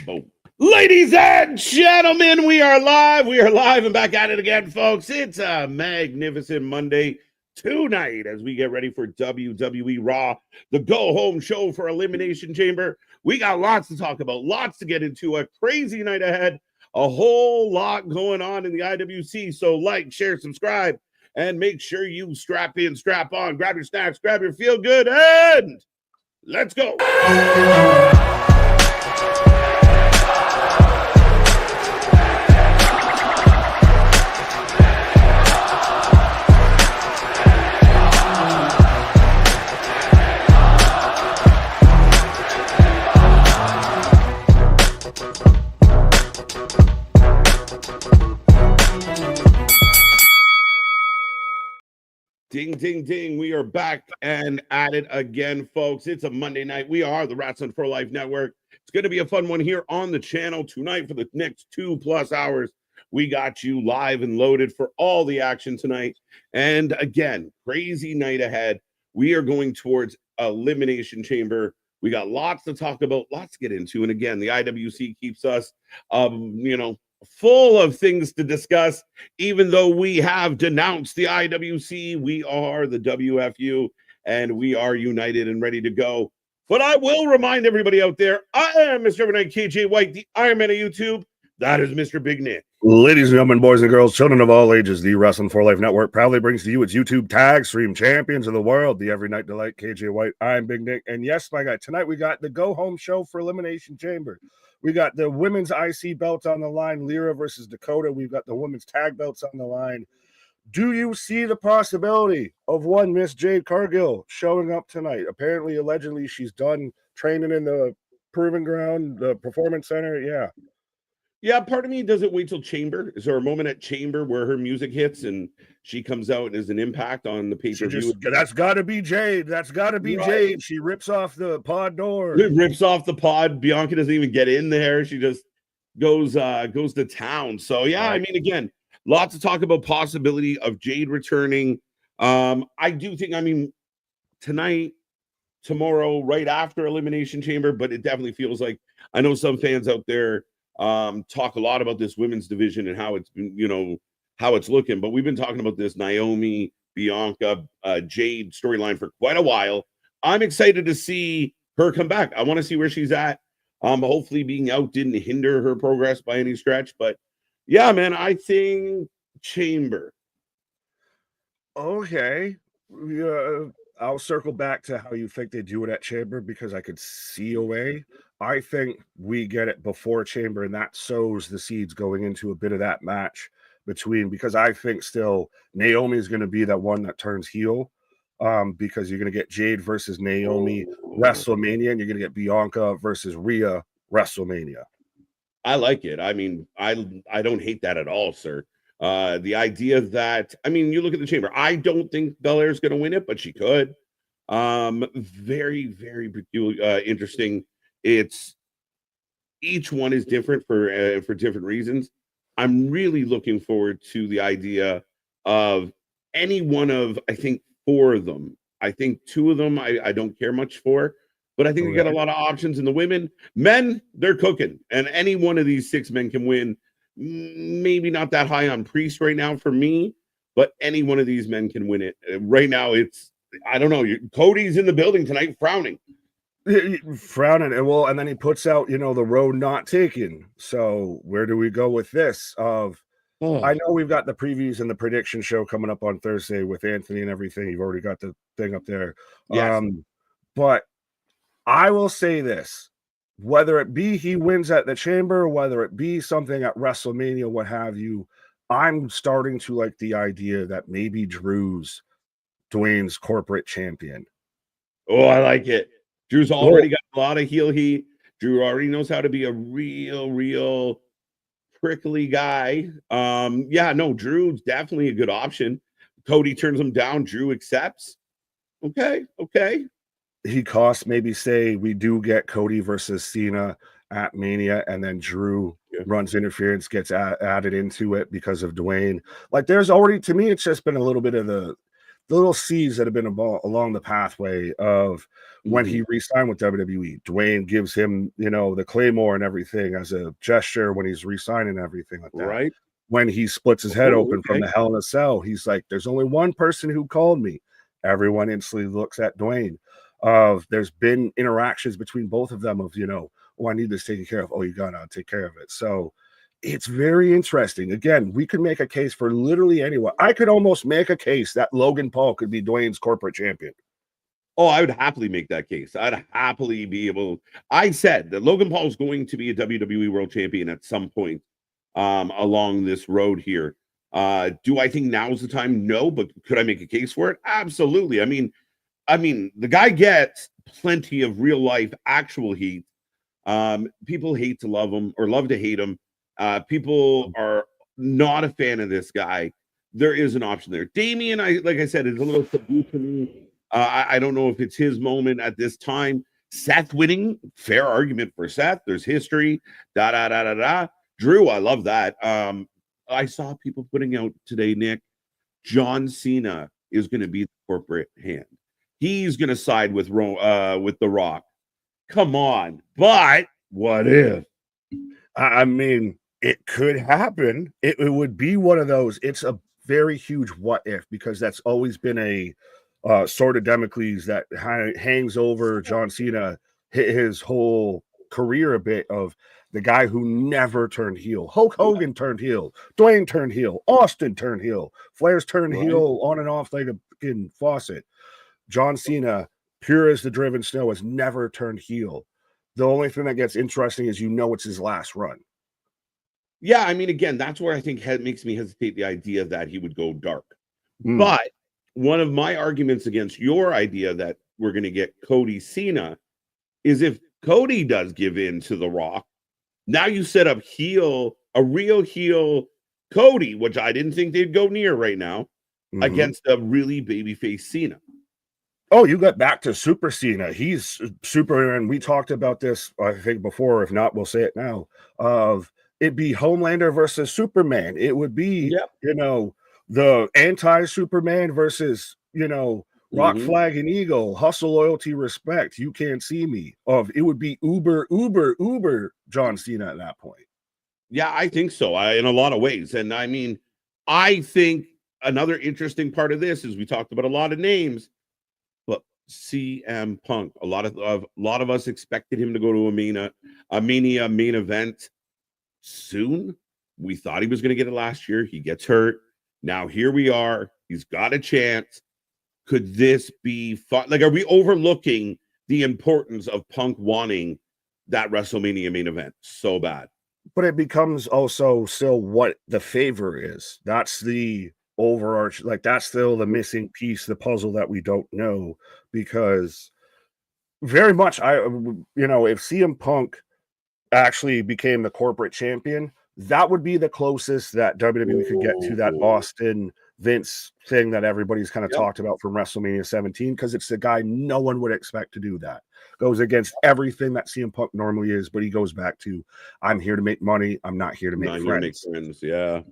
Boom. Ladies and gentlemen, we are live. We are live and back at it again, folks. It's a magnificent Monday tonight as we get ready for WWE RAW, the go-home show for Elimination Chamber. We got lots to talk about, lots to get into, a crazy night ahead, a whole lot going on in the IWC. So like, share, subscribe, and make sure you strap in, strap on, grab your snacks, grab your feel-good, and let's go. Ding, ding, ding. We are back and at it again, folks. It's a Monday night. We are the Wrestling for Life Network. It's going to be a fun one here on the channel tonight for the next 2+ hours. We got you live and loaded for all the action tonight. And again, crazy night ahead. We are going towards Elimination Chamber. We got lots to talk about, lots to get into. And again, the IWC keeps us, full of things to discuss. Even though we have denounced the IWC, we are the WFU, and we are united and ready to go. But I will remind everybody out there, I am Mr. Overnight KJ White, the Iron Man of YouTube. That is Mr. Big Nick. Ladies and gentlemen, boys and girls, children of all ages, the Wrestling for Life Network proudly brings to you its YouTube tag stream champions of the world, the Every Night Delight, KJ White. I'm Big Nick. And yes, my guy, tonight we got the go-home show for Elimination Chamber. We got the women's IC belt on the line, Lyra versus Dakota. We've got the women's tag belts on the line. Do you see the possibility of one Miss Jade Cargill showing up tonight? Apparently, allegedly, she's done training in the Proving Ground, the Performance Center. Yeah. Yeah, part of me doesn't wait till Chamber. Is there a moment at Chamber where her music hits and she comes out as an impact on the pay-per-view? That's got to be Jade. That's got to be right. Jade. She rips off the pod door. It rips off the pod. Bianca doesn't even get in there. She just goes to town. So, yeah, right. I mean, again, lots to talk about, possibility of Jade returning. I do think, tonight, tomorrow, right after Elimination Chamber, but it definitely feels like, I know some fans out there talk a lot about this women's division and how it's been, how it's looking, but we've been talking about this Naomi, Bianca, Jade storyline for quite a while. I'm excited to see her come back. I want to see where she's at. Hopefully being out didn't hinder her progress by any stretch, but yeah, man, I think Chamber. Okay. I'll circle back to how you think they do it at Chamber because I could see a way. I think we get it before Chamber, and that sows the seeds going into a bit of that match between, because I think still Naomi is going to be that one that turns heel, because you're going to get Jade versus Naomi WrestleMania, and you're going to get Bianca versus Rhea WrestleMania. I like it. I mean, I don't hate that at all, sir. The idea that, you look at the Chamber. I don't think Belair is going to win it, but she could. Very, very peculiar, interesting. It's each one is different for different reasons. I'm really looking forward to the idea of any one of, I think, 4 of them. I think 2 of them I don't care much for, but I think you got a lot of options in the women. Men, they're cooking, and any one of these 6 men can win. Maybe not that high on Priest right now for me, but any one of these men can win it. Right now, it's, I don't know. Cody's in the building tonight frowning. And then he puts out, the road not taken. So where do we go with this? I know we've got the previews and the prediction show coming up on Thursday with Anthony and everything. You've already got the thing up there. Yes. But I will say this, whether it be he wins at the Chamber, whether it be something at WrestleMania, what have you, I'm starting to like the idea that maybe Drew's Dwayne's corporate champion. Oh, I like it. Drew's already got a lot of heel heat. Drew already knows how to be a real prickly guy. Drew's definitely a good option. Cody turns him down. Drew accepts. Okay. He costs, maybe say we do get Cody versus Cena at Mania, and then Drew runs interference, gets added into it because of Dwayne. Like, there's already, to me, it's just been a little bit of the little seeds that have been along the pathway of when Mhm. he re-signed with WWE. Dwayne gives him, the Claymore and everything as a gesture when he's re-signing everything like that. Right. When he splits his head Oh, open from okay. the Hell in a Cell, he's like, "There's only one person who called me." Everyone instantly looks at Dwayne. There's been interactions between both of them of, "Oh, I need this taken care of. Oh, you gotta take care of it." So it's very interesting. Again, we could make a case for literally anyone. I could almost make a case that Logan Paul could be Dwayne's corporate champion. Oh, I would happily make that case. I'd happily be able. I said that Logan Paul is going to be a WWE World Champion at some point along this road here. Do I think now's the time? No, but could I make a case for it? Absolutely. I mean, the guy gets plenty of real life actual heat. People hate to love him or love to hate him. People are not a fan of this guy. There is an option there. Damien, like I said, is a little subdued to me. I don't know if it's his moment at this time. Seth winning, fair argument for Seth. There's history. Da da da da da. Drew, I love that. I saw people putting out today, Nick. John Cena is going to be the corporate hand. He's going to side with The Rock. Come on, but what if? I mean, it could happen. It would be one of those. It's a very huge what if, because that's always been a sword of Damocles that hangs over John Cena his whole career a bit, of the guy who never turned heel. Hulk Hogan turned heel. Dwayne turned heel. Austin turned heel. Flair's turned Right. heel on and off like a fucking faucet. John Cena, pure as the driven snow, has never turned heel. The only thing that gets interesting is it's his last run. Yeah, I mean, again, that's where I think makes me hesitate the idea that he would go dark. Mm. But one of my arguments against your idea that we're going to get Cody Cena is if Cody does give in to The Rock, now you set up a real heel Cody, which I didn't think they'd go near right now, Mhm. against a really babyface Cena. Oh, you got back to Super Cena. He's super, and we talked about this, I think, before. If not, we'll say it now. Of It'd be Homelander versus Superman. It would be, Yep. the anti-Superman versus, Rock Hmm. Flag and Eagle, hustle, loyalty, respect. You can't see me. It would be Uber John Cena at that point. Yeah, I think so. In a lot of ways. And I mean, I think another interesting part of this is we talked about a lot of names, but CM Punk. A lot of us expected him to go to a Mania main event soon. We thought he was going to get it last year. He gets hurt. Now here we are. He's got a chance. Could this be fun? Like, are we overlooking the importance of Punk wanting that WrestleMania main event so bad? But it becomes also still what the favor is. That's the overarch, like that's still the missing piece, the puzzle that we don't know, because very much if CM Punk actually became the corporate champion, that would be the closest that WWE could get to that Oh, Austin Vince thing that everybody's kind of yep. talked about from WrestleMania 17, because it's the guy no one would expect to do that. Goes against everything that CM Punk normally is, but he goes back to, I'm here to make money. I'm not here to make Not here to make friends. friends. Yeah.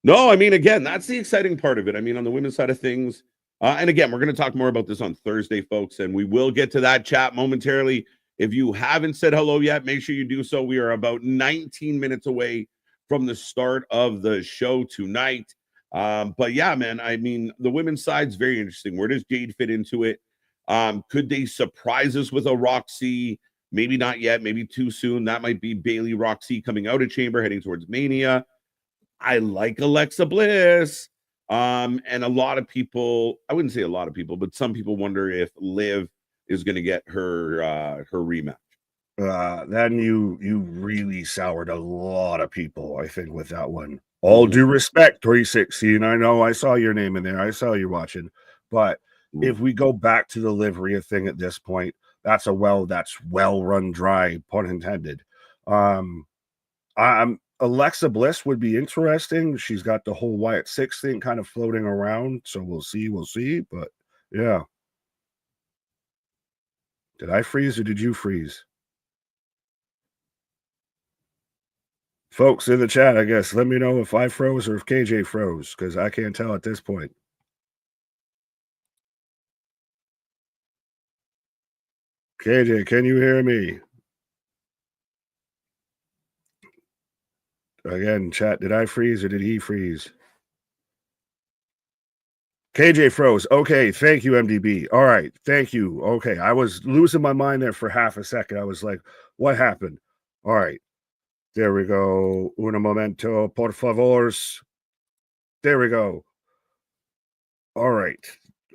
No, I mean, again, that's the exciting part of it. I mean, on the women's side of things, and again, we're going to talk more about this on Thursday, folks, and we will get to that chat momentarily. If you haven't said hello yet, make sure you do so. We are about 19 minutes away from the start of the show tonight. But yeah, man, I mean, the women's side's very interesting. Where does Jade fit into it? Could they surprise us with a Roxy? Maybe not yet, maybe too soon. That might be Bailey Roxy coming out of Chamber, heading towards Mania. I like Alexa Bliss. And a lot of people, I wouldn't say a lot of people, but some people wonder if Liv is going to get her rematch. Then you really soured a lot of people, I think, with that one. All Mhm. due respect, 316. I know I saw your name in there. I saw you watching. But Mm. if we go back to the livery thing at this point, that's well run dry, pun intended. Um, I'm Alexa Bliss would be interesting. She's got the whole Wyatt Six thing kind of floating around, so we'll see. But yeah, did I freeze or did you freeze? Folks in the chat, I guess, let me know if I froze or if KJ froze, because I can't tell at this point. KJ, can you hear me? Again, chat, did I freeze or did he freeze? KJ froze. Okay, thank you, MDB. All right, thank you. Okay, I was losing my mind there for half a second. I was like, what happened? All right, there we go. Un momento, por favors. There we go. All right.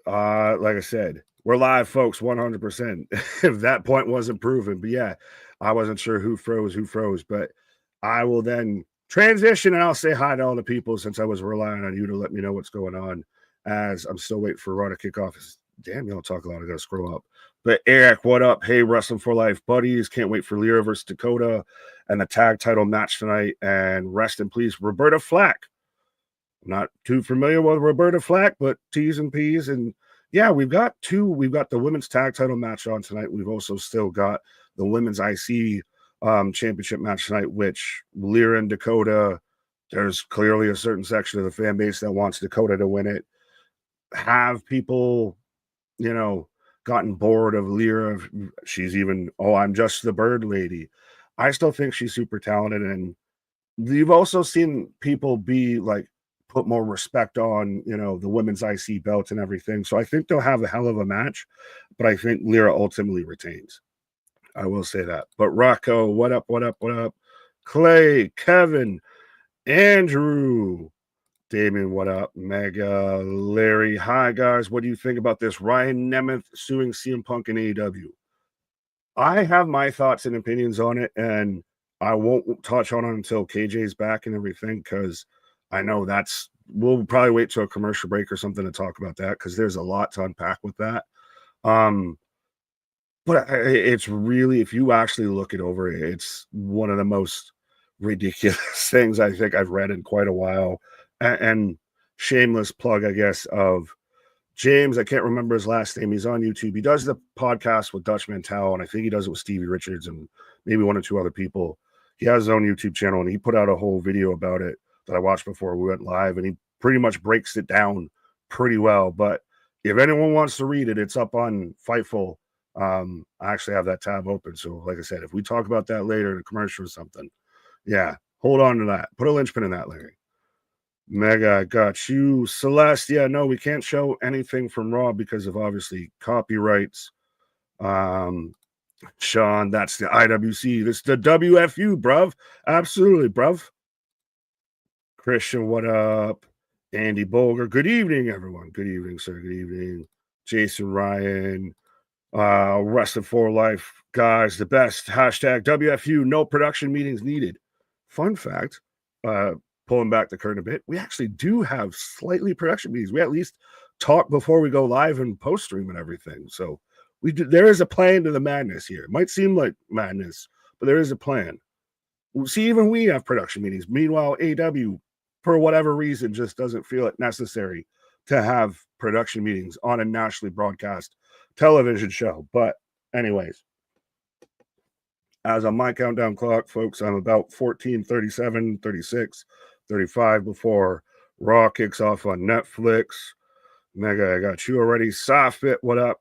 Like I said, we're live, folks, 100%. If that point wasn't proven, but yeah, I wasn't sure who froze, but I will then transition and I'll say hi to all the people since I was relying on you to let me know what's going on as I'm still waiting for Raw to kick off. Damn, y'all talk a lot. I gotta scroll up. But Eric, what up? Hey, Wrestling for Life buddies. Can't wait for Lyra versus Dakota and the tag title match tonight. And rest in peace, Roberta Flack. Not too familiar with Roberta Flack, but T's and P's. And yeah, we've got the women's tag title match on tonight. We've also still got the women's IC championship match tonight, which Lyra and Dakota, there's clearly a certain section of the fan base that wants Dakota to win it. Have people, gotten bored of Lyra? She's even, I'm just the bird lady. I still think she's super talented. And you've also seen people be like, put more respect on, the women's IC belt and everything. So I think they'll have a hell of a match, but I think Lyra ultimately retains. I will say that. But Rocco, what up? Clay, Kevin, Andrew, Damien, what up? Mega, Larry, hi guys. What do you think about this? Ryan Nemeth suing CM Punk in AEW. I have my thoughts and opinions on it, and I won't touch on it until KJ's back and everything, because I know we'll probably wait till a commercial break or something to talk about that, because there's a lot to unpack with that. But it's really, if you actually look it over, it's one of the most ridiculous things I think I've read in quite a while. And shameless plug, I guess, of James, I can't remember his last name. He's on YouTube. He does the podcast with Dutch Mantel, and I think he does it with Stevie Richards and maybe one or two other people. He has his own YouTube channel, and he put out a whole video about it that I watched before we went live, and he pretty much breaks it down pretty well. But if anyone wants to read it, it's up on Fightful. I actually have that tab open. So like I said, if we talk about that later in a commercial or something, yeah, hold on to that. Put a linchpin in that, Larry. Mega, got you. Celeste, yeah, no, we can't show anything from Raw because of obviously copyrights. Sean, that's the IWC. This is the WFU, bruv. Absolutely, bruv. Christian, what up? Andy Bolger. Good evening, everyone. Good evening, sir. Good evening. Jason Ryan. Wrestling for Life. Guys, the best. Hashtag WFU. No production meetings needed. Fun fact, pulling back the curtain a bit, we actually do have slightly production meetings. We at least talk before we go live and post stream and everything. So there is a plan to the madness here. It might seem like madness, but there is a plan. See, even we have production meetings. Meanwhile, AW, for whatever reason, just doesn't feel it necessary to have production meetings on a nationally broadcast television show. But anyways, as on my countdown clock, folks, I'm about 14, 37, 36, 35 before Raw kicks off on Netflix. Mega, I got you already. Softbit, what up?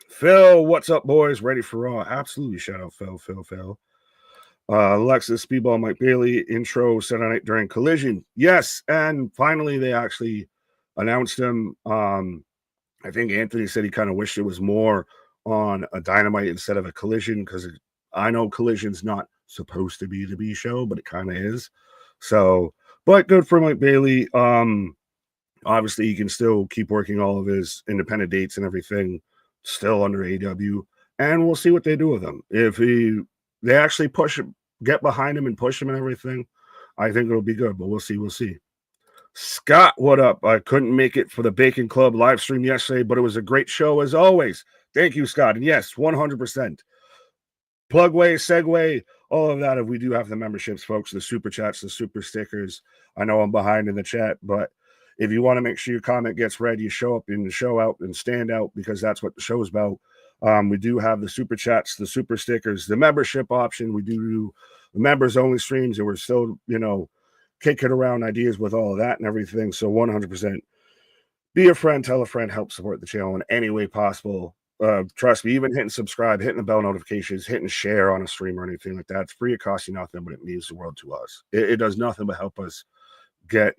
Phil, what's up, boys? Ready for Raw? Absolutely. Shout out, Phil. Alexis, Speedball, Mike Bailey, intro Saturday night during Collision. Yes, and finally they actually announced him. I think Anthony said he kind of wished it was more on a Dynamite instead of a Collision, because I know Collision's not supposed to be the B show, but it kind of is. So, but good for Mike Bailey. Obviously, he can still keep working all of his independent dates and everything still under AW, and we'll see what they do with him. If they actually push him, get behind him and push him and everything, I think it'll be good, but we'll see. Scott, what up? I couldn't make it for the Bacon Club live stream yesterday, but it was a great show as always. Thank you, Scott. And yes, 100%. Plugway, segue, all of that. If we do have the memberships, folks, the super chats, the super stickers. I know I'm behind in the chat, but if you want to make sure your comment gets read, you show up in the show out and stand out, because that's what the show is about. We do have the super chats, the super stickers, the membership option. We do the members only streams, and we're still, kicking around ideas with all of that and everything. So 100%. Be a friend, tell a friend, help support the channel in any way possible. Trust me, even hitting subscribe, hitting the bell notifications, hitting share on a stream or anything like that, it's free. It costs you nothing, but it means the world to us. It does nothing but help us get,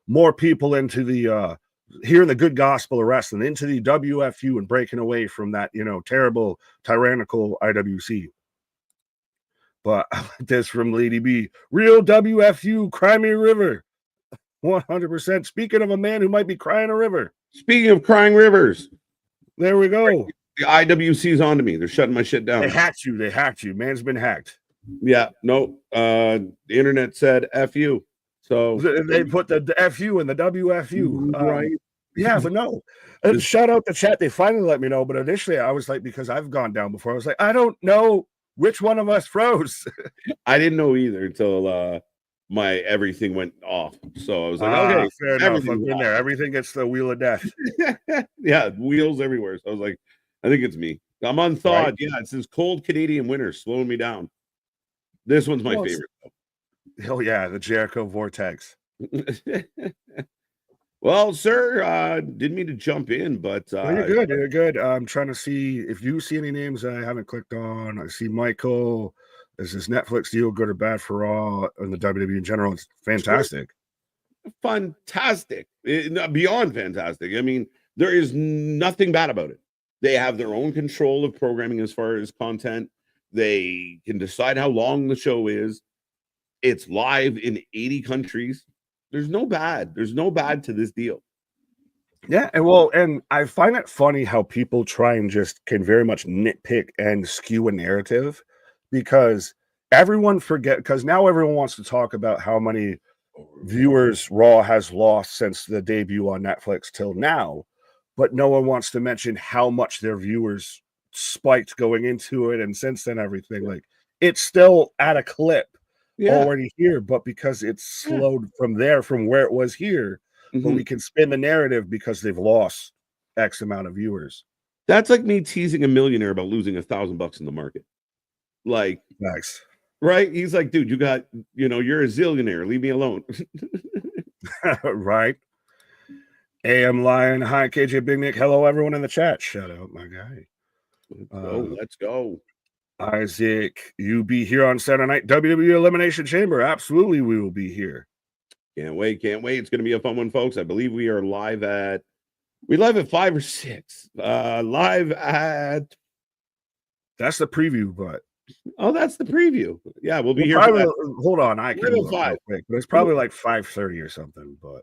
more people into the hearing the good gospel of wrestling, into the WFU, and breaking away from that, terrible, tyrannical IWC. But this from Lady B, real WFU, cry me a river. 100%. Speaking of a man who might be crying a river. Speaking of crying rivers, there we go. The IWC's on to me. They're shutting my shit down. They hacked you. They hacked you. Man's been hacked. Yeah. No. The internet said F you. So they put the FU and the WFU. Right. Yeah, but no. Shout out the chat. They finally let me know. But initially, I was like, because I've gone down before, I was like, I don't know which one of us froze. I didn't know either until my everything went off. So I was like, okay, fair enough. I've been there. Everything gets the wheel of death. Yeah, wheels everywhere. So I was like, I think it's me. I'm unthawed. Right? Yeah, it's this cold Canadian winter slowing me down. This one's my favorite. Oh yeah, the Jericho Vortex. Well, sir, didn't mean to jump in, but you're good. You're good. I'm trying to see if you see any names I haven't clicked on. I see Michael. Is this Netflix deal good or bad for Raw and the WWE in general? It's fantastic. Fantastic. Beyond fantastic. I mean, there is nothing bad about it. They have their own control of programming as far as content. They can decide how long the show is. It's live in 80 countries. There's no bad. There's no bad to this deal. Yeah, and I find it funny how people try and just can very much nitpick and skew a narrative, because now everyone wants to talk about how many viewers Raw has lost since the debut on Netflix till now, but no one wants to mention how much their viewers spiked going into it, and since then everything, like, it's still at a clip already here, but because it's slowed from where it was here, but we can spin the narrative because they've lost X amount of viewers. That's like me teasing a millionaire about losing $1,000 in the market. Like, nice. Right? He's like, dude, you're a zillionaire. Leave me alone. Right. AM Lion, hi, KJ Big Nick. Hello, everyone in the chat. Shout out, my guy. Let's go. Isaac, you be here on Saturday night. WWE Elimination Chamber. Absolutely, we will be here. Can't wait. It's going to be a fun one, folks. I believe we are live at 5 or 6. Live at. That's the preview, but. Oh, that's the preview. Yeah, we'll be here. Hold on, I can look real quick, but it's probably like 5:30 or something. But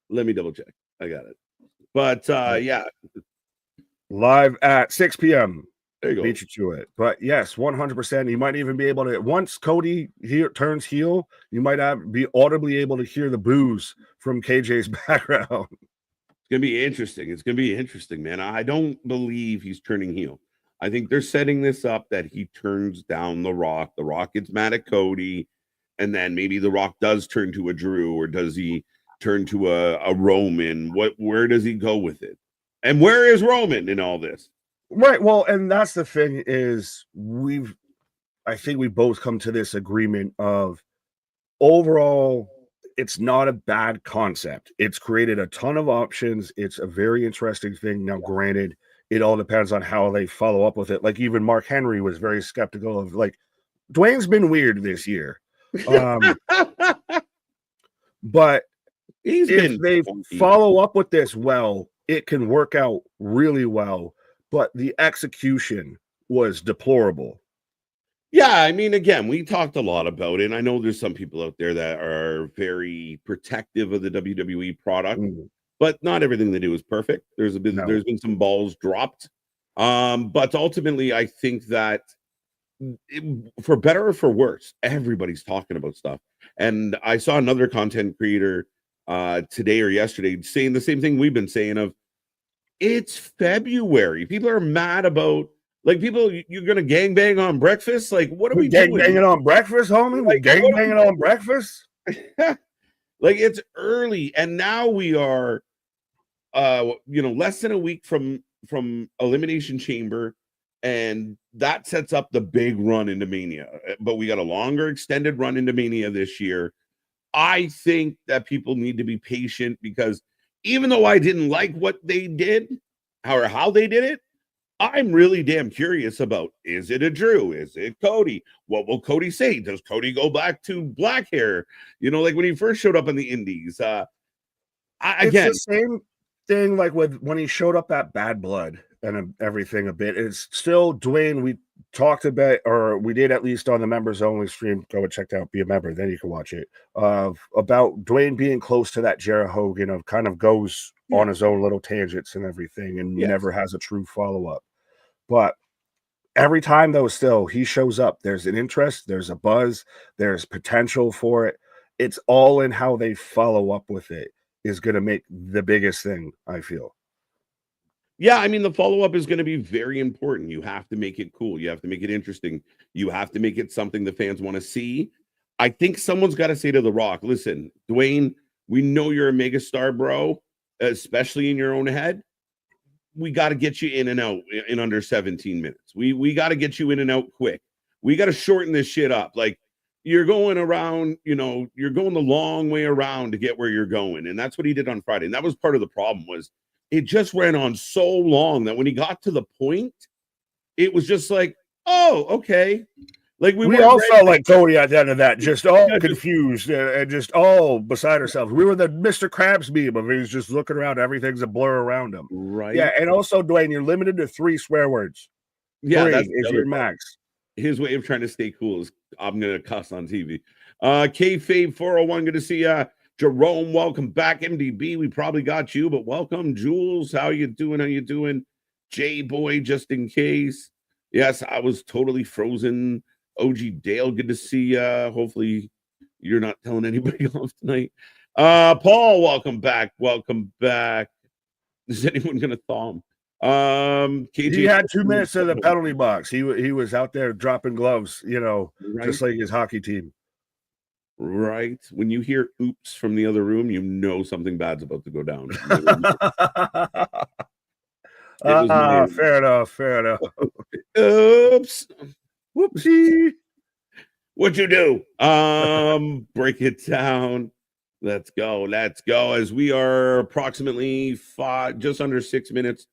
let me double check. I got it. But yeah, live at 6 p.m. There you go. Beat you to it. But yes, 100%. You might even be able to, once Cody turns heel, you might be audibly able to hear the boos from KJ's background. It's gonna be interesting. It's gonna be interesting, man. I don't believe he's turning heel. I think they're setting this up that he turns down The Rock. The Rock gets mad at Cody, and then maybe The Rock does turn to a Drew, or does he turn to a Roman? Where does he go with it? And where is Roman in all this? Right. Well, and that's the thing is I think we both come to this agreement of overall, it's not a bad concept. It's created a ton of options. It's a very interesting thing. Now, granted, it all depends on how they follow up with it. Like, even Mark Henry was very skeptical of, like, Dwayne's been weird this year. But if they follow up with this well, it can work out really well. But the execution was deplorable. Yeah, I mean, again, we talked a lot about it. And I know there's some people out there that are very protective of the WWE product. But not everything they do is perfect. There's been some balls dropped. But ultimately, I think that for better or for worse, everybody's talking about stuff. And I saw another content creator today or yesterday saying the same thing we've been saying of, it's February. People are mad about, like, you're going to gangbang on breakfast? Like, what are we doing? Gangbanging on breakfast, homie? Like, gangbanging on breakfast? Like, it's early, and now we are less than a week from Elimination Chamber, and that sets up the big run into Mania. But we got a longer extended run into Mania this year. I think that people need to be patient, because even though I didn't like what they did or how they did it, I'm really damn curious about, is it a Drew? Is it Cody? What will Cody say? Does Cody go back to black hair? You know, like when he first showed up in the Indies. It's Again, the same thing like with when he showed up at Bad Blood and everything a bit. It's still Dwayne. We talked about, or we did at least on the members only stream. Go and check it out, be a member, then you can watch it. About Dwayne being close to that Jarrett Hogan of kind of goes on his own little tangents and everything and never has a true follow-up. But every time though, still he shows up, there's an interest, there's a buzz, there's potential for it. It's all in how they follow up with it is going to make the biggest thing, I feel. yeah, I mean, the follow-up is going to be very important. You have to make it cool. You have to make it interesting. You have to make it something the fans want to see. I think someone's got to say to The Rock, listen, Dwayne, we know you're a megastar, bro, especially in your own head. We got to get you in and out in under 17 minutes. We got to get you in and out quick. We got to shorten this shit up. Like, you're going around, you know, you're going the long way around to get where you're going. And that's what he did on Friday. And that was part of the problem was it just ran on so long that when he got to the point, it was just like, oh, okay. Like we all felt like Cody at the end of that, just all confused and just all beside ourselves. We were the Mr. Krabs meme of he's just looking around, everything's a blur around him. Right. Yeah, and also, Dwayne, you're limited to 3 swear words. Yeah, 3 that's is your max. His way of trying to stay cool is I'm gonna cuss on TV. Kayfabe 401, good to see ya. Jerome, welcome back. MDB, we probably got you, but welcome. Jules, how you doing? How you doing? J-Boy, just in case. Yes, I was totally frozen. OG Dale, good to see ya. Hopefully you're not telling anybody off tonight. Paul, welcome back. Welcome back. Is anyone gonna thaw him? KJ, he had 2 minutes in the penalty box. He was out there dropping gloves, you know, right? Just like his hockey team. Right. When you hear oops from the other room, you know something bad's about to go down. Fair enough. Fair enough. Oops. Whoopsie. What'd you do? Break it down. Let's go. Let's go. As we are approximately just under 6 minutes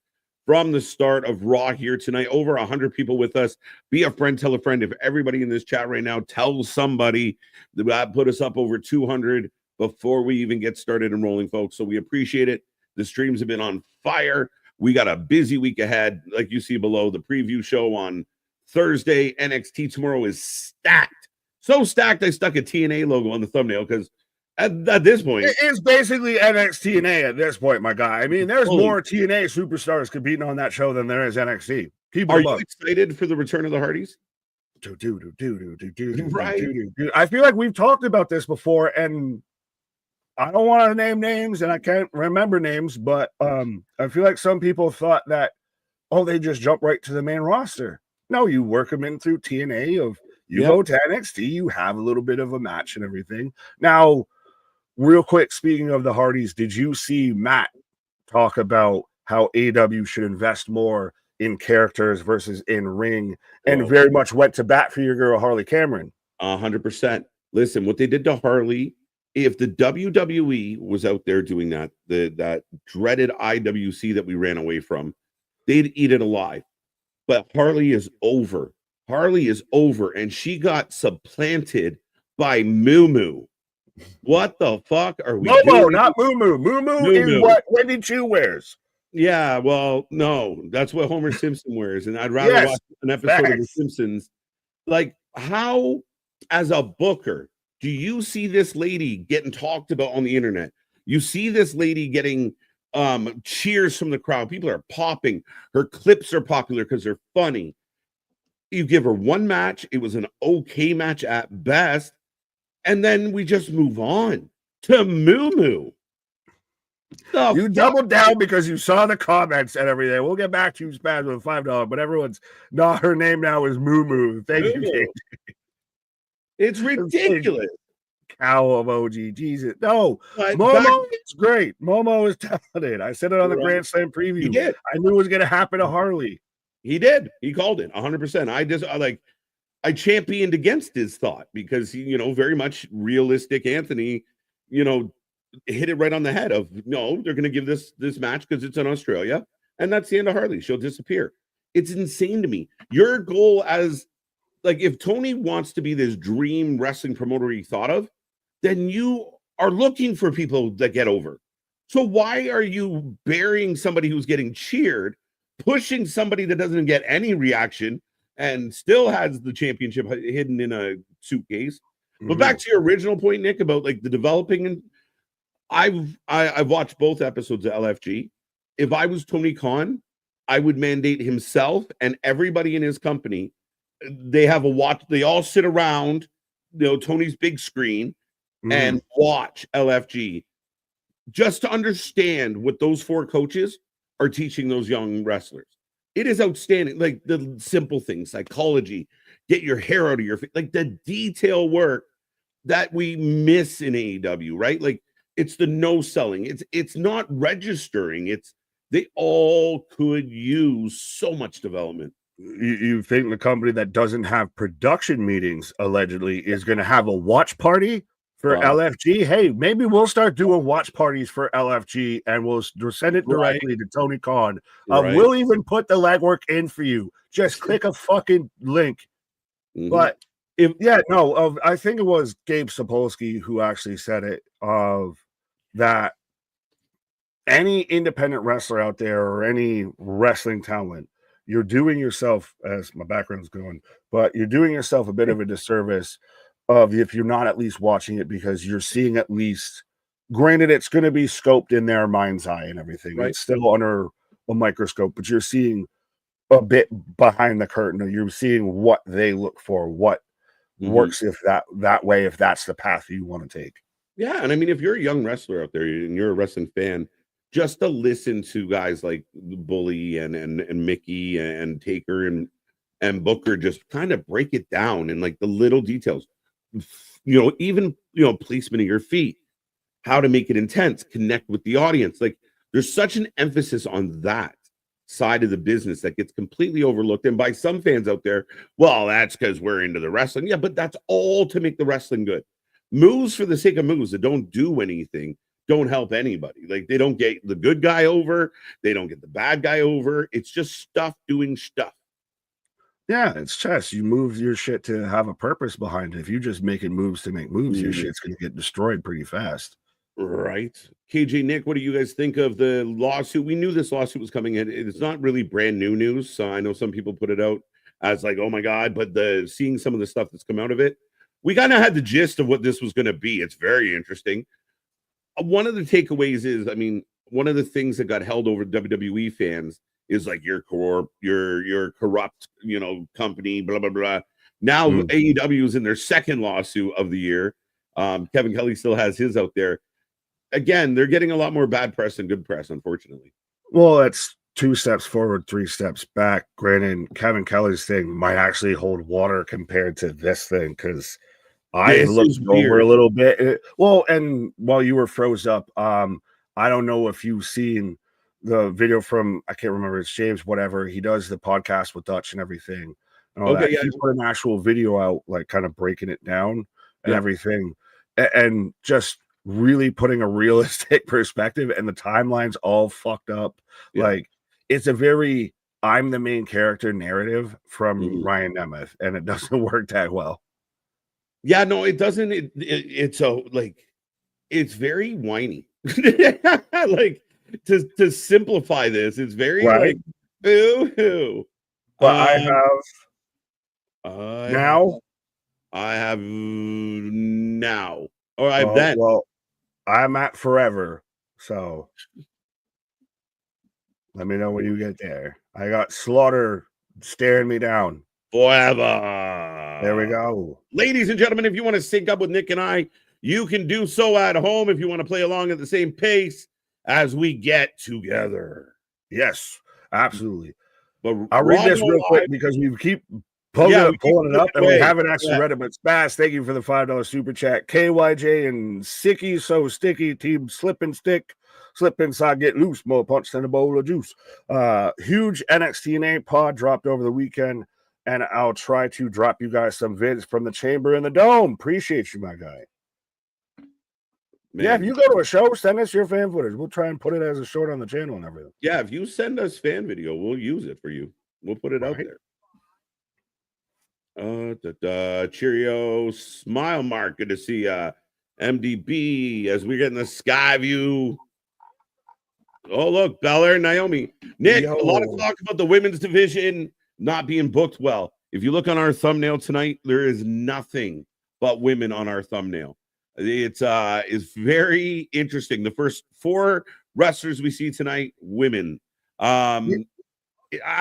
from the start of Raw here tonight. Over 100 people with us. Be a friend, tell a friend. If everybody in this chat right now tells somebody, that put us up over 200 before we even get started and rolling, folks. So we appreciate it. The streams have been on fire. We got a busy week ahead. Like you see below, the preview show on Thursday. NXT tomorrow is stacked. So stacked, I stuck a TNA logo on the thumbnail because at this point, it is basically NXT at this point, my guy. I mean, there's more TNA superstars competing on that show than there is NXT. Are you excited for the return of the Hardys? Right. I feel like we've talked about this before, and I don't want to name names, and I can't remember names, but I feel like some people thought that, oh, they just jump right to the main roster. No, you work them in through TNA. You go to NXT, you have a little bit of a match and everything. Now, real quick, speaking of the Hardys, did you see Matt talk about how AEW should invest more in characters versus in ring, and very much went to bat for your girl Harley Cameron? 100%. Listen, what they did to Harley, if the WWE was out there doing that, that dreaded IWC that we ran away from, they'd eat it alive. But Harley is over. Harley is over, and she got supplanted by Moo Moo. What the fuck are we doing? Not Moo Moo. Moo Moo is what Wendy Chu wears. Yeah, well, no, that's what Homer Simpson wears, and I'd rather watch an episode of The Simpsons. Like, how, as a booker, do you see this lady getting talked about on the internet? You see this lady getting cheers from the crowd. People are popping. Her clips are popular because they're funny. You give her one match. It was an okay match at best. And then we just move on to Moo Moo. You doubled down because you saw the comments and everything. We'll get back to you, Spaz, with $5, but everyone's not. Her name now is Moo Moo. Thank you. It's ridiculous. Cow emoji, Jesus. No, Momo is great. Momo is talented. I said it on the Grand Slam preview. He did. I knew it was going to happen to Harley. He did. He called it 100%. I championed against his thought because he, very much realistic Anthony, hit it right on the head of, no, they're going to give this match because it's in Australia, and that's the end of Harley. She'll disappear. It's insane to me. Your goal as like if Tony wants to be this dream wrestling promoter he thought of, then you are looking for people that get over. So why are you burying somebody who's getting cheered, pushing somebody that doesn't get any reaction and still has the championship hidden in a suitcase? But back to your original point, Nick, about like the developing, and I've watched both episodes of LFG. If I was Tony Khan, I would mandate himself and everybody in his company. They have a watch. They all sit around, Tony's big screen and watch LFG just to understand what those 4 coaches are teaching those young wrestlers. It is outstanding. Like the simple things, psychology, get your hair out of your face, like the detail work that we miss in AEW, right? Like it's the no selling. It's not registering. They all could use so much development. You think the company that doesn't have production meetings allegedly is going to have a watch party for LFG? Hey, maybe we'll start doing watch parties for LFG and we'll send it directly to Tony Khan. We'll even put the legwork in for you. Just click a fucking link. But I think it was Gabe Sapolsky who actually said it, that any independent wrestler out there or any wrestling talent, you're doing yourself, as my background's going, but you're doing yourself a bit of a disservice if you're not at least watching it, because you're seeing at least, granted, it's going to be scoped in their mind's eye and everything. Right. It's still under a microscope, but you're seeing a bit behind the curtain, or you're seeing what they look for, what works if that way, if that's the path you want to take. Yeah. And I mean, if you're a young wrestler out there and you're a wrestling fan, just to listen to guys like Bully and Mickey and Taker and Booker just kind of break it down and like the little details, even placement of your feet, how to make it intense, connect with the audience. Like there's such an emphasis on that side of the business that gets completely overlooked. And by some fans out there, well, that's because we're into the wrestling. Yeah, but that's all to make the wrestling good. Moves for the sake of moves that don't do anything don't help anybody. Like they don't get the good guy over, they don't get the bad guy over. It's just stuff doing stuff. Yeah, it's chess. You move your shit to have a purpose behind it. If you're just making moves to make moves, your shit's going to get destroyed pretty fast. Right. KJ, Nick, what do you guys think of the lawsuit? We knew this lawsuit was coming in. It's not really brand new news. So I know some people put it out as like, oh my God, but seeing some of the stuff that's come out of it, we kind of had the gist of what this was going to be. It's very interesting. One of the takeaways is, I mean, one of the things that got held over WWE fans is like you're corrupt, company, blah, blah, blah. Now AEW is in their second lawsuit of the year. Kevin Kelly still has his out there. Again, they're getting a lot more bad press than good press, unfortunately. Well, it's 2 steps forward, 3 steps back. Granted, Kevin Kelly's thing might actually hold water compared to this thing, because I looked over a little bit. And while you were froze up, I don't know if you've seen the video from, I can't remember, it's James, whatever. He does the podcast with Dutch and everything. And all that. Yeah. He put an actual video out, like kind of breaking it down and everything. And just really putting a realistic perspective, and the timeline's all fucked up. Yeah. Like it's a very I'm the main character narrative from Ryan Nemeth, and it doesn't work that well. Yeah, no, it doesn't. It's so like it's very whiny. Like to simplify this, it's very like boo-hoo. But I have now. Or I've then. Well, I'm at forever. So let me know when you get there. I got Slaughter staring me down. Forever. There we go. Ladies and gentlemen, if you want to sync up with Nick and I, you can do so at home if you want to play along at the same pace as we get together. Yes, absolutely. But I'll read this real quick because we keep pulling it up, and we haven't actually read it. But Spaz, thank you for the $5 super chat. KYJ and Sicky, so sticky, team slip and stick. Slip inside, get loose, more punch than a bowl of juice. Huge NXT pod dropped over the weekend, and I'll try to drop you guys some vids from the chamber in the dome. Appreciate you, my guy. Man. Yeah, if you go to a show, send us your fan footage. We'll try and put it as a short on the channel and everything. Yeah, if you send us fan video, we'll use it for you. We'll put it out Right. there. Cheerio, smile mark. Good to see MDB as we get in the sky view. Oh, look, Belair and Naomi. Nick, a lot of talk about the women's division not being booked well. If you look on our thumbnail tonight, there is nothing but women on our thumbnail. It's very interesting. The first 4 wrestlers we see tonight, women. I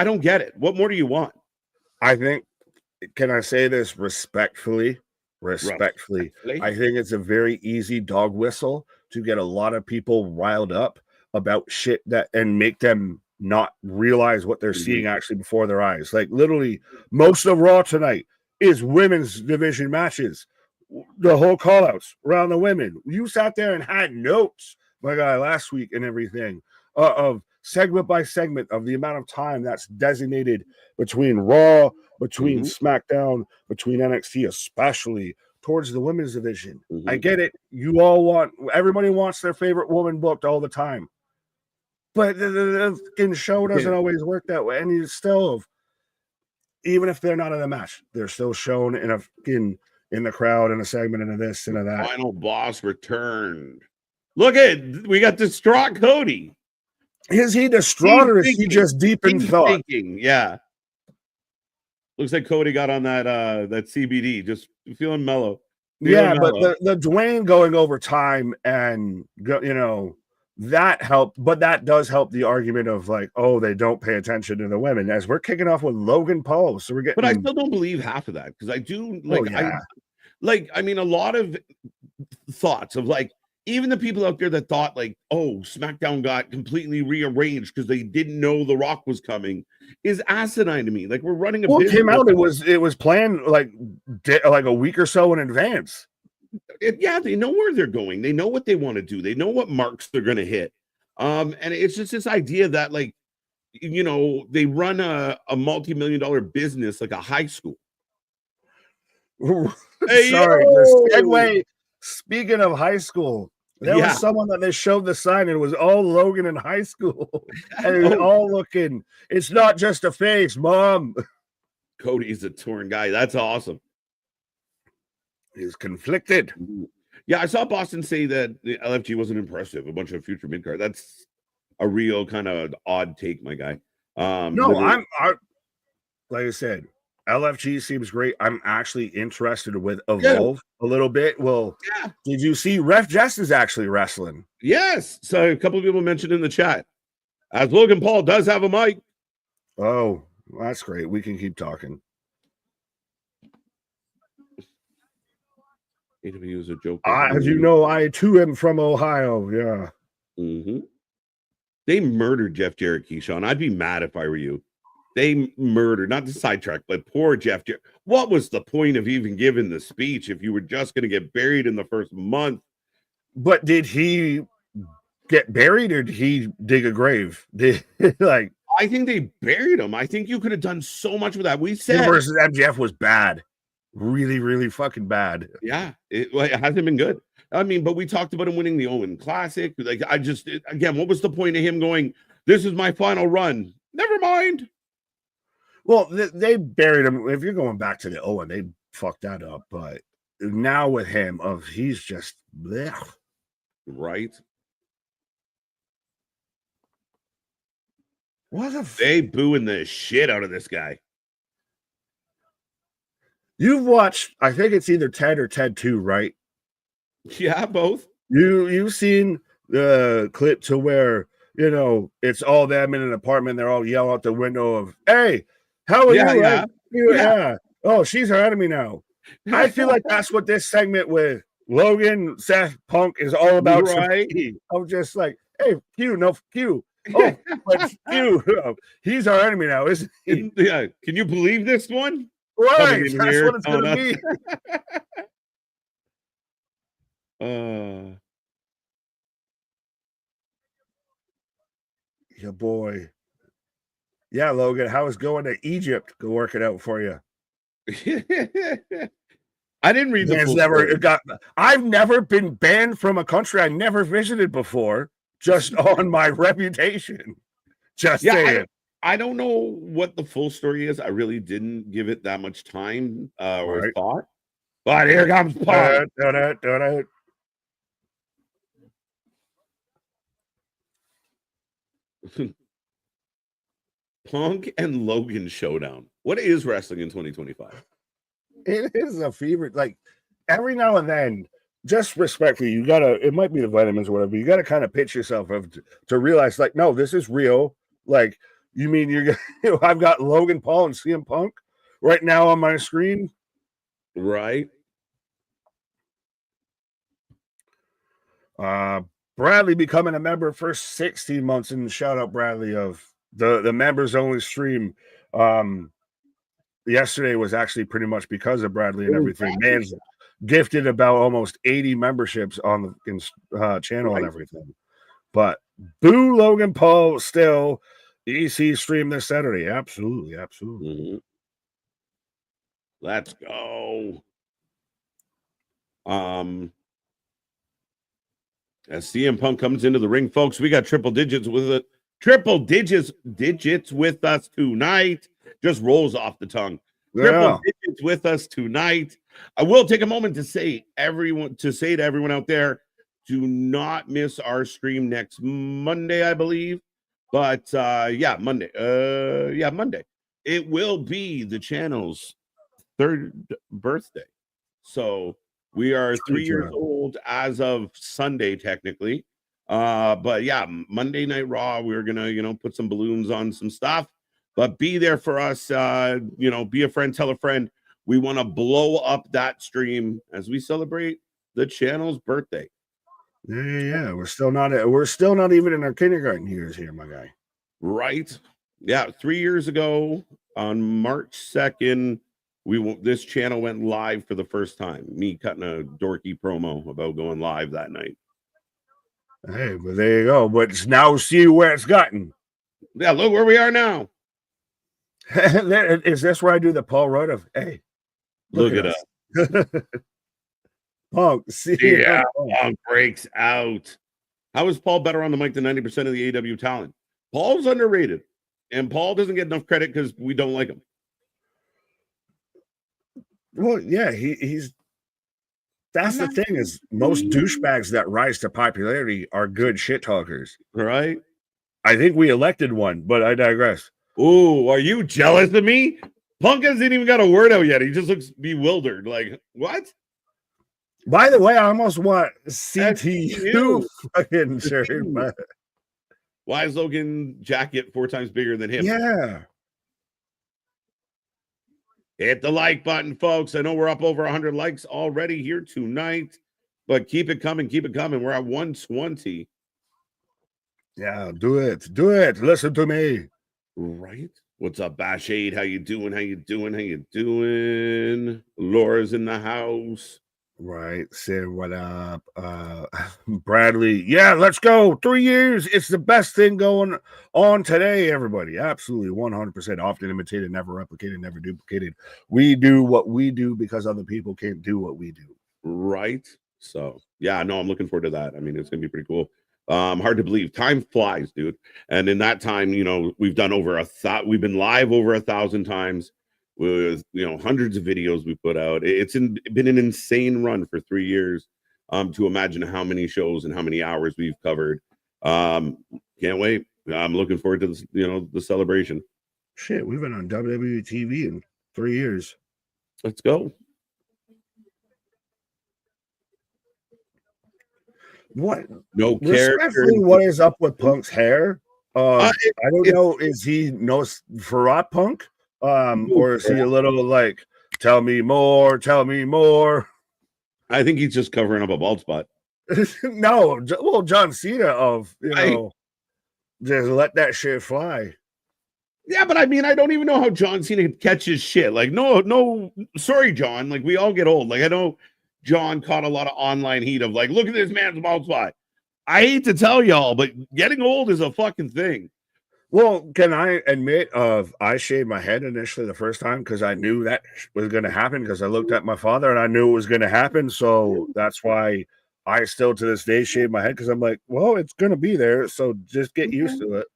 don't get it. What more do you want? I think, can I say this respectfully? Respectfully, I think it's a very easy dog whistle to get a lot of people riled up about shit and make them not realize what they're seeing actually before their eyes. Like literally, most of Raw tonight is women's division matches. The whole call-outs around the women. You sat there and had notes, my guy, last week and everything of segment by segment of the amount of time that's designated between Raw, between SmackDown, between NXT, especially towards the women's division. I get it. Everybody wants their favorite woman booked all the time. But the show doesn't always work that way. And you still, even if they're not in the match, they're still shown in the crowd in a segment and this and that. Final boss returned. Look at, we got distraught Cody. Is he distraught or is he just deep in thought? Yeah. Looks like Cody got on that CBD, just feeling mellow. But the Dwayne going over time and that helped, but that does help the argument of like, oh, they don't pay attention to the women as we're kicking off with Logan Paul. So we're getting, but I still don't believe half of that because I do I mean, a lot of thoughts of like, even the people out there that thought like, oh, SmackDown got completely rearranged because they didn't know The Rock was coming is asinine to me. Like we're running a business. Came out, it was planned like a week or so in advance. They know where they're going. They know what they want to do. They know what marks they're going to hit. And it's just this idea that like, they run a multi-million-dollar business like a high school. Sorry, the segue. Speaking of high school, there was someone that they showed the sign and it was all Logan in high school. And it was all looking, it's not just a face, Mom. Cody's a torn guy. That's awesome. He's conflicted. Yeah, I saw Boston say that the LFG wasn't impressive. A bunch of future mid-card. That's a real kind of odd take, my guy. No, like I said, LFG seems great. I'm actually interested with Evolve a little bit. Well, did you see Ref Jess is actually wrestling? Yes. So a couple of people mentioned in the chat. As Logan Paul does have a mic. Oh, that's great. We can keep talking. AW is a joke. As you know, I too am from Ohio. Yeah. They murdered Jeff Jarrett, Keyshawn. I'd be mad if I were you. They murdered, not to sidetrack, but poor Jeff Jarrett. What was the point of even giving the speech if you were just going to get buried in the first month? But did he get buried or did he dig a grave? I think they buried him. I think you could have done so much with that. We said versus MJF was bad. Really, really fucking bad. Yeah, it hasn't been good. I mean, but we talked about him winning the Owen Classic. Like, again, what was the point of him going, this is my final run? Never mind. Well, they buried him. If you're going back to the Owen, they fucked that up. But now with him, he's just blech. Right. They booing the shit out of this guy. You've watched, I think it's either Ted or Ted 2, right? Yeah, both. You've seen the clip to where, it's all them in an apartment. They're all yelling out the window of, hey, how are you? Yeah. Oh, she's her enemy now. I feel like that's what this segment with Logan, Seth, Punk is all about. Right. I'm just like, hey, Q. Oh, but Q, he's our enemy now, isn't he? Yeah. Can you believe this one? Right. That's what it's going to be. Yeah, boy. Yeah, Logan, how is going to Egypt? Go work it out for you. I didn't read the I've never been banned from a country I never visited before, just on my reputation. Just saying. I don't know what the full story is. I really didn't give it that much time or Right. thought. But here comes Punk. Punk and Logan showdown. What is wrestling in 2025? It is a fever. Like every now and then, just respectfully, you gotta. It might be the vitamins or whatever. You gotta kind of pitch yourself of to realize, like, no, this is real. Like, you mean you're? I've got Logan Paul and CM Punk right now on my screen. Right. Bradley becoming a member for 16 months, and shout out Bradley of the members only stream. Yesterday was actually pretty much because of Bradley and everything. Man's gifted about almost 80 memberships on the channel and everything. But boo Logan Paul still. EC stream this Saturday. Absolutely. Mm-hmm. Let's go. As CM Punk comes into the ring, folks, we got triple digits with it. Triple digits with us tonight. Just rolls off the tongue. Triple digits with us tonight. I will take a moment to say to everyone out there, do not miss our stream next Monday, I believe. But Monday. Monday. It will be the channel's 3rd birthday. So we are 3 years old as of Sunday, technically. But yeah, Monday Night Raw, we're gonna, put some balloons on some stuff. But be there for us. Be a friend, tell a friend. We want to blow up that stream as we celebrate the channel's birthday. Yeah. We're still not even in our kindergarten years here, my guy. Right. Yeah. 3 years ago on March 2nd, this channel went live for the first time. Me cutting a dorky promo about going live that night. Hey, but there you go. But now see where it's gotten. Yeah, look where we are now. Is this where I do the Paul Rudd of, hey, look at us. Punk, see, yeah, Punk breaks out. How is Paul better on the mic than 90% of the AEW talent? Paul's underrated, and Paul doesn't get enough credit because we don't like him. Well, yeah, he's. That's the thing is most douchebags that rise to popularity are good shit talkers. Right? I think we elected one, but I digress. Ooh, are you jealous of me? Punk hasn't even got a word out yet. He just looks bewildered. Like, what? By the way, I almost want CTU fucking shirt. But... Why is Logan jacket 4 times bigger than him? Yeah. Hit the like button, folks. I know we're up over 100 likes already here tonight, but keep it coming. We're at 120. Yeah, do it. Listen to me. Right. What's up, Bash 8? How you doing? Laura's in the house. Right. Say what up. Bradley. Yeah, let's go. 3 years. It's the best thing going on today, everybody. Absolutely 100%. Often imitated, never replicated, never duplicated. We do what we do because other people can't do what we do. Right. So yeah, no, I'm looking forward to that. I mean, it's gonna be pretty cool. Hard to believe. Time flies, dude. And in that time, we've done we've been live over 1,000 times with hundreds of videos we put out. It's been an insane run for 3 years. To imagine how many shows and how many hours we've covered. Can't wait. I'm looking forward to this, the celebration. Shit, we've been on WWE TV in 3 years. Let's go. What? No character. What is up with Punk's hair? I don't know. Is he Nosferatu Punk? Or is he a little like, tell me more? I think he's just covering up a bald spot. No, well, John Cena of, just let that shit fly. Yeah, but I mean, I don't even know how John Cena catches shit. Like, no, sorry, John. Like, we all get old. Like, I know John caught a lot of online heat of like, look at this man's bald spot. I hate to tell y'all, but getting old is a fucking thing. Well, can I admit I shaved my head initially the first time because I knew that was going to happen because I looked at my father and I knew it was going to happen. So that's why I still to this day shave my head because I'm like, well, it's going to be there. So just get used to it.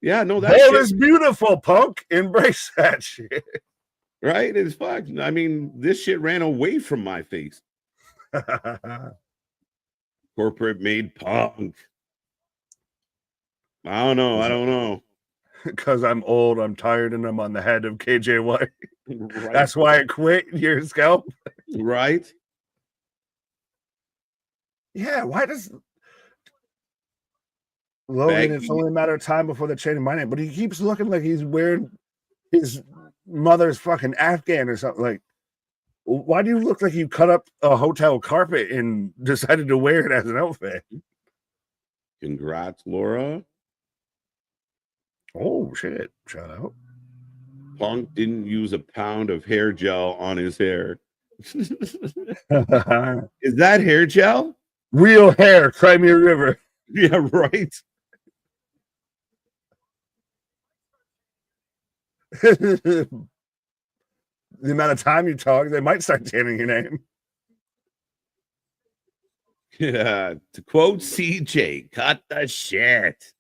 Yeah, no, that Bold shit, is beautiful, Punk. Embrace that shit. right? It's fuck. I mean, this shit ran away from my face. Corporate made Punk. I don't know. Because I'm old, I'm tired, and I'm on the head of KJY. Right. That's why I quit your scalp. Right. Yeah, why does Logan, it's only a matter of time before they're changing my name, but he keeps looking like he's wearing his mother's fucking Afghan or something. Like, why do you look like you cut up a hotel carpet and decided to wear it as an outfit? Congrats, Laura. Oh, shit. Shout out. Punk didn't use a pound of hair gel on his hair. Is that hair gel? Real hair, Crimea River. Yeah, right. The amount of time you talk, they might start chanting your name. Yeah. To quote CJ, cut the shit.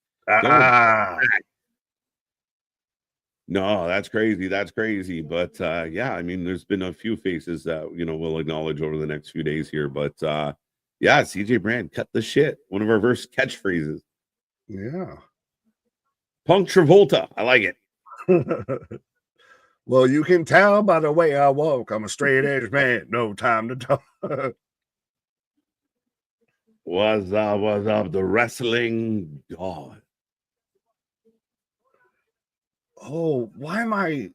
No, that's crazy. That's crazy. But yeah, I mean, there's been a few faces that we'll acknowledge over the next few days here. But yeah, CJ Brand, cut the shit. One of our verse catchphrases. Yeah. Punk Travolta. I like it. Well, you can tell by the way I walk. I'm a straight edge man. No time to talk. What's up, the wrestling god? Oh, why am I?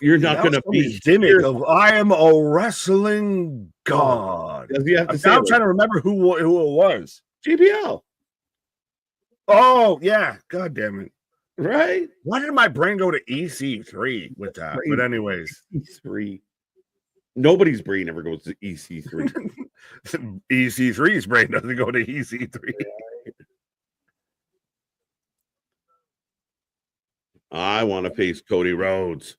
You're not going to be gimmick of I am a wrestling god. Does he have to I'm say now trying to remember who it was. JBL. Oh yeah, god damn it! Right? Why did my brain go to EC3 with that? But anyways, EC3. Nobody's brain ever goes to EC3. EC3's brain doesn't go to EC3. I want to face Cody Rhodes.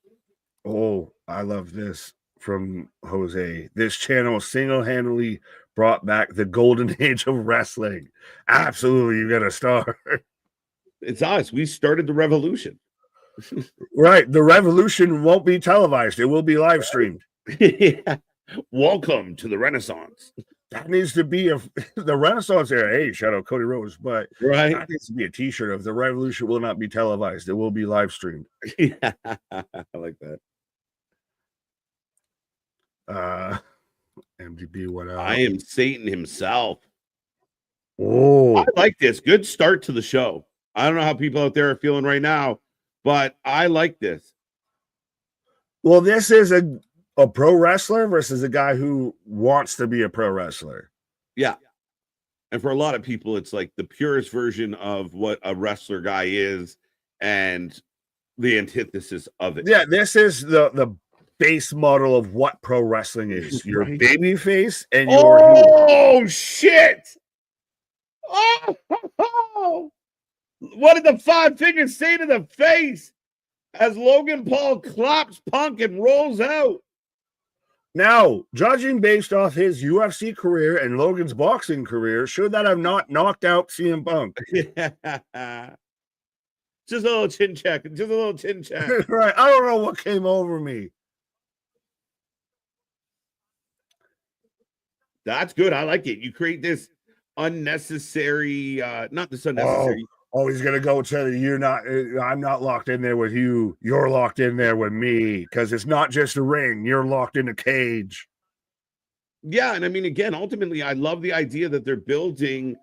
Oh, I love this from Jose. This channel single-handedly brought back the golden age of wrestling. Absolutely, you got to start. It's us. We started the revolution. Right. The revolution won't be televised. It will be live streamed. Yeah. Welcome to the Renaissance. That needs to be the Renaissance era. Hey, shout out Cody Rhodes, but right, that needs to be a t-shirt of the revolution will not be televised. It will be live streamed. Yeah, I like that. MDB, what else? I am Satan himself. Oh, I like this. Good start to the show. I don't know how people out there are feeling right now, but I like this. Well, this is a pro wrestler versus a guy who wants to be a pro wrestler. Yeah. And for a lot of people, it's like the purest version of what a wrestler guy is and the antithesis of it. Yeah, this is the base model of what pro wrestling is. Your baby face and your Oh, shit. Oh, what did the five fingers say to the face as Logan Paul claps Punk and rolls out? Now, judging based off his UFC career and Logan's boxing career, should that have not knocked out CM Punk? Yeah. Just a little chin check. Just a little chin check. Right. I don't know what came over me. That's good. I like it. You create this unnecessary, not this unnecessary. Oh, he's gonna go to you're not. I'm not locked in there with you. You're locked in there with me because it's not just a ring. You're locked in a cage. Yeah, and I mean, again, ultimately, I love the idea that they're building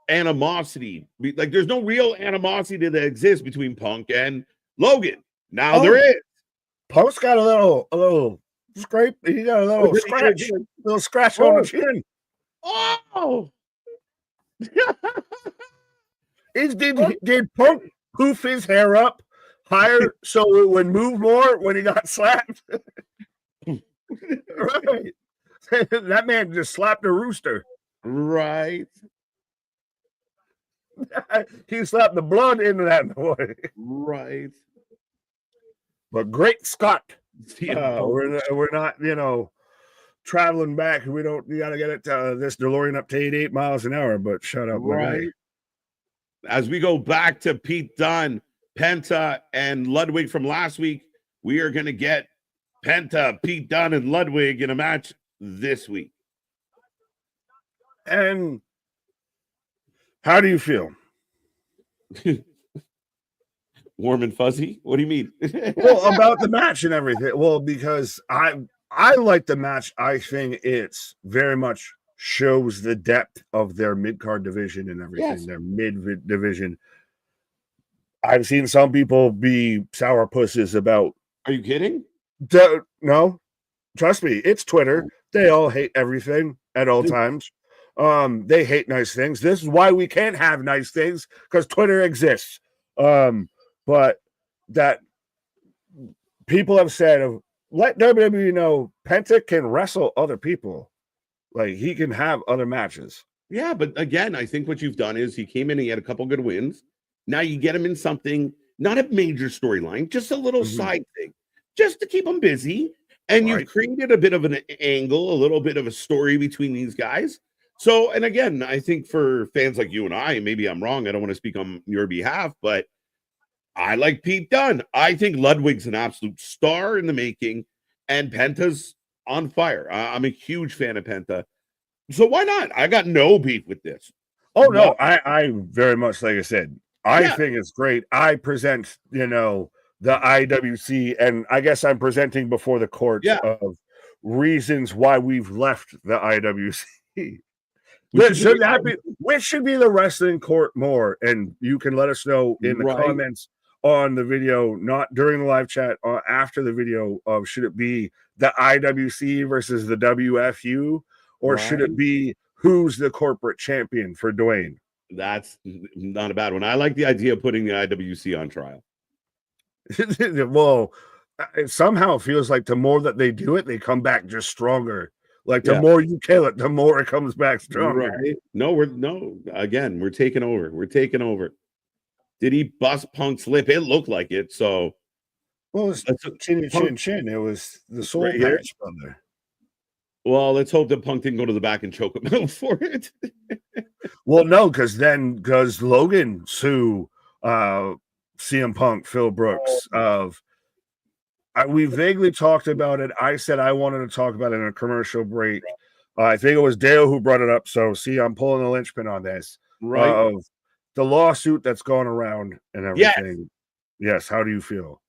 animosity. Like, there's no real animosity that exists between Punk and Logan. Now there is. Punk's got a little scrape. He got a little scratch on the chin. Oh. Did Punk poof his hair up higher so it would move more when he got slapped? Right. That man just slapped a rooster. Right. He slapped the blood into that boy. Right. But great Scott. We're not, traveling back. You got to get it this DeLorean up to 88 miles an hour, but shut up. Right. as we go back to Pete Dunne, Penta, and Ludwig from last week, we are going to get Penta, Pete Dunne, and Ludwig in a match this week. And how do you feel? Warm and fuzzy? What do you mean? Well, about the match and everything. Well, because I like the match. I think it's very much shows the depth of their mid-card division and everything, Yes. their mid division. I've seen some people be sourpusses about. Are you kidding? No, trust me, it's Twitter. They all hate everything at all times. They hate nice things. This is why we can't have nice things, because Twitter exists. But that people have said, let WWE know Penta can wrestle other people. Like, he can have other matches. Yeah, but again, I think what you've done is he came in, he had a couple good wins. Now you get him in something, not a major storyline, just a little side thing, just to keep him busy. And you've created a bit of an angle, a little bit of a story between these guys. So, and again, I think for fans like you and I, maybe I'm wrong, I don't want to speak on your behalf, but I like Pete Dunne. I think Ludwig's an absolute star in the making, and Penta's on fire. I'm a huge fan of Penta. So why not? I got no beef with this. Oh, no, I very much, like I said, I think it's great. I present, the IWC, and I guess I'm presenting before the courts of reasons why we've left the IWC. Which should be the wrestling court more? And you can let us know in the comments on the video, not during the live chat, after the video, of should it be the IWC versus the WFU, or should it be who's the corporate champion for Dwayne? That's not a bad one. I like the idea of putting the IWC on trial. Well, it somehow feels like the more that they do it, they come back just stronger. Like the more you kill it, the more it comes back stronger. Right. No, we're taking over. We're taking over. Did he bust Punk's lip? It looked like it. So, well, it's chin. It was the soul right patch, brother. Well, let's hope that Punk didn't go to the back and choke him out for it. Well, no, because Logan sue CM Punk, Phil Brooks. We vaguely talked about it. I said I wanted to talk about it in a commercial break. I think it was Dale who brought it up. So, see, I'm pulling the linchpin on this. Right. Of the lawsuit that's gone around and everything. Yes. How do you feel?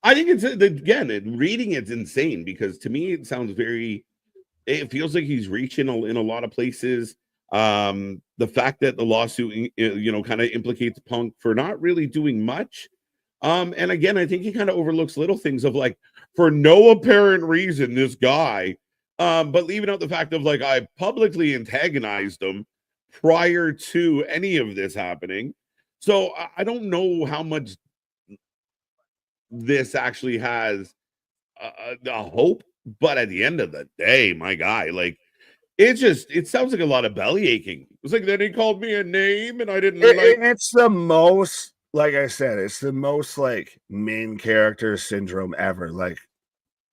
I think it's, again, reading it's insane, because to me it sounds it feels like he's reaching in a lot of places. The fact that the lawsuit, kind of implicates Punk for not really doing much. And again, I think he kind of overlooks little things of, like, for no apparent reason, this guy, but leaving out the fact of, like, I publicly antagonized him prior to any of this happening. So I don't know how much this actually has a hope, but at the end of the day, my guy, like, it sounds like a lot of belly aching. It's like, then he called me a name and I didn't it's the most, like I said, it's the most, like, main character syndrome ever. Like,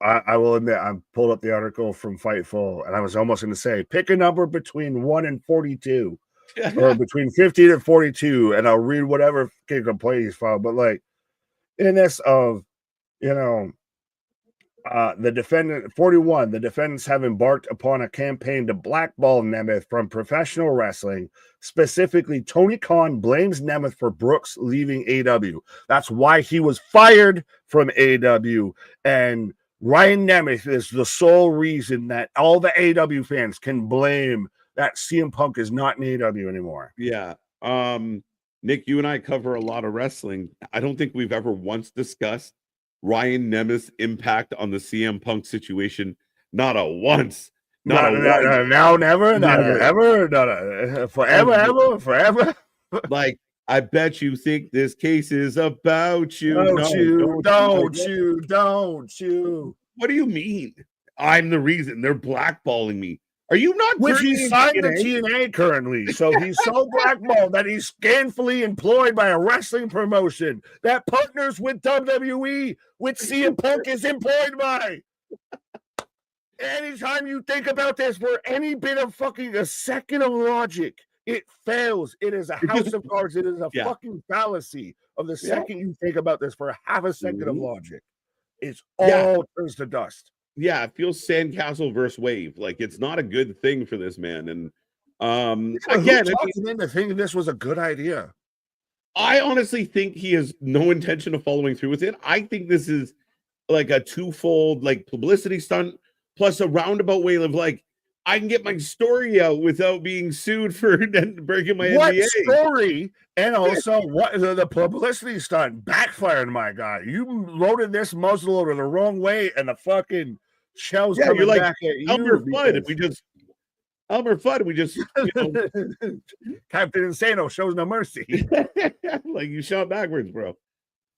I will admit, I pulled up the article from Fightful, and I was almost going to say, pick a number between 1 and 42, or between 50 and 42, and I'll read whatever complaint filed. But, like, in this of, the defendant, 41, the defendants have embarked upon a campaign to blackball Nemeth from professional wrestling. Specifically, Tony Khan blames Nemeth for Brooks leaving AW. That's why he was fired from AW. And Ryan Nemeth is the sole reason that all the AW fans can blame that CM Punk is not in AW anymore. Yeah. Nick, you and I cover a lot of wrestling. I don't think we've ever once discussed Ryan Nemeth's impact on the CM Punk situation. Not a once. Not forever. Like, I bet you think this case is about you. Don't you. What do you mean? I'm the reason they're blackballing me. Are you not? Which he signed the TNA currently, so he's so blackballed that he's gainfully employed by a wrestling promotion that partners with WWE, which CM Punk is employed by. Anytime you think about this for any bit of fucking a second of logic, It fails. It is a It house just of cards. It is a yeah. fucking fallacy of the Yeah. second you think about this for a half a second of Mhm. logic. It's Yeah. all turns to dust. Yeah, it feels sandcastle versus wave. Like, it's not a good thing for this man, and, But who again, I mean, talked him into thinking this was a good idea? I honestly think he has no intention of following through with it. I think this is like a twofold, like, publicity stunt plus a roundabout way of, like, I can get my story out without being sued for breaking my What NDA. story? And also, what the publicity stunt backfired, my guy. You loaded this muzzleloader the wrong way, and the fucking shell's Yeah, you're coming like back at Elmer you Fudd, and because we just, Captain Insano shows no mercy. like, you shot backwards, bro.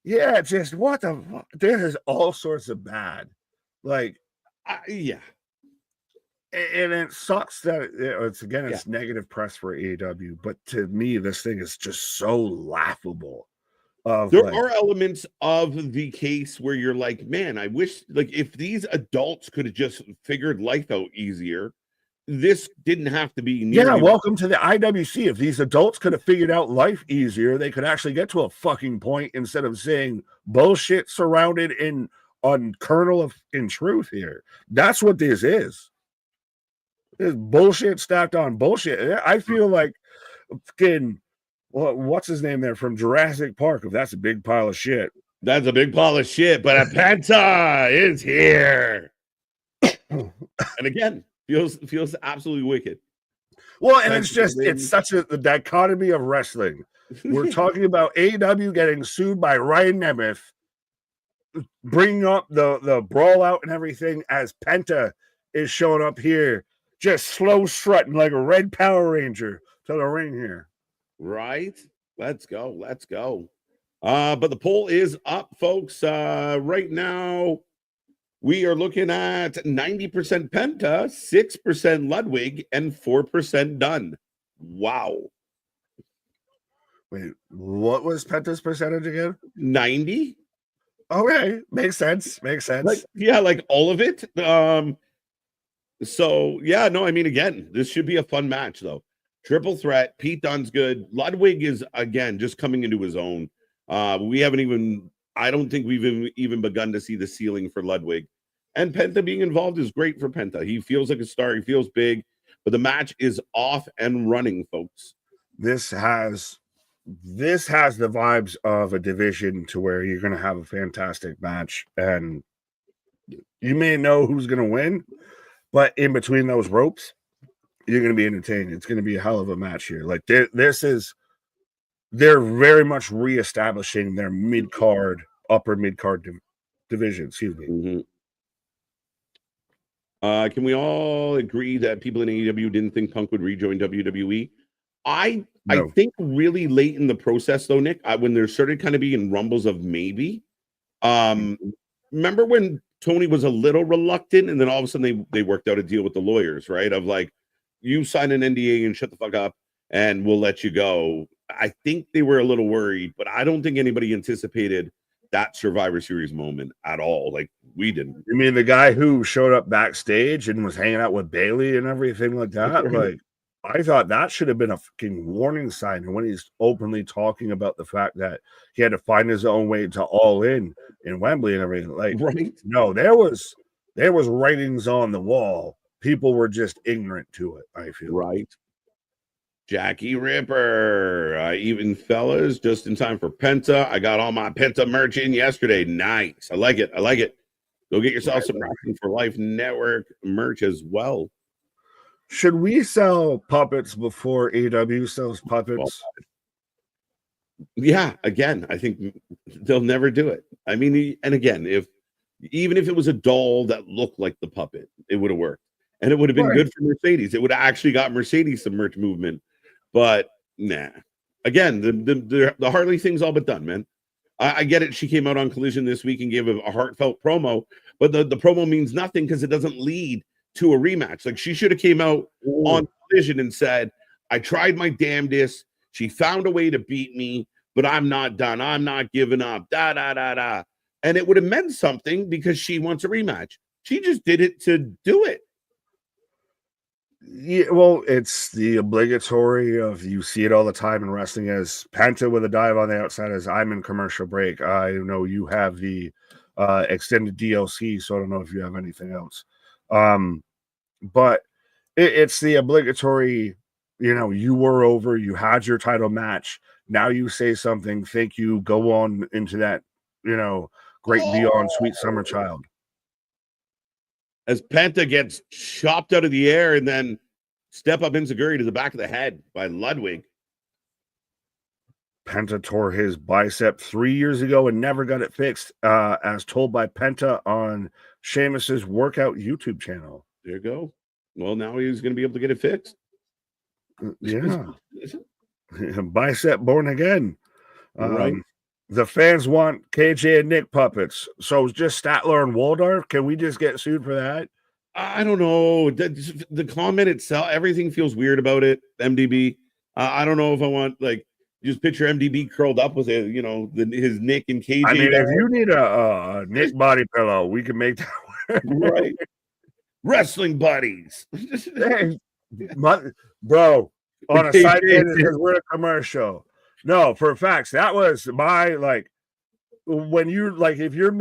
Yeah, just what the fuck? There is all sorts of bad. Like, Yeah. and it sucks that it's again, Yeah. it's negative press for AEW, but to me, this thing is just so laughable. There Like, are elements of the case where you're like, man, I wish, like, if these adults could have just figured life out easier, this didn't have to be yeah, nearly. welcome to the IWC. If these adults could have figured out life easier, they could actually get to a fucking point instead of saying bullshit surrounded in on kernel of in truth here. That's what this is. It's bullshit stacked on bullshit. I feel like fucking what's his name there from Jurassic Park? If that's a big pile of shit. That's a big pile of shit, but a Penta is here. And again, feels absolutely wicked. Well, and it's such the dichotomy of wrestling. We're talking about AEW getting sued by Ryan Nemeth, bringing up the brawl out and everything as Penta is showing up here, just slow strutting like a red Power Ranger to the ring here. Right? Let's go. But the poll is up, folks. Right now, we are looking at 90% Penta, 6% Ludwig, and 4% Dunn. Wow. Wait, what was Penta's percentage again? 90? Okay, makes sense. Like all of it. So yeah, no, I mean, again, this should be a fun match though. Triple threat. Pete Dunne's good. Ludwig is again just coming into his own. We haven't even. I don't think we've even begun to see the ceiling for Ludwig. And Penta being involved is great for Penta. He feels like a star. He feels big. But the match is off and running, folks. This has the vibes of a division to where you're going to have a fantastic match, and you may know who's going to win, but in between those ropes, you're going to be entertained. It's going to be a hell of a match here. Like they're very much reestablishing their upper mid card division. Excuse me. Mm-hmm. Can we all agree that people in AEW didn't think Punk would rejoin WWE? I think really late in the process, though, Nick, when there started kind of being rumbles of maybe. Remember when Tony was a little reluctant, and then all of a sudden they worked out a deal with the lawyers, right? Of like, you sign an NDA and shut the fuck up, and we'll let you go. I think they were a little worried, but I don't think anybody anticipated that Survivor Series moment at all. Like we didn't. You mean the guy who showed up backstage and was hanging out with Bailey and everything like that? Like, I thought that should have been a fucking warning sign. And when he's openly talking about the fact that he had to find his own way to All In Wembley and everything, like, right? No, there was writings on the wall. People were just ignorant to it, I feel. Right. Jackie Ripper, even fellas, just in time for Penta. I got all my Penta merch in yesterday. Nice. I like it. Go get yourself some Wrestling for Life Network merch as well. Should we sell puppets before AEW sells puppets? Yeah, again, I think they'll never do it. I mean, and again, even if it was a doll that looked like the puppet, it would have worked. And it would have been good for Mercedes. It would have actually got Mercedes some merch movement. But nah. Again, the Harley thing's all but done, man. I get it. She came out on Collision this week and gave a heartfelt promo, but the promo means nothing because it doesn't lead to a rematch. Like she should have came out on Collision and said, I tried my damnedest. She found a way to beat me, but I'm not done. I'm not giving up. Da da da da. And it would have meant something because she wants a rematch. She just did it to do it. Yeah, well, it's the obligatory of you see it all the time in wrestling as Penta with a dive on the outside as I'm in commercial break. I know you have the extended DLC, so I don't know if you have anything else. But it's the obligatory, you were over, you had your title match. Now you say something, thank you, go on into that, great beyond sweet summer child. As Penta gets chopped out of the air and then step up enziguri to the back of the head by Ludwig. Penta tore his bicep 3 years ago and never got it fixed, as told by Penta on Sheamus's workout YouTube channel. There you go. Well, now he's going to be able to get it fixed. Yeah. Bicep born again. Right. The fans want KJ and Nick puppets. So just Statler and Waldorf. Can we just get sued for that? I don't know. The comment itself, everything feels weird about it. MDB. I don't know if I want, like, just picture MDB curled up with it, his Nick and KJ. I mean, if you need a Nick body pillow, we can make that work. Right. Wrestling buddies. Hey, bro, on a side tangent because we're a commercial. No, for facts, that was my, like, when you, like, if you're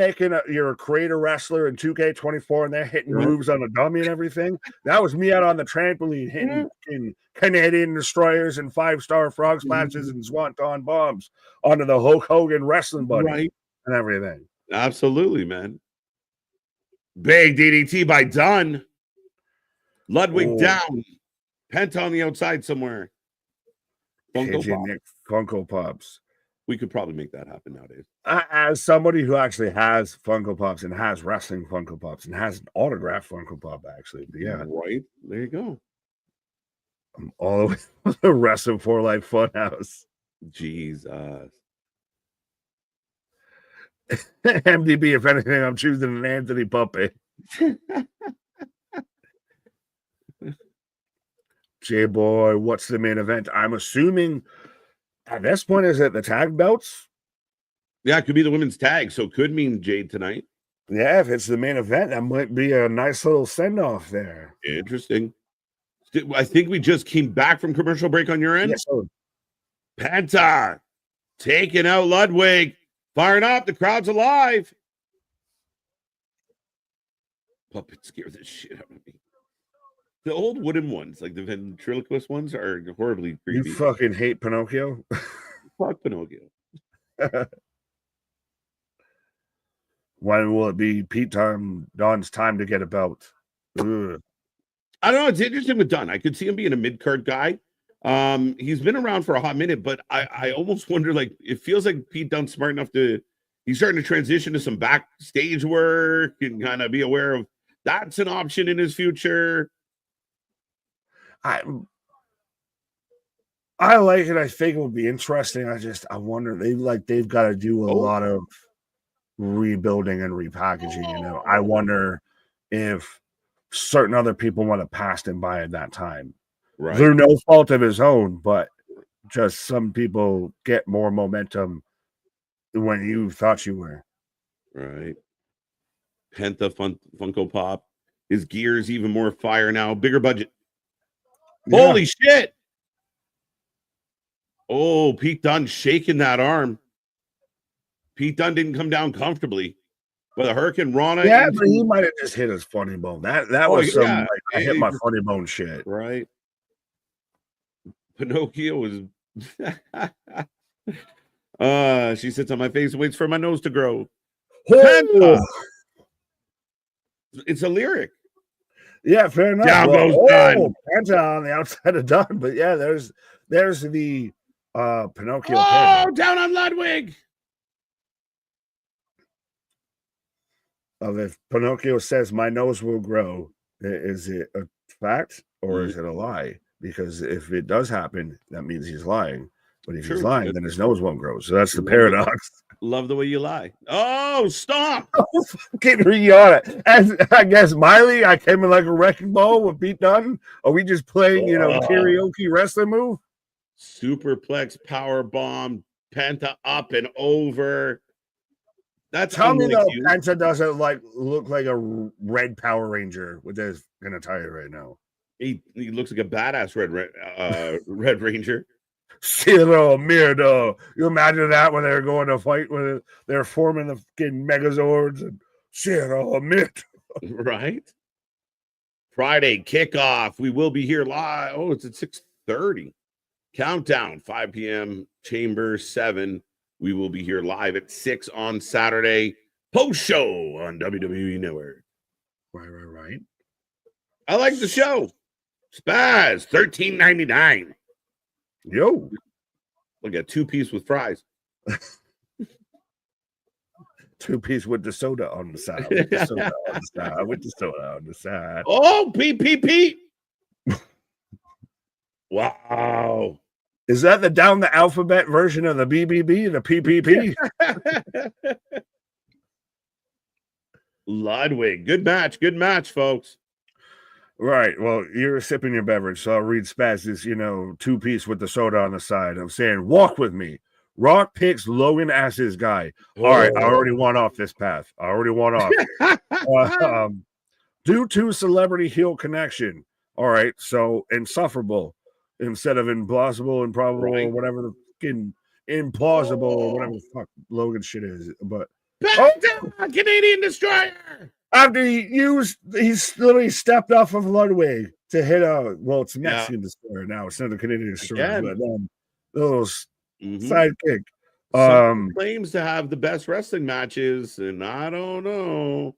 you're a creator wrestler in 2K24 and they're hitting moves on a dummy and everything, that was me out on the trampoline hitting Canadian destroyers and 5-star frog splashes and swanton bombs onto the Hulk Hogan wrestling buddy and everything. Absolutely, man. Big DDT by Dunn. Ludwig down. Penta on the outside somewhere. Funko Pops. We could probably make that happen nowadays. As somebody who actually has Funko Pops and has wrestling Funko Pops and has an autographed Funko Pop, actually. But yeah. Right. There you go. I'm all the way to the Wrestling for Life Funhouse. Jesus. MDB, if anything, I'm choosing an Anthony puppet. J-Boy, what's the main event? I'm assuming at this point, is it the tag belts? Yeah, it could be the women's tag, so it could mean Jade tonight. Yeah, if it's the main event, that might be a nice little send-off there. Interesting. I think we just came back from commercial break on your end. Yes, sir. Penta taking out Ludwig. Firing up. The crowd's alive. Puppets scare the shit out of me. The old wooden ones, like the ventriloquist ones, are horribly creepy. You fucking hate Pinocchio? Fuck Pinocchio. When will it be Pete Dunne's time to get a belt? Ugh. I don't know. It's interesting with Dunn. I could see him being a mid-card guy. He's been around for a hot minute, but I almost wonder, like, it feels like Pete Dunne's smart enough he's starting to transition to some backstage work and kind of be aware of that's an option in his future. I like it. I think it would be interesting. I wonder, they've got to do a lot of rebuilding and repackaging. I wonder if certain other people want to pass him by at that time. Right. Through no fault of his own, but just some people get more momentum when you thought you were. Right. Penta Funko Pop. His gear's even more fire now. Bigger budget. Yeah. Holy shit. Oh, Pete Dunne shaking that arm. Pete Dunne didn't come down comfortably. But a Hurricane Rana. Yeah, but he might have just hit his funny bone. That was some, like, I hit my funny bone shit. Right. Pinocchio was she sits on my face and waits for my nose to grow. Penta. It's a lyric. Yeah, fair enough. Down goes Dunne. Penta on the outside of Dunne, but yeah, there's the Pinocchio. Oh, down on Ludwig. If Pinocchio says my nose will grow, is it a fact or is it a lie? Because if it does happen, that means he's lying. But if he's lying, then his nose won't grow. So that's the paradox. Love the way you lie. Oh, stop! Getting re on it. And I guess Miley, I came in like a wrecking ball with Pete Dunne. Are we just playing, karaoke wrestling move? Superplex power bomb, Penta up and over. Tell me though, Penta doesn't look like a red Power Ranger with his gonna tire right now. He looks like a badass Red Ranger. Ciro Mirdo. You imagine that when they're going to fight, when they're forming the fucking Megazords and Ciro Mirdo. Right? Friday kickoff. We will be here live. Oh, it's at 6:30. Countdown, 5 p.m. Chamber 7. We will be here live at 6 on Saturday. Post show on WWE Network. Right. I like the show. Spaz, $13.99. Yo. Look at 2-piece with fries. 2-piece with the soda on the side. With the soda on the side. With the soda on the side. Oh, Pete. Wow. Is that the down the alphabet version of the BBB, the PPP? Ludwig. Good match, folks. Right. Well, you're sipping your beverage, so I'll read Spaz's, 2-piece with the soda on the side. I'm saying, walk with me. Rock picks Logan as his guy. All right, I already want off this path. Due to celebrity heel connection. All right, so insufferable instead of implausible, improbable, or whatever the fucking implausible or whatever the fuck Logan shit is. But Canadian Destroyer. After he literally stepped off of Ludwig to hit it's Mexican Destroyer now. It's not a Canadian Destroyer, but those sidekick. Claims to have the best wrestling matches, and I don't know.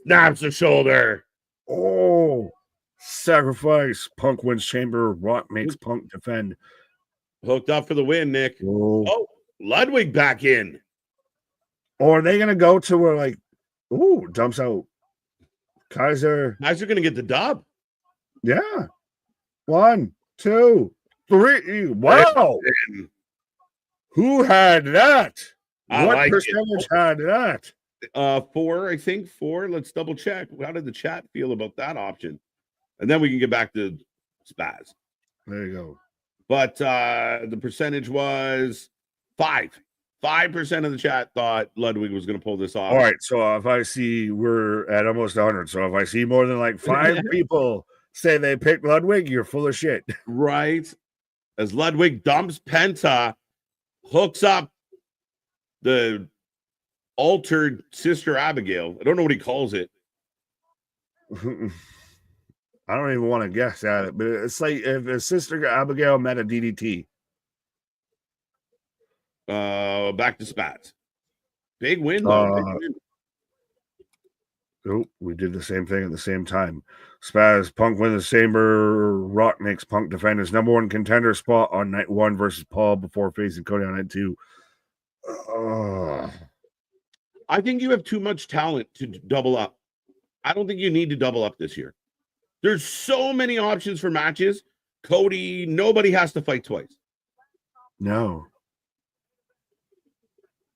Snaps the shoulder. Oh, sacrifice. Punk wins Chamber. Rock makes Punk defend. Hooked up for the win, Nick. Oh, Ludwig back in. Or are they going to go to where, dumps out Kaiser? Kaiser going to get the dub. Yeah. 1, 2, 3. Wow. Who had that? What percentage had that? 4, I think. 4. Let's double check. How did the chat feel about that option? And then we can get back to Spaz. There you go. But the percentage was 5. 5% of the chat thought Ludwig was going to pull this off. All right. So if I see we're at almost 100. So if I see more than 5 people say they picked Ludwig, you're full of shit. Right. As Ludwig dumps Penta, hooks up the altered Sister Abigail. I don't know what he calls it. I don't even want to guess at it, but it's like if a Sister Abigail met a DDT. Back to Spats. Big win, though. Oh, we did the same thing at the same time. Spaz, Punk wins the Chamber. Rock makes Punk defend his number 1 contender spot on night 1 versus Paul before facing Cody on night 2. I think you have too much talent to double up. I don't think you need to double up this year. There's so many options for matches. Cody, nobody has to fight twice. No.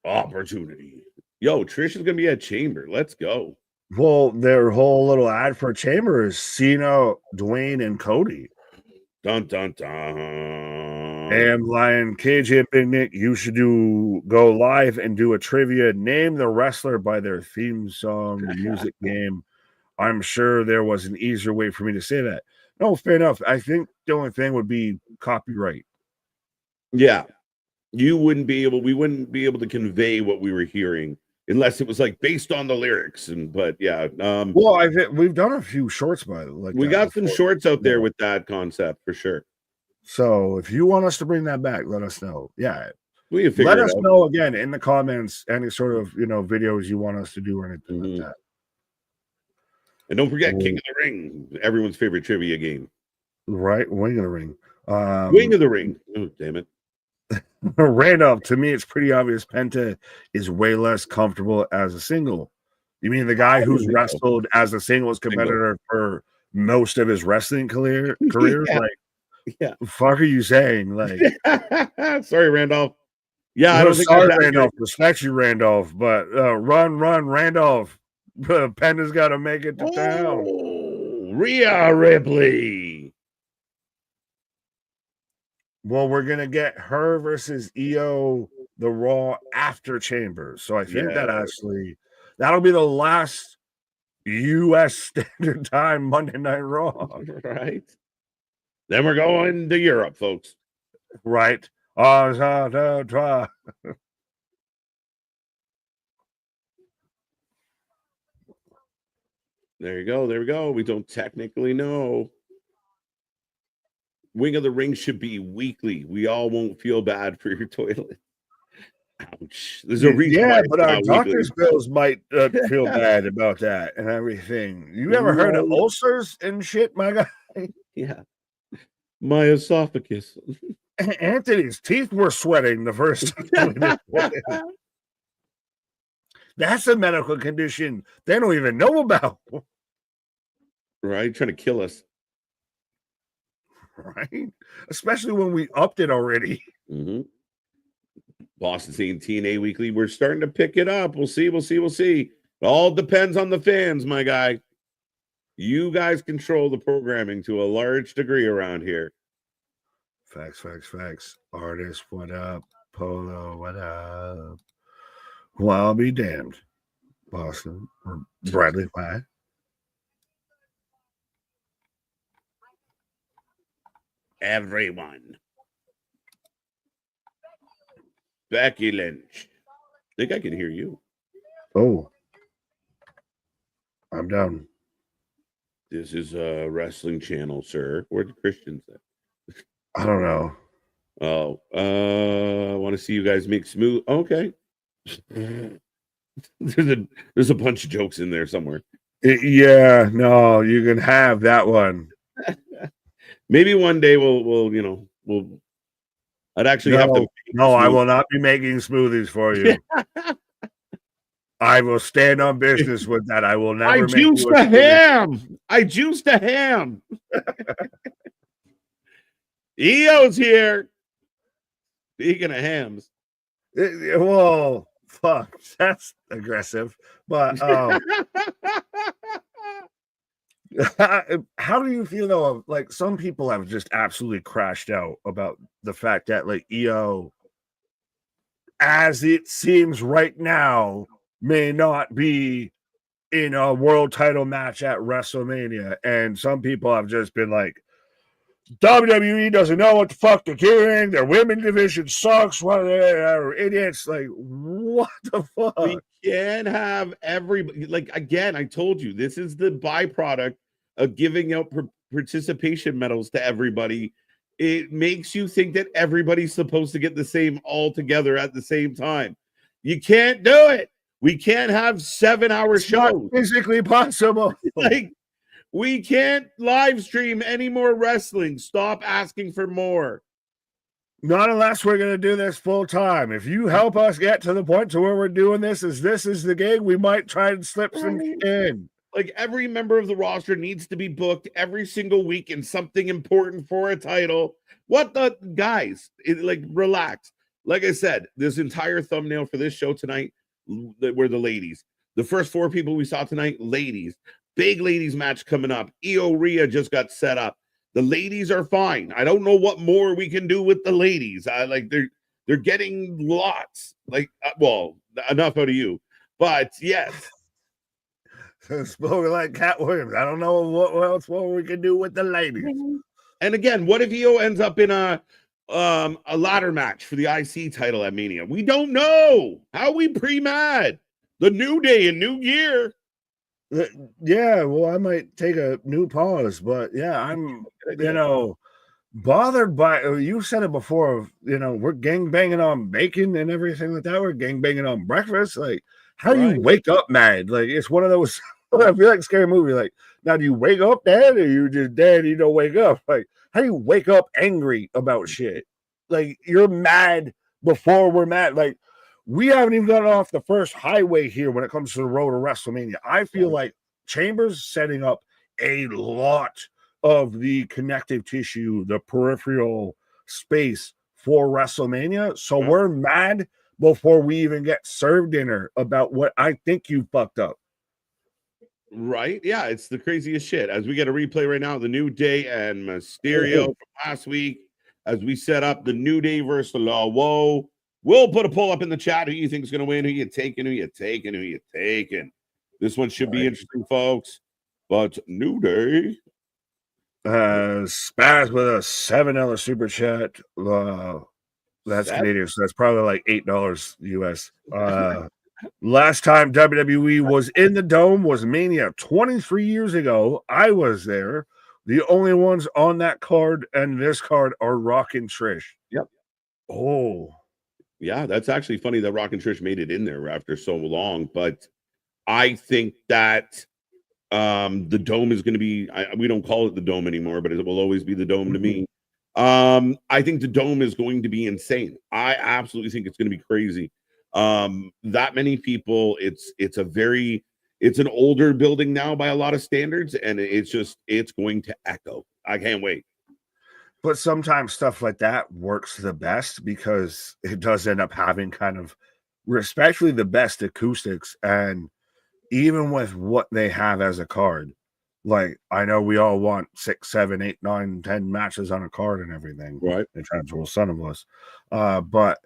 Opportunity. Yo, Trish is going to be at Chamber. Let's go. Well, their whole little ad for Chamber is Cena, Dwayne, and Cody. Dun, dun, dun. And Lion, KJ, Big Nick, you should go live and do a trivia. Name the wrestler by their theme song, the music game. I'm sure there was an easier way for me to say that. No, fair enough. I think the only thing would be copyright. Yeah. We wouldn't be able to convey what we were hearing unless it was based on the lyrics. But yeah. Well, we've done a few shorts by we got some shorts out there with that concept for sure. So if you want us to bring that back, let us know. Yeah. Let us know again in the comments any sort of videos you want us to do or anything like that. And don't forget King of the Ring, everyone's favorite trivia game. Right, Wing of the Ring. Wing of the Ring. Oh, damn it. Randolph, to me, it's pretty obvious Penta is way less comfortable as a single. You mean the guy who's wrestled as a singles competitor for most of his wrestling career? Yeah. The fuck are you saying? Sorry, Randolph. Yeah, I don't think Randolph. Respect you, Randolph, but run, Randolph. Penta's got to make it to town. Rhea Ripley. Well, we're gonna get her versus EO the Raw after Chambers, so I think that'll be the last U.S. Standard Time Monday Night Raw. Right. Then we're going to Europe, folks. Right. There you go. There we go. We don't technically know. Wing of the Ring should be weekly. We all won't feel bad for your toilet. Ouch. There's a reason why Yeah, it's but our not doctor's weekly. bills might feel bad about that and everything. You ever heard of ulcers and shit, my guy? Yeah. My esophagus. Anthony's teeth were sweating the first time. That's a medical condition they don't even know about. Right? Trying to kill us. Right? Especially when we upped it already. Mm-hmm. Boston seeing TNA Weekly. We're starting to pick it up. We'll see. It all depends on the fans, my guy. You guys control the programming to a large degree around here. Facts. Artist, what up? Polo, what up? Well, I'll be damned. Boston or Bradley Pye. Everyone. Becky Lynch. I think I can hear you. Oh. I'm down. This is a wrestling channel, sir. Where's the Christians at? I don't know. Oh, I want to see you guys make smooth. Okay. There's a bunch of jokes in there somewhere. Yeah, no, you can have that one. Maybe one day we'll I'd actually have to. No, I will not be making smoothies for you. I will stand on business with that. I will never. I juiced a ham. EO's here. Speaking of hams. Well, fuck, that's aggressive. But how do you feel though? Like some people have just absolutely crashed out about the fact that like EO, as it seems right now, may not be in a world title match at WrestleMania, and some people have just been like, WWE doesn't know what the fuck they're doing. Their women division sucks. What are idiots? Like, what the fuck? We can't have everybody. Like, again, I told you, this is the byproduct of giving out participation medals to everybody. It makes you think that everybody's supposed to get the same all together at the same time. You can't do it. We can't have 7-hour shows. Not physically possible. Like, we can't live stream any more wrestling. Stop asking for more. Not unless we're going to do this full time. If you help us get to the point to where we're doing this is the gig, we might try and slip some in. Like every member of the roster needs to be booked every single week in something important for a title. What the guys? Like, relax. Like I said, this entire thumbnail for this show tonight were the ladies. The first 4 people we saw tonight, ladies. Big ladies match coming up. Io Rhea just got set up. The ladies are fine. I don't know what more we can do with the ladies. They're getting lots. Like, well, enough out of you. But yes. Spoken like Cat Williams. I don't know what else we can do with the ladies. And again, what if Io ends up in a ladder match for the IC title at Mania? We don't know. How we pre-mad? The New Day and New Year. Yeah, well, I might take a new pause, but yeah, I'm, bothered by, you said it before, we're gang banging on bacon and everything like that. We're gang banging on breakfast. Like, how do you wake up mad? Like, it's one of those, I feel like scary movie. Like, now do you wake up dead or you just dead and you don't wake up? Like, how do you wake up angry about shit? Like, you're mad before we're mad. Like, we haven't even gotten off the first highway here when it comes to the road to WrestleMania. I feel like Chambers setting up a lot of the connective tissue, the peripheral space for WrestleMania. So we're mad before we even get served dinner about what I think you fucked up. Right? Yeah, it's the craziest shit. As we get a replay right now, the New Day and Mysterio from last week, as we set up the New Day versus the Law. Whoa. We'll put a poll up in the chat. Who you think is going to win? Who you taking? This one should be interesting, folks. But New Day Spaz with a $7 super chat. That's Seven? Canadian, so that's probably like $8 US. Last time WWE was in the dome was Mania 23 years ago. I was there. The only ones on that card and this card are Rock and Trish. Yep. Oh, Yeah, that's actually funny that Rock and Trish made it in there after so long. But I think that the dome is going to be, we don't call it the dome anymore, but it will always be the dome to me. I think the dome is going to be insane. I absolutely think it's going to be crazy. That many people, it's an older building now by a lot of standards, and it's going to echo. I can't wait. But sometimes stuff like that works the best because it does end up having kind of, especially the best acoustics. And even with what they have as a card, like I know we all want 6, 7, 8, 9, 10 matches on a card and everything. Right. In terms of son of us. But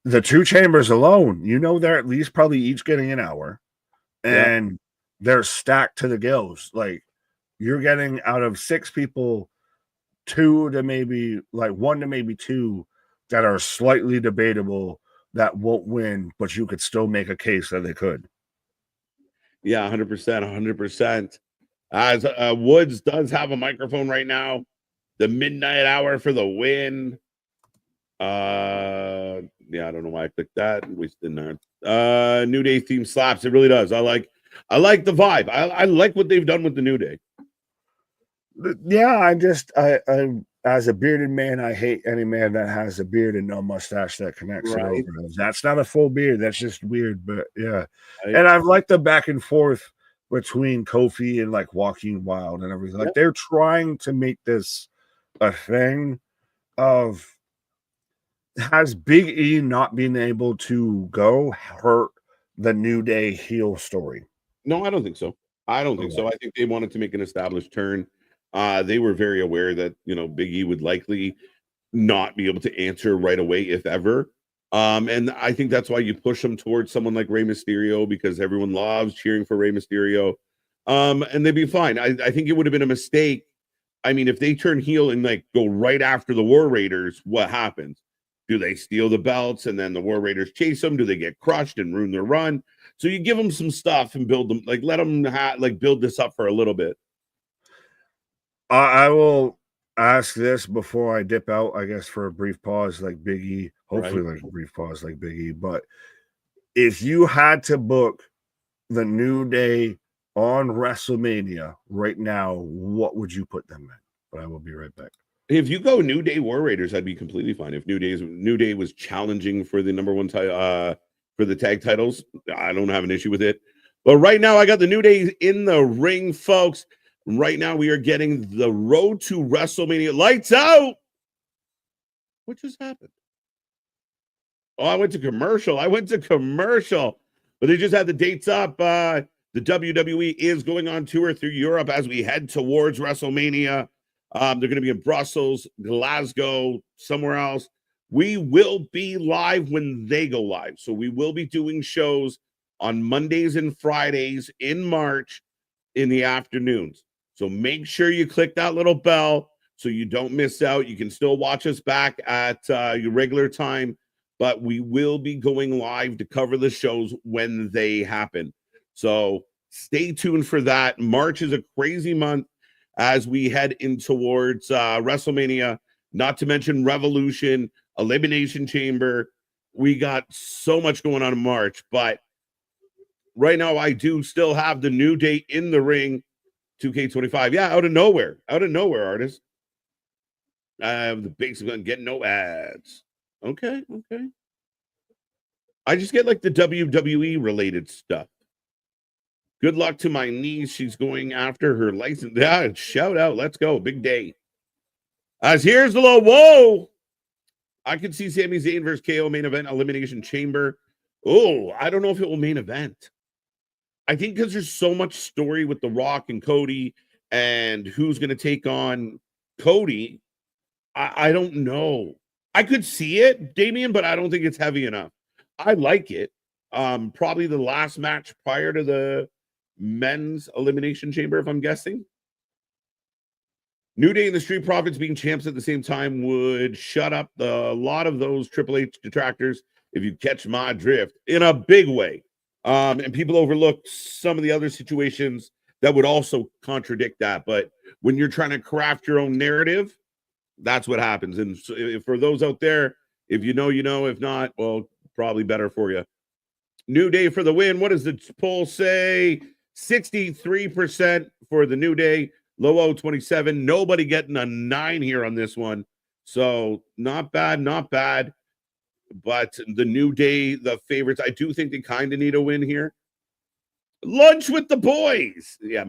the 2 chambers alone, they're at least probably each getting an hour. And they're stacked to the gills. Like you're getting out of 6 people, 2 to maybe 1 to maybe 2 that are slightly debatable that won't win, but you could still make a case that they could. Yeah, 100%, 100%. As Woods does have a microphone right now. The midnight hour for the win. Yeah, I don't know why I clicked that. Wasted that. New Day theme slaps. It really does. I like the vibe. I like what they've done with the New Day. Yeah, I as a bearded man, I hate any man that has a beard and no mustache that connects it over. That's not a full beard. That's just weird. But yeah, and I've liked the back and forth between Kofi and Joaquin Wild and everything. Like they're trying to make this a thing of has Big E not being able to go hurt the New Day heel story? No, I don't think so. I don't think so. I think they wanted to make an established turn. They were very aware that Big E would likely not be able to answer right away, if ever. And I think that's why you push them towards someone like Rey Mysterio, because everyone loves cheering for Rey Mysterio. And they'd be fine. I think it would have been a mistake. I mean, if they turn heel and go right after the War Raiders, what happens? Do they steal the belts and then the War Raiders chase them? Do they get crushed and ruin their run? So you give them some stuff and build them, let them build this up for a little bit. I will ask this before I dip out, I guess, for a brief pause like Big E. Hopefully, a brief pause like Big E. But if you had to book the New Day on WrestleMania right now, what would you put them in? But I will be right back. If you go New Day War Raiders, I'd be completely fine. If New Day was challenging for the number one title, for the tag titles, I don't have an issue with it. But right now, I got the New Day in the ring, folks. Right now, we are getting the road to WrestleMania. Lights out! What just happened? Oh, I went to commercial. But they just had the dates up. The WWE is going on tour through Europe as we head towards WrestleMania. They're going to be in Brussels, Glasgow, somewhere else. We will be live when they go live. So we will be doing shows on Mondays and Fridays in March in the afternoons. So make sure you click that little bell so you don't miss out. You can still watch us back at your regular time, but we will be going live to cover the shows when they happen. So stay tuned for that. March is a crazy month as we head in towards WrestleMania, not to mention Revolution, Elimination Chamber. We got so much going on in March, but right now I do still have the New Day in the ring. 2K25. Yeah, out of nowhere, artist. The basic gun, get no ads. Okay. I just get the WWE related stuff. Good luck to my niece. She's going after her license. Yeah, shout out. Let's go. Big day. As here's the low. Whoa. I could see Sami Zayn versus KO main event, Elimination Chamber. Oh, I don't know if it will main event. I think because there's so much story with The Rock and Cody and who's going to take on Cody. I don't know. I could see it, Damian, but I don't think it's heavy enough. I like it. Probably the last match prior to the men's Elimination Chamber, if I'm guessing. New Day and the Street Profits being champs at the same time would shut up a lot of those Triple H detractors, if you catch my drift, in a big way. And people overlook some of the other situations that would also contradict that. But when you're trying to craft your own narrative, that's what happens. And so for those out there, if you know, you know. If not, well, probably better for you. New Day for the win. What does the poll say? 63% for the New Day. Low 27. Nobody getting a 9 here on this one. So not bad, not bad. But the New Day, the favorites, I do think they kind of need a win here. Lunch with the boys. Yeah.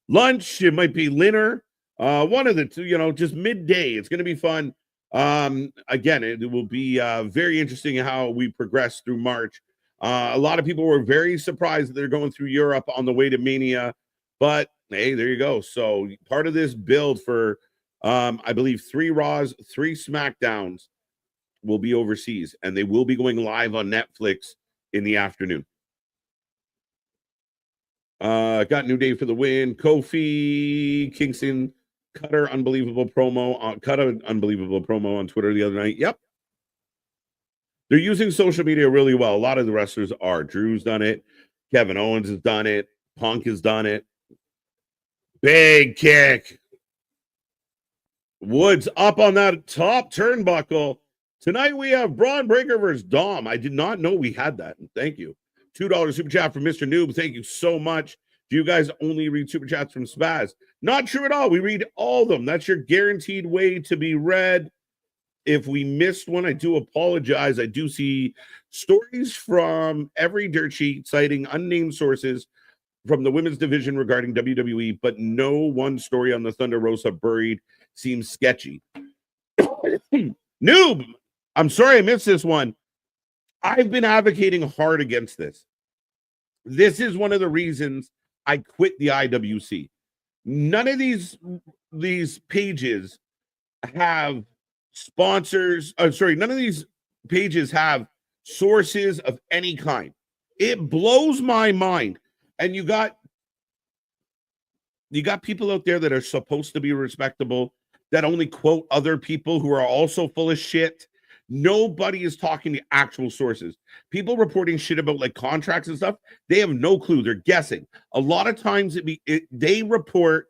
Lunch. It might be Linner. One of the two, just midday. It's going to be fun. Again, it will be very interesting how we progress through March. A lot of people were very surprised that they're going through Europe on the way to Mania. But hey, there you go. So part of this build for, I believe, 3 Raws, 3 SmackDowns will be overseas, and they will be going live on Netflix in the afternoon. Got New Day for the win. Kofi Kingston cut an unbelievable promo on Twitter the other night. Yep. They're using social media really well. A lot of the wrestlers are. Drew's done it. Kevin Owens has done it. Punk has done it. Big kick. Woods up on that top turnbuckle. Tonight we have Braun Breaker versus Dom. I did not know we had that. Thank you. $2 super chat from Mr. Noob. Thank you so much. Do you guys only read super chats from Spaz? Not true at all. We read all of them. That's your guaranteed way to be read. If we missed one, I do apologize. I do see stories from every dirt sheet citing unnamed sources from the women's division regarding WWE, but no one story on the Thunder Rosa buried seems sketchy. Noob, I'm sorry I missed this one. I've been advocating hard against this. This is one of the reasons I quit the IWC. None of these pages have sponsors. None of these pages have sources of any kind. It blows my mind. And you got people out there that are supposed to be respectable that only quote other people who are also full of shit. Nobody is talking to actual sources. People reporting shit about like contracts and stuff, they have no clue. They're guessing. A lot of times they report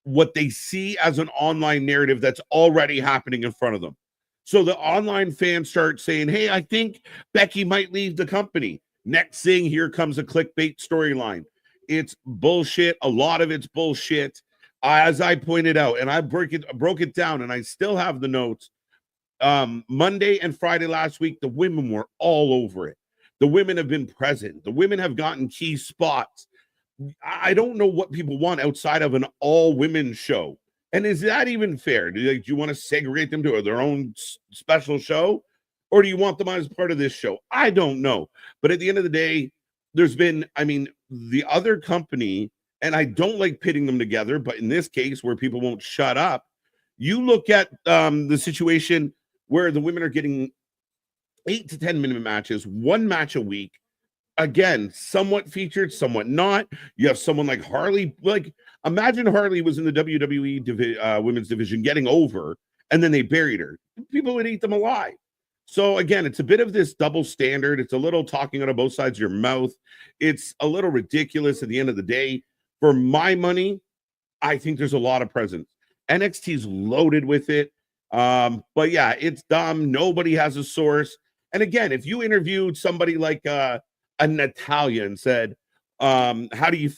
what they see as an online narrative that's already happening in front of them. So the online fans start saying, hey, I think Becky might leave the company. Next thing, here comes a clickbait storyline. It's bullshit. A lot of it's bullshit. As I pointed out, and I broke it down, and I still have the notes. Monday and Friday last week, the women were all over it. The women have been present. The women have gotten key spots. I don't know what people want outside of an all-women show. And is that even fair? Do you want to segregate them to their own special show? Or do you want them as part of this show? I don't know. But at the end of the day, there's been, the other company, and I don't like pitting them together, but in this case where people won't shut up, you look at the situation where the women are getting 8 to 10 minute matches, 1 match a week. Again, somewhat featured, somewhat not. You have someone like Harley. Like, imagine Harley was in the WWE women's division getting over, and then they buried her. People would eat them alive. So again, it's a bit of this double standard. It's a little talking out of both sides of your mouth. It's a little ridiculous at the end of the day. For my money, I think there's a lot of presence. NXT's loaded with it. But yeah, it's dumb. Nobody has a source. And again, if you interviewed somebody like a Natalia and said, how do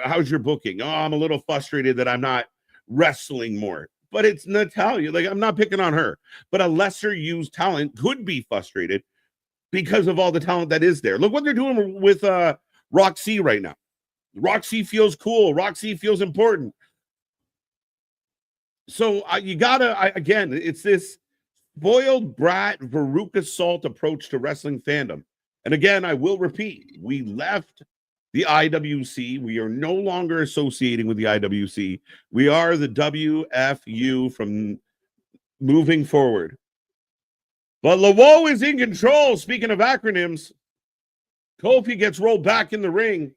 how's your booking? Oh, I'm a little frustrated that I'm not wrestling more. But it's Natalia. Like, I'm not picking on her. But a lesser used talent could be frustrated because of all the talent that is there. Look what they're doing with Roxy right now. Roxy feels cool. Roxy feels important. So you gotta, again, it's this spoiled brat, Veruca Salt approach to wrestling fandom. And again, I will repeat, we left the IWC. We are no longer associating with the IWC. We are the WFU from moving forward. But Lawo is in control. Speaking of acronyms, Kofi gets rolled back in the ring.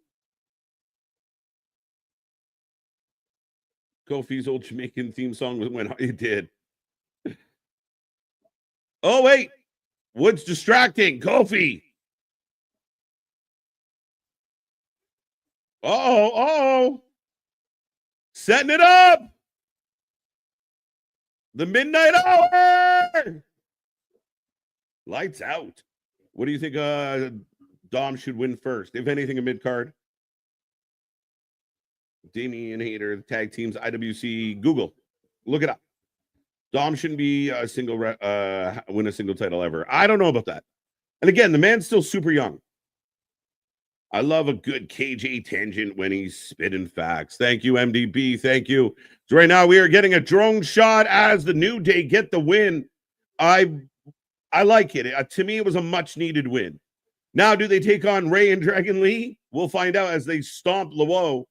Kofi's old Jamaican theme song went. It did. Oh wait, Wood's distracting Kofi. Oh, setting it up. The midnight hour. Lights out. What do you think Dom should win first? If anything, a mid-card. Damian Hayter, tag teams, IWC, Google. Look it up. Dom shouldn't be a single win a single title ever. I don't know about that. And again, the man's still super young. I love a good KJ tangent when he's spitting facts. Thank you, MDB. Thank you. So right now we are getting a drone shot as the New Day get the win. I like it. To me, it was a much-needed win. Now, do they take on Ray and Dragon Lee? We'll find out as they stomp Lawo.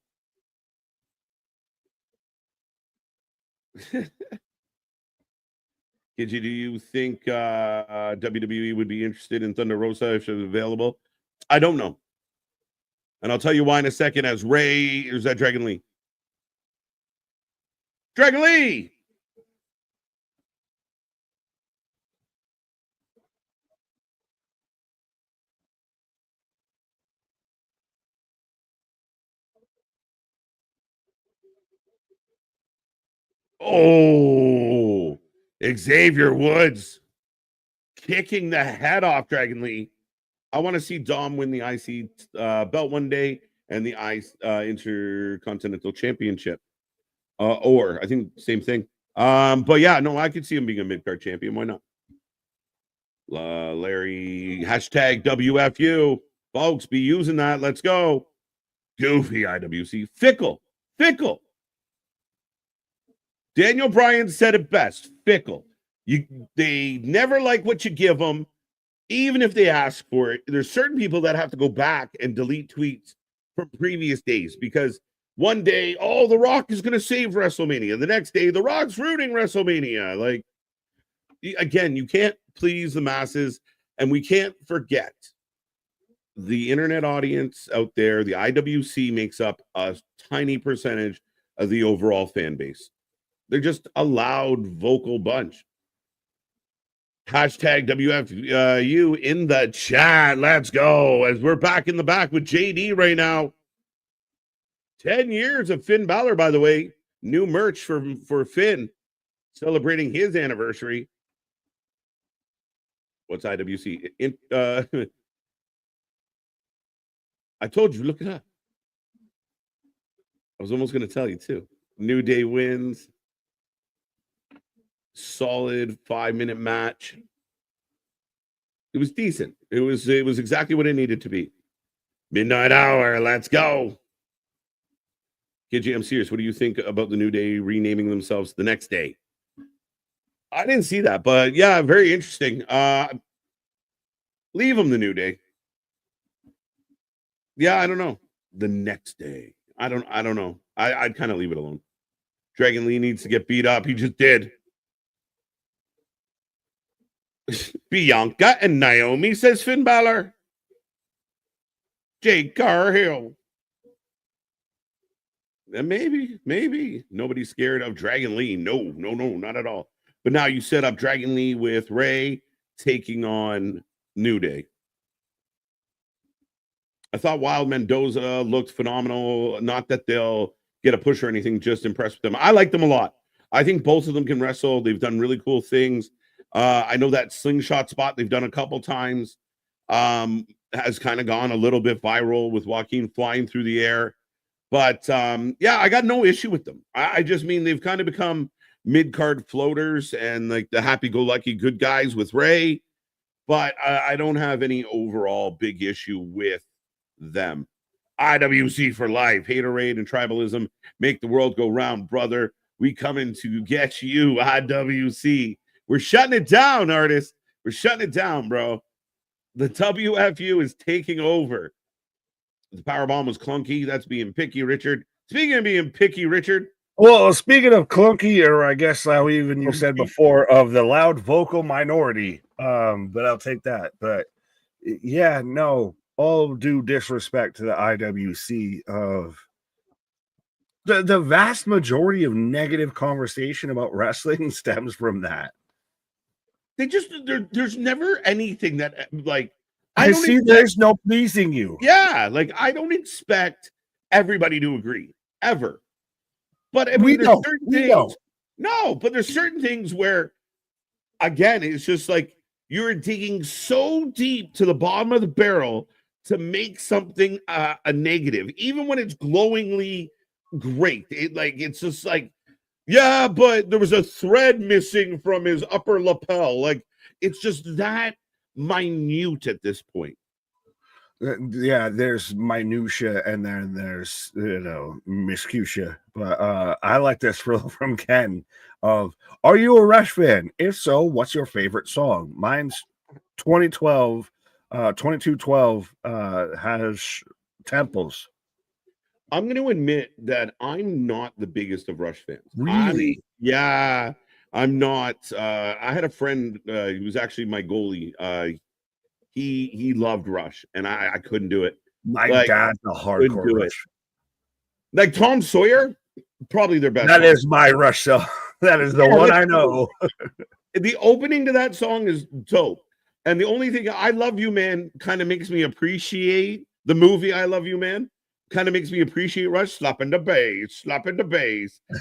KG, do you think WWE would be interested in Thunder Rosa if she was available? I don't know. And I'll tell you why in a second as Ray, or is that Dragon Lee? Dragon Lee! Oh, Xavier Woods kicking the head off Dragon Lee. I want to see Dom win the IC belt one day and the Intercontinental Championship. Or I think same thing. But yeah, no, I could see him being a mid-card champion. Why not? Larry, hashtag WFU. Folks, be using that. Let's go. Goofy IWC. Fickle. Daniel Bryan said it best. Fickle. They never like what you give them, even if they ask for it. There's certain people that have to go back and delete tweets from previous days because one day, The Rock is going to save WrestleMania. The next day, The Rock's rooting WrestleMania. Like, again, you can't please the masses, and we can't forget the internet audience out there. The IWC makes up a tiny percentage of the overall fan base. They're just a loud, vocal bunch. Hashtag WFU in the chat. Let's go. As we're back in the back with JD right now. 10 years of Finn Balor, by the way. New merch for Finn. Celebrating his anniversary. What's IWC? I told you, look it up. I was almost going to tell you, too. New Day wins. Solid 5-minute match. It was decent. It was exactly what it needed to be. Midnight hour. Let's go. KJ, I'm serious. What do you think about the New Day renaming themselves the next day? I didn't see that, but yeah, very interesting. Leave them the New Day. Yeah, I don't know. The next day. I don't know. I'd kind of leave it alone. Dragon Lee needs to get beat up. He just did. Bianca and Naomi, says Finn Balor. Jade Cargill. Maybe. Nobody's scared of Dragon Lee. No, not at all. But now you set up Dragon Lee with Ray taking on New Day. I thought Wild Mendoza looked phenomenal. Not that they'll get a push or anything, just impressed with them. I like them a lot. I think both of them can wrestle. They've done really cool things. I know that slingshot spot they've done a couple times has kind of gone a little bit viral with Joaquin flying through the air. But yeah, I got no issue with them. I just mean they've kind of become mid-card floaters and like the happy-go-lucky good guys with Ray. But I don't have any overall big issue with them. IWC for life. Haterade and tribalism make the world go round, brother. We coming to get you, IWC. We're shutting it down, artists. We're shutting it down, bro. The WFU is taking over. The powerbomb was clunky. That's being picky, Richard. Speaking of being picky, Richard. Well, speaking of clunky, or I guess how even you said before, of the loud vocal minority, but I'll take that. But yeah, no, all due disrespect to the IWC of The vast majority of negative conversation about wrestling stems from that. There's never anything that like I don't see expect, there's no pleasing you. yeah, like I don't expect everybody to agree ever. But I mean, We there's don't. certain We things. don't. No, but there's certain things where, again, it's just like you're digging so deep to the bottom of the barrel to make something a negative, even when it's glowingly great. It's just like, yeah, but there was a thread missing from his upper lapel. Like it's just that minute at this point. Yeah, there's minutia and then there's miscutia. But I like this from Ken of, are you a Rush fan? If so, what's your favorite song? Mine's 2012 2212 has Temples. I'm going to admit that I'm not the biggest of Rush fans. Really? Yeah, I'm not. I had a friend who was actually my goalie. He loved Rush, and I couldn't do it. My Like, dad's a hardcore Rush. Like Tom Sawyer, probably their best. That song. Is my Rush song. That is the one I know. The opening to that song is dope. And the only thing, I Love You Man, kind of makes me appreciate the movie I Love You Man. Kind of makes me appreciate Rush, slapping the bass.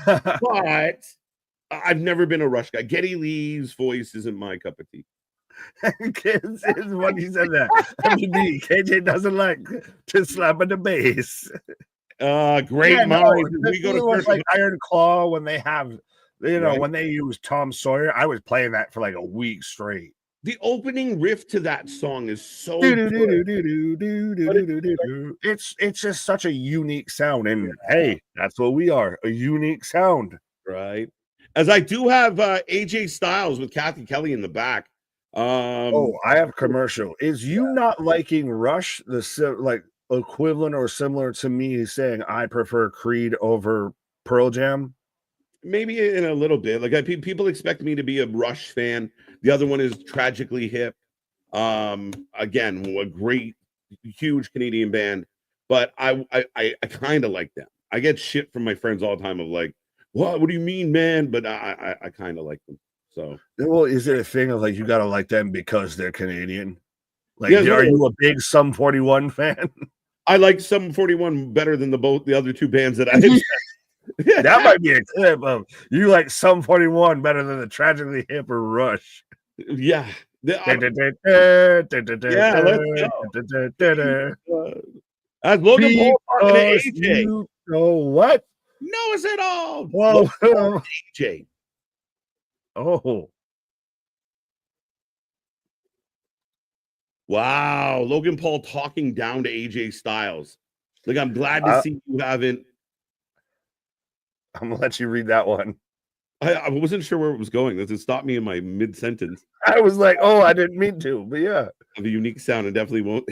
But I've never been a Rush guy. Geddy Lee's voice isn't my cup of tea. Kids is what he said that. I mean, KJ doesn't like to slap at the bass. Great mind. We go to like Iron Claw when they have, when they use Tom Sawyer. I was playing that for like a week straight. The opening riff to that song is so it's just such a unique sound, and hey, that's what we are, a unique sound, right? As I do have AJ Styles with Kathy Kelly in the back. I have a commercial. Is you not liking Rush the like equivalent or similar to me saying I prefer Creed over Pearl Jam? Maybe in a little bit. Like people expect me to be a Rush fan. The other one is Tragically Hip. Again, a great, huge Canadian band. But I kind of like them. I get shit from my friends all the time of like, what do you mean, man? But I kind of like them. So, well, is it a thing of like you gotta like them because they're Canadian? Like, are you a big Sum 41 fan? I like Sum 41 better than the other two bands that I. That might be a clip of you like Sum 41 better than the Tragically Hip or Rush. Yeah. Let's go. As Logan Paul talking to AJ. You know what? Knows it all. Whoa. AJ. Oh. Wow. Logan Paul talking down to AJ Styles. Like, I'm glad to see you haven't. I'm gonna let you read that one. I wasn't sure where it was going. It stopped me in my mid-sentence. I was like, oh, I didn't mean to, but yeah. Have a unique sound and definitely won't.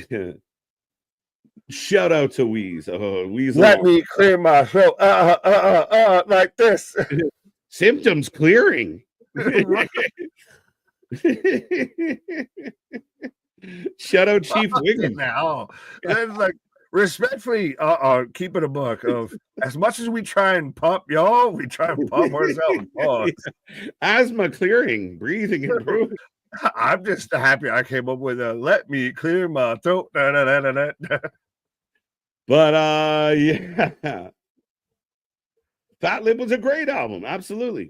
Shout out to Wheeze. Wheeze. Let me clear my throat. Like this. Symptoms clearing. Shout out Chief Wiggins. Now, like, respectfully, keep it a buck of as much as we try and pump y'all, we try and pump ourselves. Asthma clearing, breathing improved. I'm just happy I came up with a let me clear my throat. But yeah. Fat Lip was a great album, absolutely.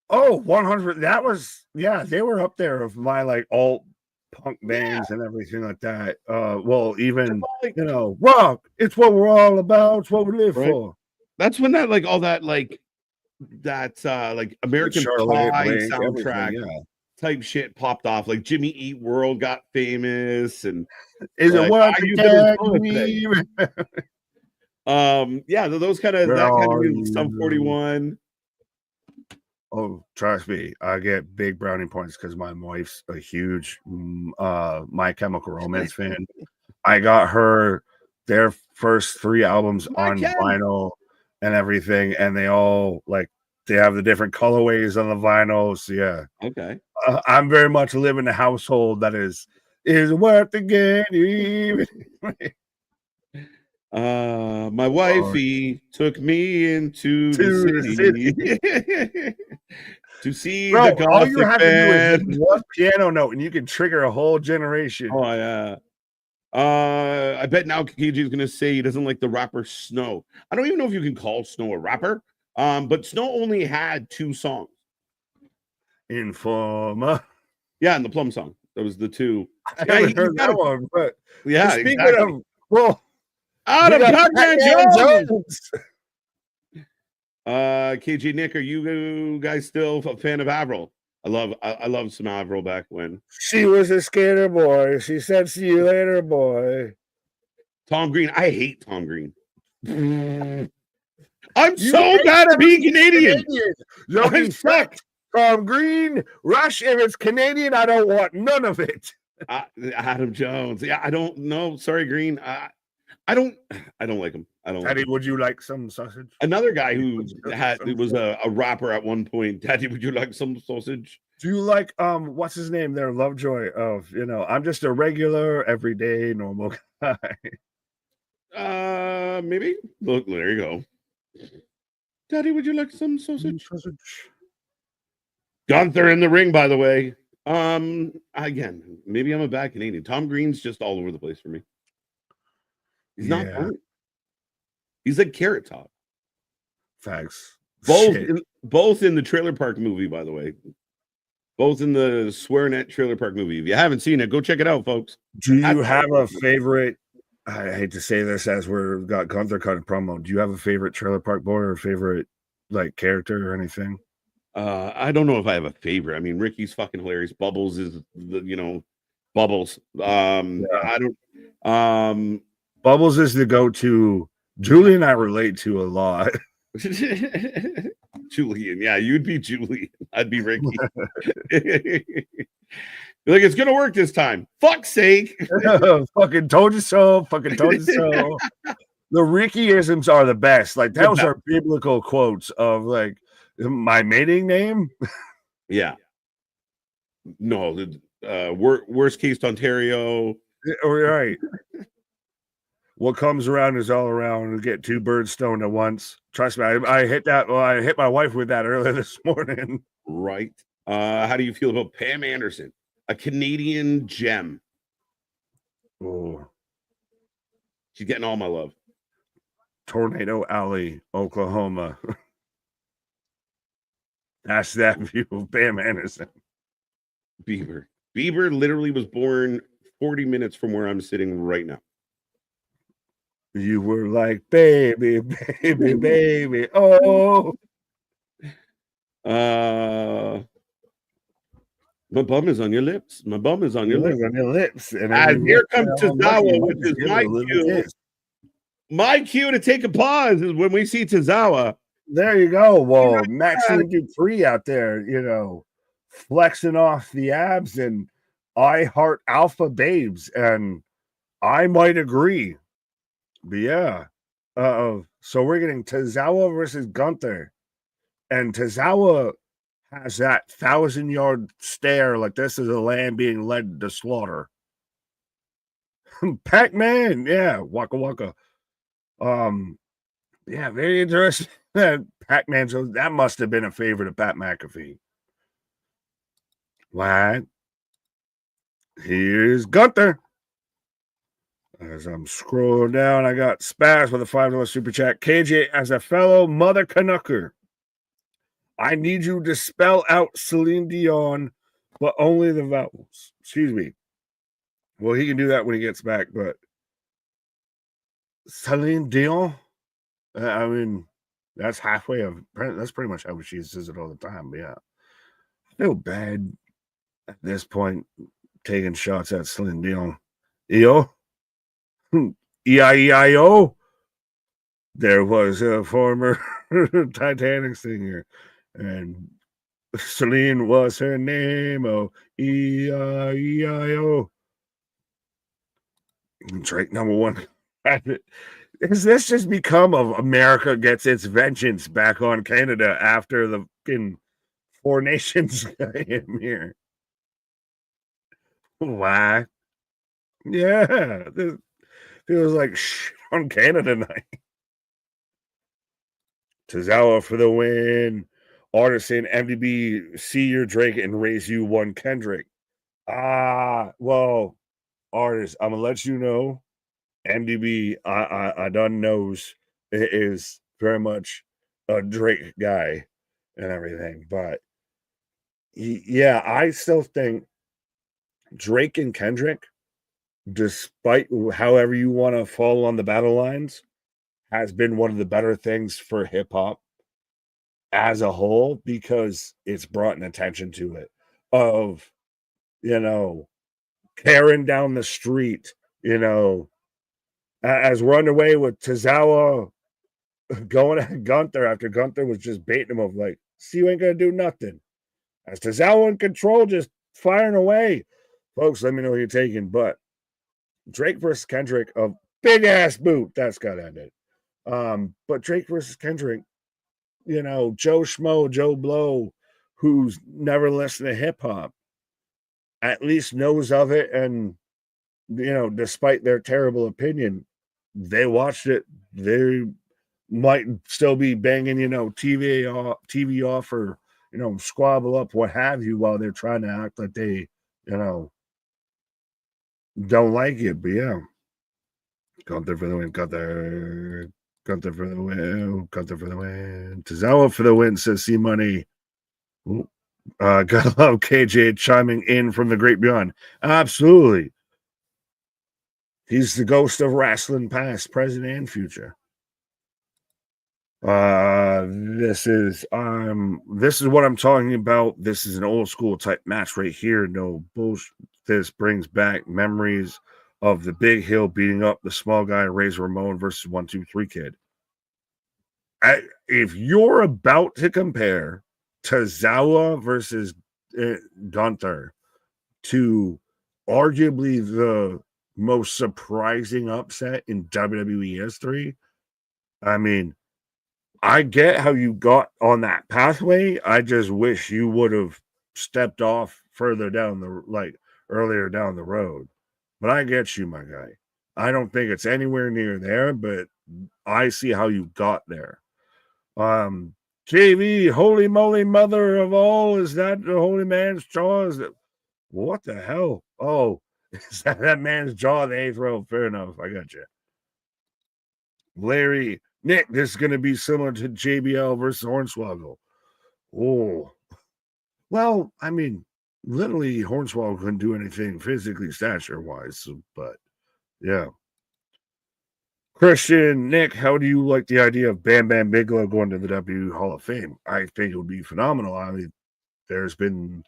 Oh, 100. That was, yeah, they were up there of my like alt punk bands and everything like that. Well, even rock, it's what we're all about, it's what we live for. That's when that like all that like American Pie soundtrack type shit popped off. Like Jimmy Eat World got famous, and is it what those kind of music, Sum 41. Oh, trust me, I get big brownie points because my wife's a huge My Chemical Romance fan. I got her their first 3 albums on vinyl and everything, and they all they have the different colorways on the vinyls. Yeah. Okay. I'm very much live in a household that is worth the game. My wifey took me into the To the city city. to see the Bro, all you Gothic have to do is hit band. one piano note and you can trigger a whole generation. Oh yeah. I bet now KG is gonna say he doesn't like the rapper Snow. I don't even know if you can call Snow a rapper. But Snow only had 2 songs. Informer. Yeah, and the Plum song. That was the 2. I Yeah, haven't he's heard got that a one, but yeah, speaking exactly. of, well, we Adam got Pac-Man Pac-Man Jones. Jones. KG Nick, are you guys still a fan of Avril? I love some Avril back when. She was a skater boy. She said, "See you later, boy." Tom Green. I hate Tom Green. You I'm so hate bad at being Canadian. Canadian. Yo, I he suck. Tom Green, Rush. If it's Canadian, I don't want none of it. Adam Jones. Yeah, I don't know. Sorry, Green. I don't like him. I don't like Daddy, him. would you like some sausage? Another guy who was a rapper at one point. Daddy, would you like some sausage? Do you like what's his name there? Lovejoy of, I'm just a regular, everyday, normal guy. Maybe. Look, there you go. Daddy, would you like some sausage? Gunther in the ring, by the way. Again, maybe I'm a bad Canadian. Tom Green's just all over the place for me. He's not funny. He's like Carrot Top. Facts. Both in the Trailer Park movie, by the way. Both in the Swearnet Trailer Park movie. If you haven't seen it, go check it out, folks. Do you have a favorite? I hate to say this as we've got Gunther cut promo. Do you have a favorite Trailer Park Boy or a favorite character or anything? I don't know if I have a favorite. I mean, Ricky's fucking hilarious. Bubbles is Bubbles. I don't. Bubbles is the go-to. Julie and I relate to a lot. Julian, yeah, you'd be Julian. I'd be Ricky. Like, it's gonna work this time. Fuck's sake. Fucking told you so. Fucking told you so. The Rickyisms are the best. Like, those are biblical quotes of my mating name. Yeah. No, the worst case Ontario. Right. What comes around is all around. We get 2 birds stoned at once. Trust me, I hit that. Well, I hit my wife with that earlier this morning. Right. How do you feel about Pam Anderson, a Canadian gem? Oh, she's getting all my love. Tornado Alley, Oklahoma. That's that view of Pam Anderson. Bieber literally was born 40 minutes from where I'm sitting right now. You were like, baby, baby, baby. Oh. My bum is on your lips. My bum is on your lips. On your lips. And here comes Tozawa, which is my cue. My cue to take a pause is when we see Tozawa. There you go. Well, Maxine Dupree out there, flexing off the abs and I heart alpha babes. And I might agree. But yeah. So we're getting Tozawa versus Gunther. And Tozawa has that 1,000-yard stare like this is a lamb being led to slaughter. Pac-Man, yeah, waka waka. Yeah, very interesting. Pac-Man, so that must have been a favorite of Pat McAfee. What? Here's Gunther. As I'm scrolling down, I got Spaz with a $5 super chat. KJ, as a fellow mother Canucker, I need you to spell out Celine Dion, but only the vowels. Excuse me. Well, he can do that when he gets back, but Celine Dion? I mean, that's that's pretty much how she says it all the time. But yeah, I feel bad at this point taking shots at Celine Dion. E-O? E-I-E-I-O? There was a former Titanic singer, and Celine was her name. Oh, E-I-E-I-O. Drake #1. Has this just become of America gets its vengeance back on Canada after the fucking 4 Nations came here? Why? Yeah. It was like, from Canada night. Tozawa for the win. Artisan, MDB, see your Drake and raise you one Kendrick. Well, artist, I'm gonna let you know. MDB, I done knows it is very much a Drake guy and everything, but yeah, I still think Drake and Kendrick, despite however you want to fall on the battle lines, has been one of the better things for hip hop as a whole because it's brought an attention to it of, tearing down the street, as we're underway with Tozawa going at Gunther after Gunther was just baiting him of like, see, you ain't gonna do nothing. As Tozawa in control, just firing away. Folks, let me know who you're taking. But Drake versus Kendrick, a big ass boot. That's got to end it. But Drake versus Kendrick, Joe Schmo, Joe Blow, who's never listened to hip hop, at least knows of it. And, despite their terrible opinion, they watched it. They might still be banging, TV off or, squabble up, what have you, while they're trying to act like they, don't like it. But yeah, Gunther for the win, Gunther for the win, Tozawa for the win, says C Money. Gotta love KJ chiming in from the great beyond. Absolutely. He's the ghost of wrestling past, present, and future. This is what I'm talking about. This is an old school type match right here. No bullshit. This brings back memories of the Big Hill beating up the small guy, Razor Ramon versus 1-2-3 Kid. If you're about to compare Tozawa versus Gunther to arguably the most surprising upset in WWE history, I mean, I get how you got on that pathway. I just wish you would have stepped off further down earlier down the road. But I get you, my guy. I don't think it's anywhere near there, but I see how you got there. JV, holy moly, mother of all, is that the holy man's jaw? What the hell? Oh, is that man's jaw the eighth row? Fair enough. I got you. Larry, Nick, this is going to be similar to JBL versus Hornswoggle. Oh, well, I mean, literally, Hornswoggle couldn't do anything physically, stature-wise, but yeah. Christian, Nick, how do you like the idea of Bam Bam Bigelow going to the WWE Hall of Fame? I think it would be phenomenal. I mean, there's been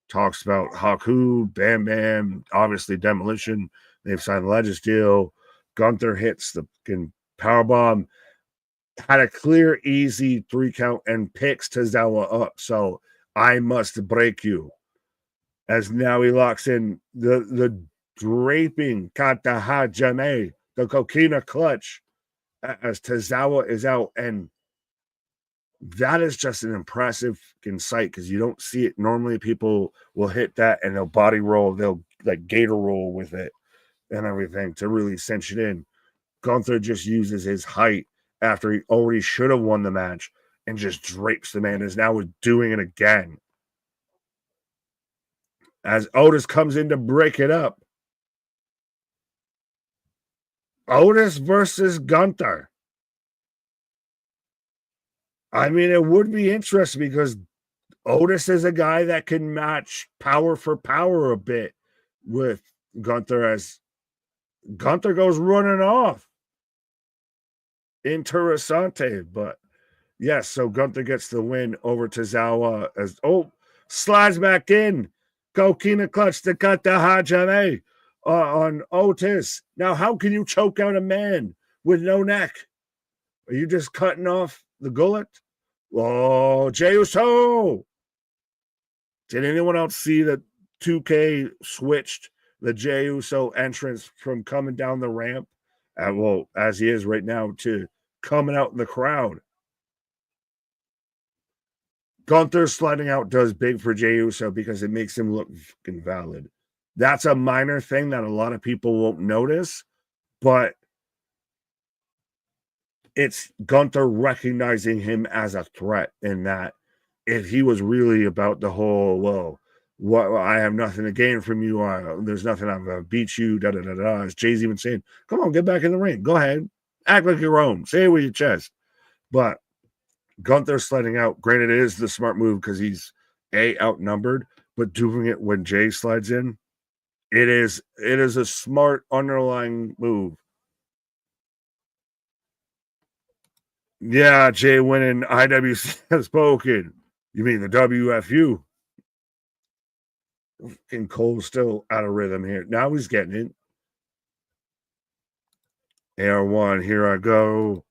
talks about Haku, Bam Bam, obviously Demolition. They've signed the Legends deal. Gunther hits the powerbomb. Had a clear, easy 3 count and picks Tozawa up. So I must break you. As now he locks in the draping Kata Hajime, the coquina clutch, as Tozawa is out. And that is just an impressive sight because you don't see it. Normally people will hit that and they'll body roll. They'll like gator roll with it and everything to really cinch it in. Gunther just uses his height after he already should have won the match and just drapes the man, is now doing it again. As Otis comes in to break it up. Otis versus Gunther. I mean, it would be interesting because Otis is a guy that can match power for power a bit with Gunther as Gunther goes running off. Interessante, but yes, so Gunther gets the win over Tozawa as slides back in. Coquina clutch to cut the Hajime on Otis. Now, how can you choke out a man with no neck? Are you just cutting off the gullet? Oh, Jey Uso! Did anyone else see that 2K switched the Jey Uso entrance from coming down the ramp, as he is right now, to coming out in the crowd? Gunther sliding out does big for Jey Uso because it makes him look fucking valid. That's a minor thing that a lot of people won't notice, but it's Gunther recognizing him as a threat, in that if he was really about the whole, well, what, I have nothing to gain from you, there's nothing, I'm gonna beat you, da da da da. As Jay's even saying, come on, get back in the ring, go ahead, act like your own, say it with your chest. But Gunther sliding out, granted, it is the smart move because he's outnumbered, but doing it when Jay slides in, it is a smart underlying move. Yeah, Jay winning IWC has spoken. You mean the WFU? And Cole's still out of rhythm here. Now he's getting it. AR1, here I go.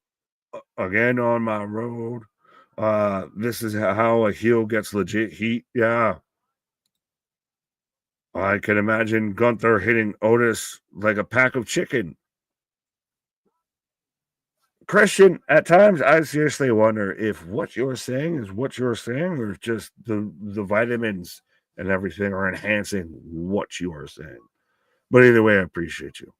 Again on my road. This is how a heel gets legit heat. Yeah. I can imagine Gunther hitting Otis like a pack of chicken. Christian, at times I seriously wonder if what you're saying is what you're saying, or if just the vitamins and everything are enhancing what you are saying. But either way, I appreciate you.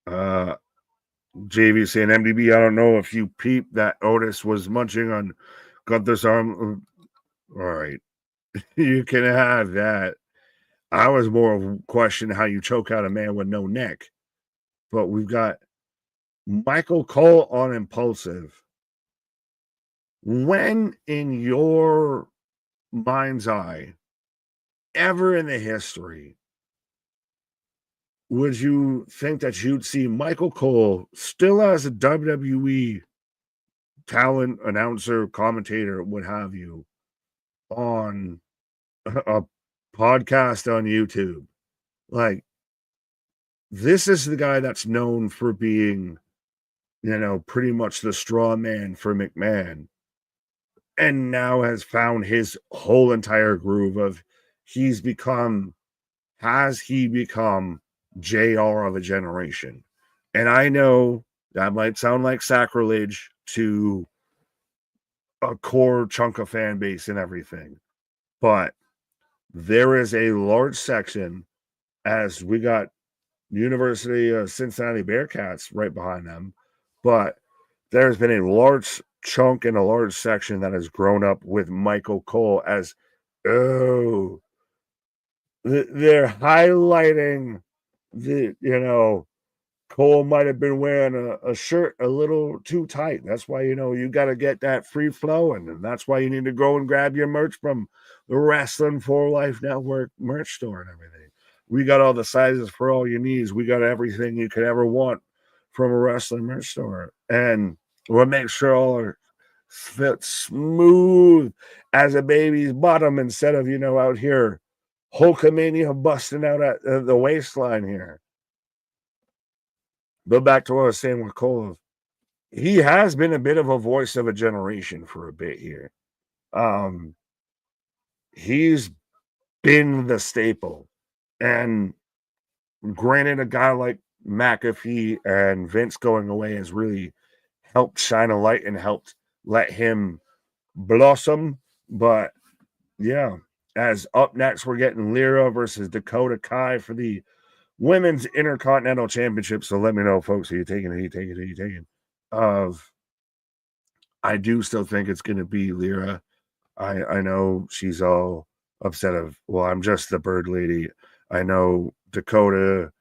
JV saying, MDB, I don't know if you peeped that Otis was munching on Gunther's arm. All right. You can have that. I was more of a question how you choke out a man with no neck. But we've got Michael Cole on Impulsive. When in your mind's eye, ever in the history, would you think that you'd see Michael Cole still as a WWE talent, announcer, commentator, what have you, on a podcast on YouTube? Like, this is the guy that's known for being, pretty much the straw man for McMahon, and now has found his whole entire groove of has he become JR of a generation? And I know that might sound like sacrilege to a core chunk of fan base and everything, but there is a large section, as we got University of Cincinnati Bearcats right behind them, but there's been a large chunk and a large section that has grown up with Michael Cole as, they're highlighting Cole might have been wearing a shirt a little too tight. That's why, you got to get that free flowing. And that's why you need to go and grab your merch from the Wrestling for Life Network merch store and everything. We got all the sizes for all your needs. We got everything you could ever want from a wrestling merch store. And we'll make sure all our fit smooth as a baby's bottom instead of, out here Hulkamania busting out at the waistline here. But back to what I was saying with Cole, he has been a bit of a voice of a generation for a bit here. He's been the staple. And granted, a guy like McAfee and Vince going away has really helped shine a light and helped let him blossom. But yeah, as up next, we're getting Lyra versus Dakota Kai for the Women's Intercontinental Championship. So let me know, folks, are you taking it? I do still think it's going to be Lyra. I know she's all upset I'm just the bird lady. I know Dakota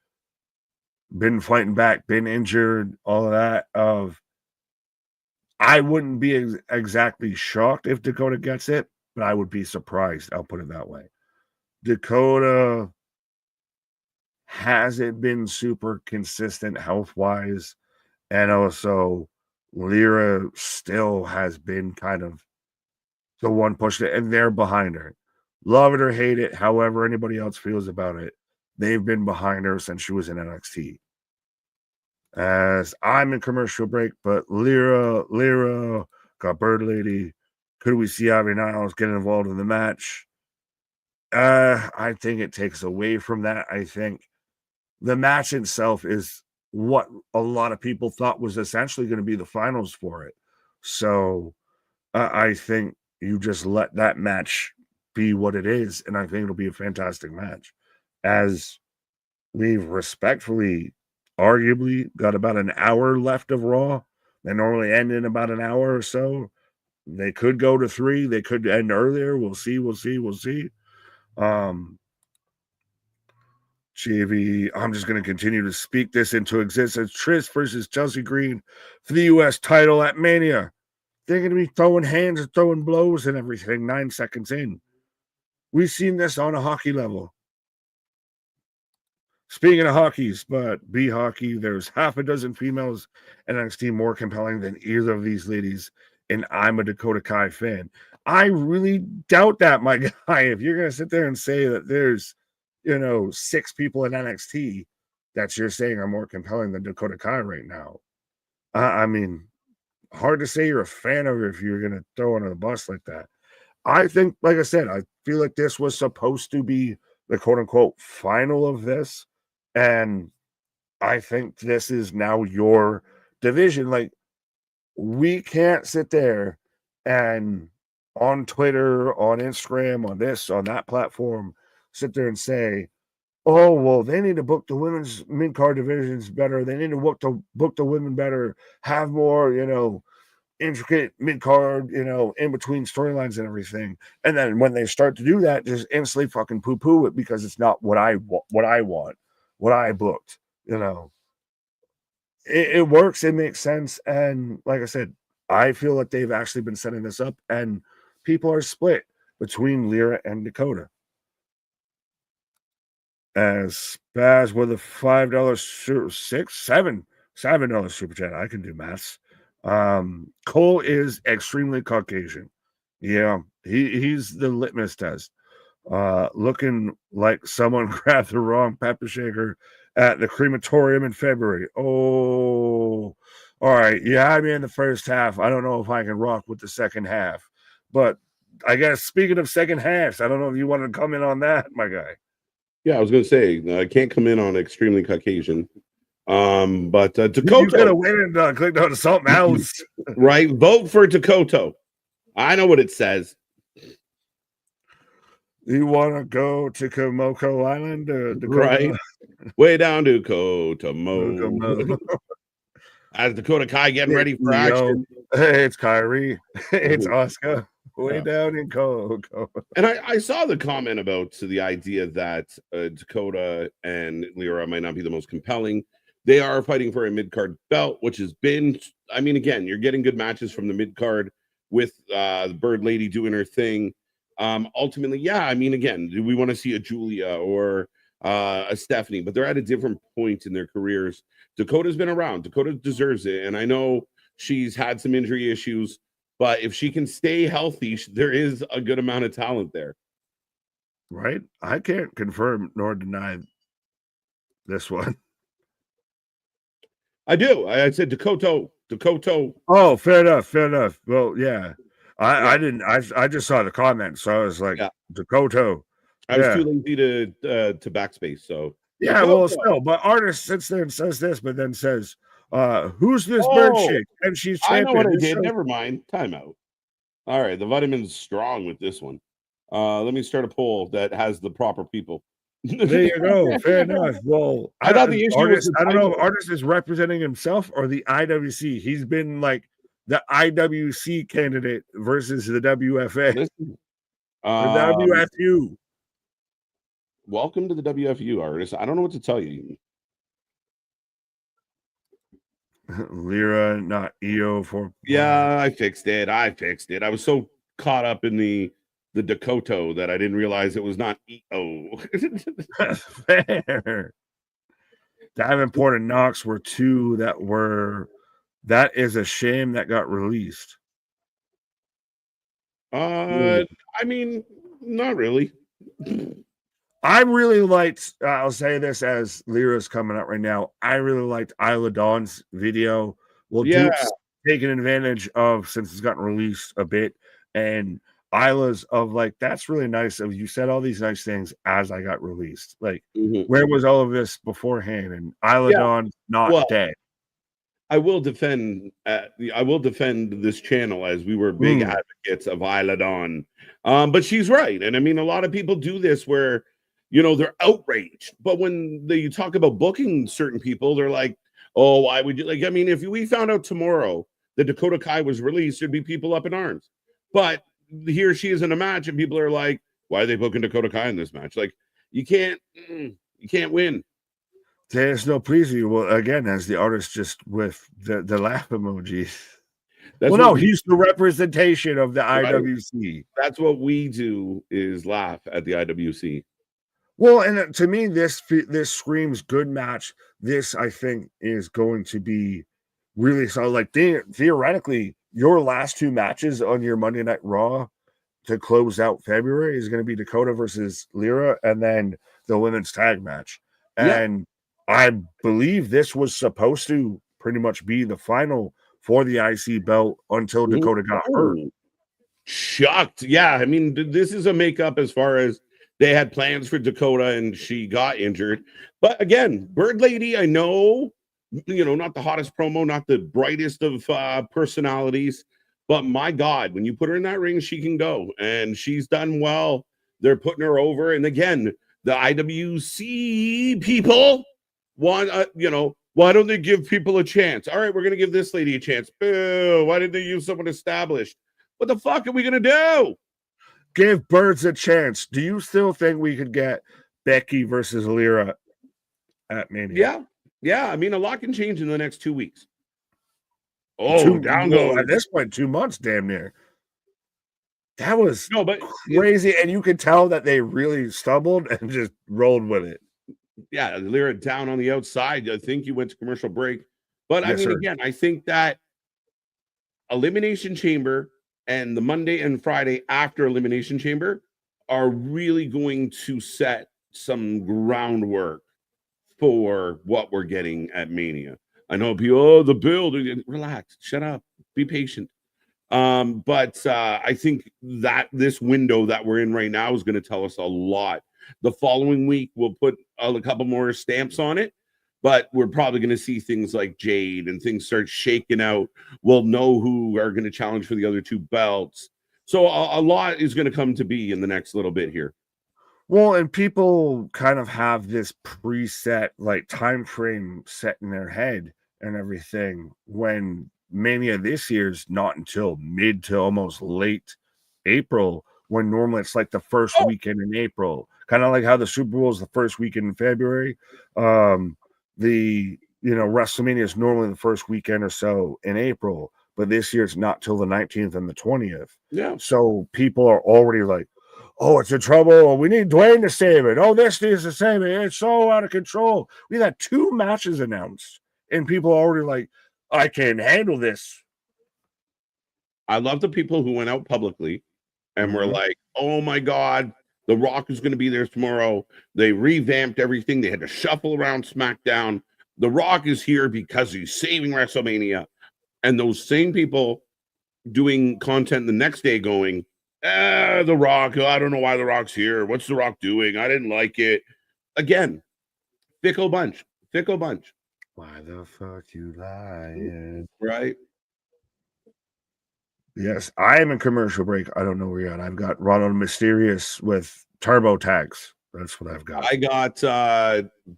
been fighting back, been injured, all of that. I wouldn't be exactly shocked if Dakota gets it, but I would be surprised. I'll put it that way. Dakota hasn't been super consistent health-wise, and also Lyra still has been kind of the one pushing it, and they're behind her. Love it or hate it, however anybody else feels about it, they've been behind her since she was in NXT. As I'm in commercial break, but Lyra got Bird Lady. Could we see Ivy Niles get involved in the match? I think it takes away from that. I think the match itself is what a lot of people thought was essentially going to be the finals for it. So I think you just let that match be what it is, and I think it'll be a fantastic match. As we've respectfully arguably got about an hour left of Raw. They normally end in about an hour or so. They could go to 3. They could end earlier. We'll see. JV, I'm just going to continue to speak this into existence. Trish versus Chelsea Green for the U.S. title at Mania. They're going to be throwing hands and throwing blows and everything 9 seconds in. We've seen this on a hockey level. Speaking of hockeys, but B hockey, there's half a dozen females in NXT more compelling than either of these ladies, and I'm a Dakota Kai fan. I really doubt that, my guy. If you're going to sit there and say that there's, 6 people in NXT that you're saying are more compelling than Dakota Kai right now, I mean, hard to say you're a fan of her if you're going to throw under the bus like that. I think, like I said, I feel like this was supposed to be the quote-unquote final of this. And I think this is now your division. Like, we can't sit there and on Twitter, on Instagram, on this, on that platform, sit there and say, oh, well, they need to book the women's mid-card divisions better. They need to book the women better, have more, intricate mid-card, in between storylines and everything. And then when they start to do that, just instantly fucking poo-poo it because it's not what I want. What I booked, it works, it makes sense. And like I said, I feel like they've actually been setting this up and people are split between Lyra and Dakota. As Spaz with a $7 super chat. I can do maths. Cole is extremely Caucasian. Yeah, he's the litmus test. Looking like someone grabbed the wrong pepper shaker at the crematorium in February. Oh, all right. You had me in the first half. I don't know if I can rock with the second half. But I guess speaking of second halves, I don't know if you want to come in on that, my guy. Yeah, I was going to say, I can't come in on extremely Caucasian. But Dakota. You could have went and clicked on something else. Right? Vote for Dakota. I know what it says. You want to go to Komoko Island? Right. Way down to Kotomo. As Dakota Kai getting ready for action. Hey, it's Kyrie. It's Oscar. Way down in Coco. And I saw the comment about the idea that Dakota and Lyra might not be the most compelling. They are fighting for a mid-card belt, which has been, I mean, again, you're getting good matches from the mid-card with the Bird Lady doing her thing. Ultimately, yeah, I mean, again, do we want to see a Julia or a Stephanie? But they're at a different point in their careers. Dakota's been around. Dakota deserves it. And I know she's had some injury issues, but if she can stay healthy, there is a good amount of talent there. Right? I can't confirm nor deny this one. I do. I said Dakota. Oh, fair enough. Well, yeah. I didn't. I just saw the comment, so I was like, Dakota. I was too lazy to backspace. So yeah, well, still, but artist sits there and says this, but then says, "Who's this bird chick?" And she's champion. I know what I did. Never mind. Timeout. All right, the vitamin's strong with this one. Let me start a poll that has the proper people. There you go. Fair enough. Well, I thought the issue was I don't know if artist is representing himself or the IWC. He's been like the IWC candidate versus the WFA. Listen, the WFU. Welcome to the WFU, artist. I don't know what to tell you. Lyra, not EO for. Yeah, I fixed it. I was so caught up in the Dakota that I didn't realize it was not EO. Fair. Davenport and Knox were two that is a shame that got released. I mean, not really. I really liked, I'll say this as Lyra's coming up right now. I really liked Isla Dawn's video. Well, Duke's taking advantage of, since it's gotten released a bit, and Isla's of like, that's really nice of you said all these nice things as I got released. Like, where was all of this beforehand? And Isla Dawn's not dead. I will defend this channel as we were big advocates of Isla Dawn. But she's right. And I mean, a lot of people do this where they're outraged. But when you talk about booking certain people, they're like, oh, why would you? Like, I mean, if we found out tomorrow that Dakota Kai was released, there'd be people up in arms. But he or she is in a match, and people are like, why are they booking Dakota Kai in this match? Like, you can't win. There's no preview. Well, again, as the artist just with the laugh emoji. He's the representation of the IWC. That's what we do, is laugh at the IWC. Well, and to me, this screams good match. This, I think, is going to be really solid. Like, theoretically, your last two matches on your Monday Night Raw to close out February is going to be Dakota versus Lyra, and then the women's tag match. And I believe this was supposed to pretty much be the final for the IC belt until Dakota got hurt. Shocked. Yeah, I mean, this is a makeup as far as they had plans for Dakota and she got injured. But again, Bird Lady, I know, not the hottest promo, not the brightest of personalities, but my God, when you put her in that ring, she can go, and she's done well. They're putting her over. And again, the IWC people want, why don't they give people a chance? All right, we're going to give this lady a chance. Boo, why didn't they use someone established? What the fuck are we going to do? Give Birds a chance. Do you still think we could get Becky versus Lyra at Mania? Yeah. I mean, a lot can change in the next 2 weeks. At this point, 2 months, damn near. That was crazy, and you could tell that they really stumbled and just rolled with it. Yeah, Lyra down on the outside. I think you went to commercial break. But I mean, again, I think that Elimination Chamber and the Monday and Friday after Elimination Chamber are really going to set some groundwork for what we're getting at Mania. I know people, the build, relax, shut up, be patient. But I think that this window that we're in right now is going to tell us a lot. The following week, we'll put a couple more stamps on it, but we're probably going to see things like Jade and things start shaking out. We'll know who are going to challenge for the other two belts. So a lot is going to come to be in the next little bit here. Well, and people kind of have this preset like time frame set in their head and everything, when Mania this year is not until mid to almost late April, when normally it's like the first weekend in April, kind of like how the Super Bowl is the first weekend in February. WrestleMania is normally the first weekend or so in April, but this year it's not till the 19th and the 20th. Yeah. So people are already like, oh, it's in trouble. We need Dwayne to save it. Oh, this needs to save it. It's so out of control. We had 2 matches announced, and people are already like, I can't handle this. I love the people who went out publicly and were like, oh my God, The Rock is going to be there tomorrow. They revamped everything. They had to shuffle around SmackDown. The Rock is here because he's saving WrestleMania. And those same people doing content the next day going, The Rock, I don't know why The Rock's here. What's The Rock doing? I didn't like it. Again, fickle bunch. Why the fuck you lying? Right? Yes, I am in commercial break. I don't know where you're at. I've got Ronald Mysterious with turbo tags. That's what I've got. I got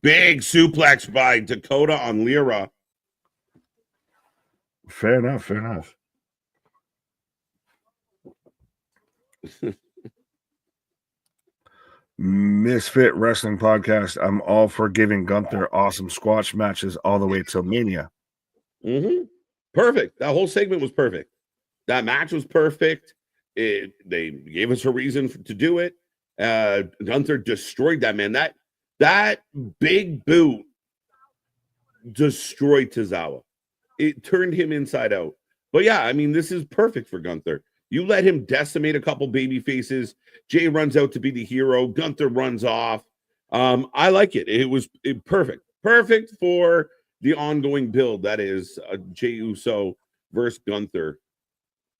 big suplex by Dakota on Lyra. Fair enough. Misfit Wrestling Podcast. I'm all for giving Gunther awesome squash matches all the way till Mania. Perfect. That whole segment was perfect. That match was perfect. They gave us a reason to do it. Gunther destroyed that man. That big boot destroyed Tozawa. It turned him inside out. But yeah, I mean, this is perfect for Gunther. You let him decimate a couple baby faces. Jay runs out to be the hero. Gunther runs off. I like it. It was perfect. Perfect for the ongoing build. That is Jay Uso versus Gunther.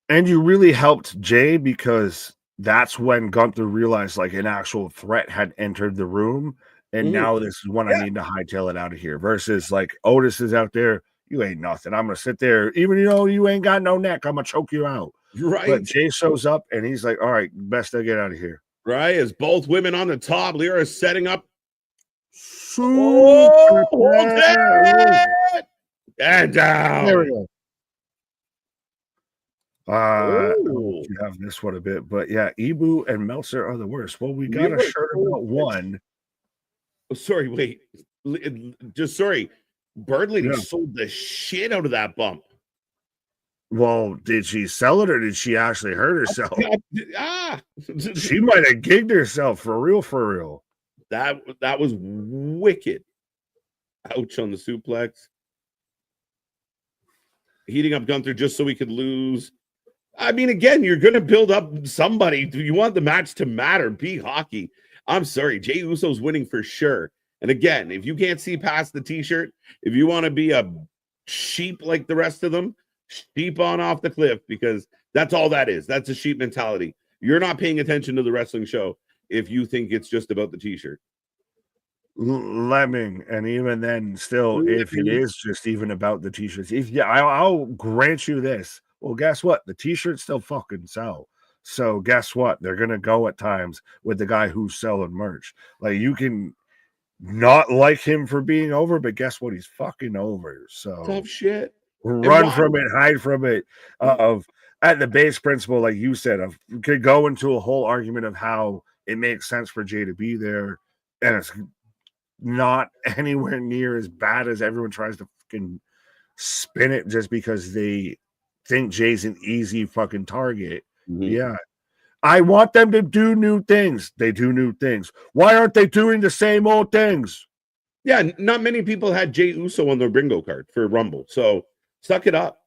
And you really helped Jay, because that's when Gunther realized like an actual threat had entered the room. And now this is when I need to hightail it out of here. Versus like Otis is out there. You ain't nothing. I'm going to sit there. Even though you ain't got no neck, I'm going to choke you out. Right. But Jay shows up and he's like, all right, best I get out of here. Right, as both women on the top. Lyra is setting up. Super Hold it! And down. There we go. Oh. You have this one a bit, but yeah, Ibu and Meltzer are the worst. Well, we got a shirt about one. Oh, sorry, wait. Just sorry. Bird Lady sold the shit out of that bump. Well, did she sell it or did she actually hurt herself? She might have gigged herself for real, for real. That was wicked. Ouch on the suplex. Heating up Gunther just so he could lose. I mean, again, you're going to build up somebody. Do you want the match to matter? Be hockey. I'm sorry. Jey Uso's winning for sure. And again, if you can't see past the t-shirt, if you want to be a sheep like the rest of them, sheep on off the cliff, because that's all that is. That's a sheep mentality. You're not paying attention to the wrestling show if you think it's just about the t-shirt. Lemming, and even then, still, if it is just even about the t-shirts, I'll grant you this. Well, guess what? The t-shirts still fucking sell. So guess what? They're gonna go at times with the guy who's selling merch. Like, you can not like him for being over, but guess what? He's fucking over. So tough shit. Run from it, hide from it. At the base principle, like you said, could go into a whole argument of how it makes sense for Jay to be there, and it's not anywhere near as bad as everyone tries to fucking spin it just because they think Jay's an easy fucking target. Yeah. I want them to do new things. They do new things. Why aren't they doing the same old things? Yeah, not many people had Jey Uso on their bingo card for Rumble. So suck it up.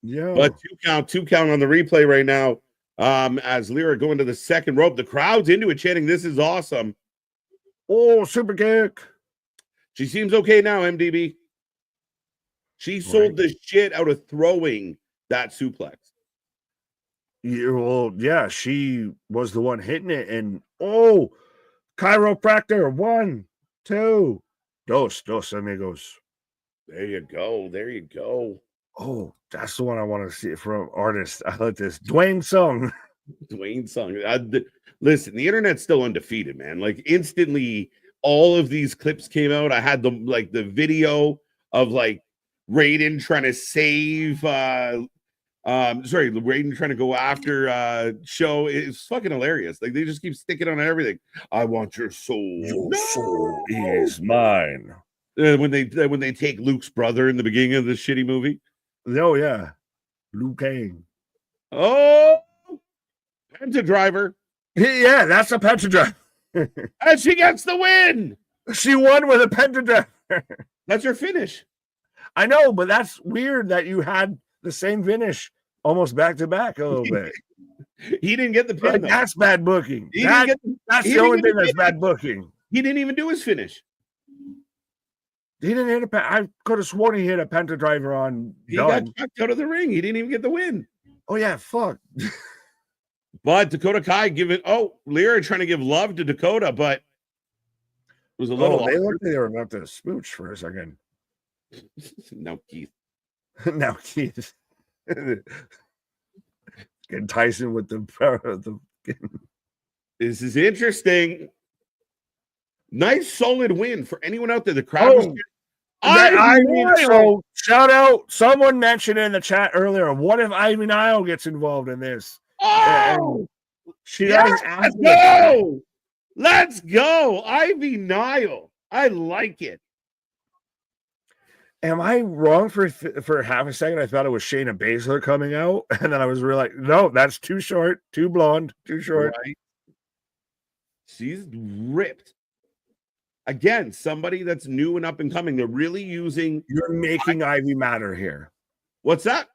Yeah. But two count on the replay right now. As Lyra going to the second rope. The crowd's into it, chanting, "This is awesome." Oh, super kick. She seems okay now, MDB. She sold the shit out of throwing that suplex. Yeah, well, yeah, she was the one hitting it. And, chiropractor. 1, 2. Dos, amigos. There you go. There you go. Oh, that's the one I want to see from artists. I like this. Dwayne Sung. Dwayne Sung. Listen, the internet's still undefeated, man. Like, instantly, all of these clips came out. I had the video of like Raiden trying to save Raiden trying to go after Show. It's fucking hilarious. Like, they just keep sticking on everything. I want your soul. Your soul is mine. When they take Luke's brother in the beginning of this shitty movie. Oh yeah, Liu Kang. Oh, Penta Driver. Yeah, that's a Penta Driver. And she gets the win. She won with a Penta Driver. That's her finish. I know, but that's weird that you had the same finish almost back to back a little bit. He didn't get the pin. That's bad booking. That's the only thing that's bad booking. He didn't even do his finish. He didn't hit I could have sworn he hit a Penta Driver on. He got chucked out of the ring. He didn't even get the win. Oh yeah, fuck. But Dakota Kai Lyra trying to give love to Dakota, but it was a little. They looked like they were about to smooch for a second. No, Keith. Now Keith. Getting Tyson with the. This is interesting. Nice solid win for anyone out there. The crowd so shout out. Someone mentioned in the chat earlier, what if Ivy Nile gets involved in this? Oh, let's go. Let's go. Ivy Nile. I like it. Am I wrong for half a second? I thought it was Shayna Baszler coming out, and then I was really like, no, that's too short, too blonde, too short. Right. She's ripped. Again, somebody that's new and up and coming. They're really using. You're making Ivy matter here. What's that?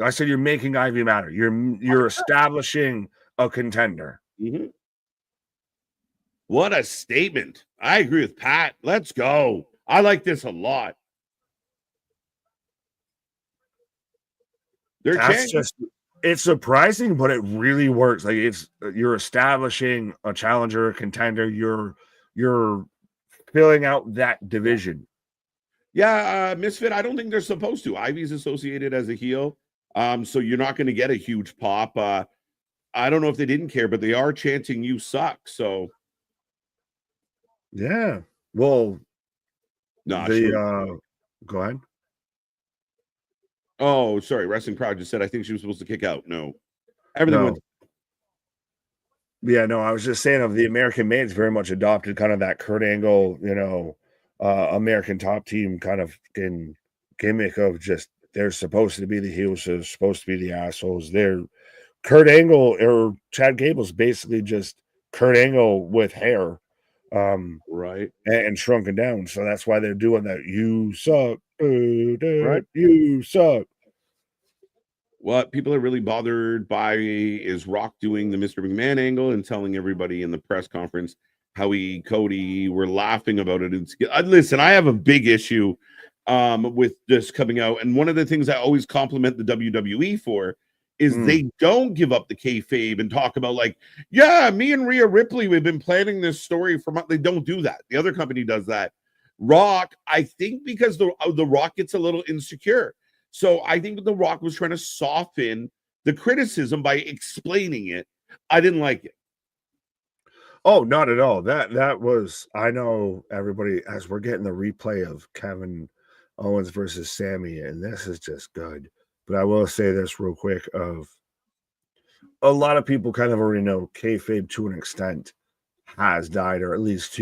I said you're making Ivy matter. You're establishing a contender. Mm-hmm. What a statement. I agree with Pat. Let's go. I like this a lot. It's surprising, but it really works. Like, you're establishing a challenger, a contender. You're filling out that division. Yeah, Misfit, I don't think they're supposed to. Ivy's associated as a heel. So you're not going to get a huge pop. I don't know if they didn't care, but they are chanting "You suck." So yeah. Well, nah, go ahead. Oh, sorry. Wrestling Crowd just said I think she was supposed to kick out. No, everything No. went. Yeah, no, I was just saying of the American Maids very much adopted kind of that Kurt Angle, American top team kind of gimmick of just they're supposed to be the heels, they're supposed to be the assholes. They're Kurt Angle or Chad Gable's basically just Kurt Angle with hair, Right. and shrunken down. So that's why they're doing that. You suck, Right. you suck. What people are really bothered by is Rock doing the Mr. McMahon angle and telling everybody in the press conference how Cody were laughing about it. Listen, I have a big issue with this coming out, and one of the things I always compliment the WWE for is they don't give up the kayfabe and talk about like, yeah, me and Rhea Ripley, we've been planning this story for months. They don't do that. The other company does that. Rock, I think, because the Rock gets a little insecure. So I think The Rock was trying to soften the criticism by explaining it. I didn't like it. Oh, not at all. That was, I know everybody, as we're getting the replay of Kevin Owens versus Sammy, and this is just good. But I will say this real quick: of a lot of people kind of already know kayfabe to an extent has died, or at least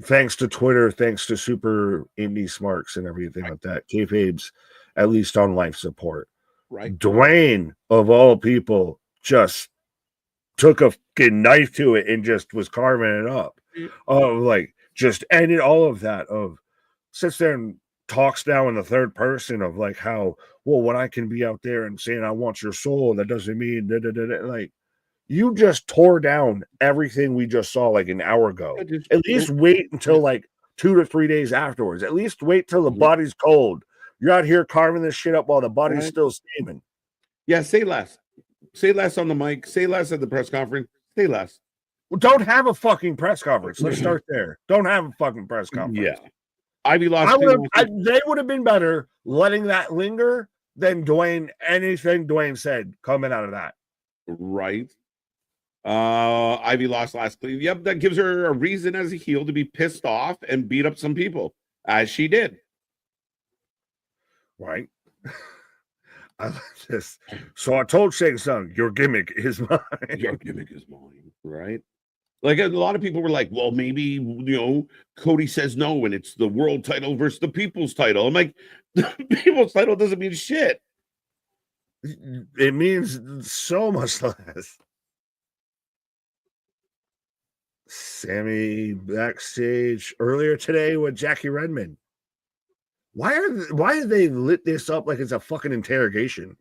thanks to Twitter, thanks to Super Indie Smarks and everything like that. Kayfabe's at least on life support. Right. Dwayne, of all people, just took a fucking knife to it and just was carving it up. Like just ended all of that. Of sits there and talks now in the third person of like how, well, when I can be out there and saying I want your soul, that doesn't mean like you just tore down everything we just saw like an hour ago. At least wait until like 2 to 3 days afterwards. At least wait till the body's cold. You're out here carving this shit up while the body's still steaming. Yeah, say less. Say less on the mic. Say less at the press conference. Say less. Well, don't have a fucking press conference. Let's start there. Don't have a fucking press conference. Yeah. Ivy lost. They would have been better letting that linger than anything Dwayne said coming out of that. Right. Ivy lost last. Yep, that gives her a reason as a heel to be pissed off and beat up some people, as she did. Right. I like this. So I told Shane Sung, your gimmick is mine. Your gimmick is mine. Right. Like a lot of people were like, well, maybe, Cody says no, and it's the world title versus the people's title. I'm like, the people's title doesn't mean shit. It means so much less. Sammy backstage earlier today with Jackie Redmond. Why have they lit this up like it's a fucking interrogation?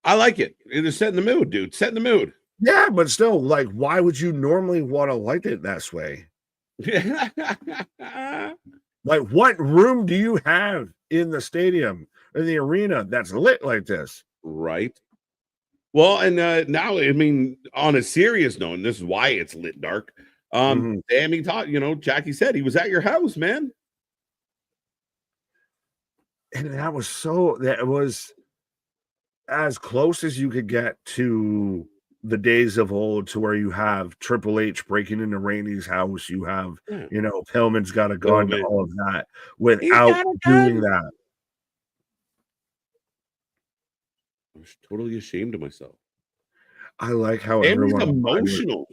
I like it. It is setting the mood, dude. Setting the mood. Yeah, but still, like, why would you normally want to light it that way? Like, what room do you have in the stadium, in the arena that's lit like this? Right. Well, and now, I mean, on a serious note, and this is why it's lit dark. Sammy taught, Jackie said he was at your house, man. And that was as close as you could get to the days of old, to where you have Triple H breaking into Randy's house, you have, Pillman's got a gun, all of that, without doing that. I was totally ashamed of myself. I like how everyone's emotional.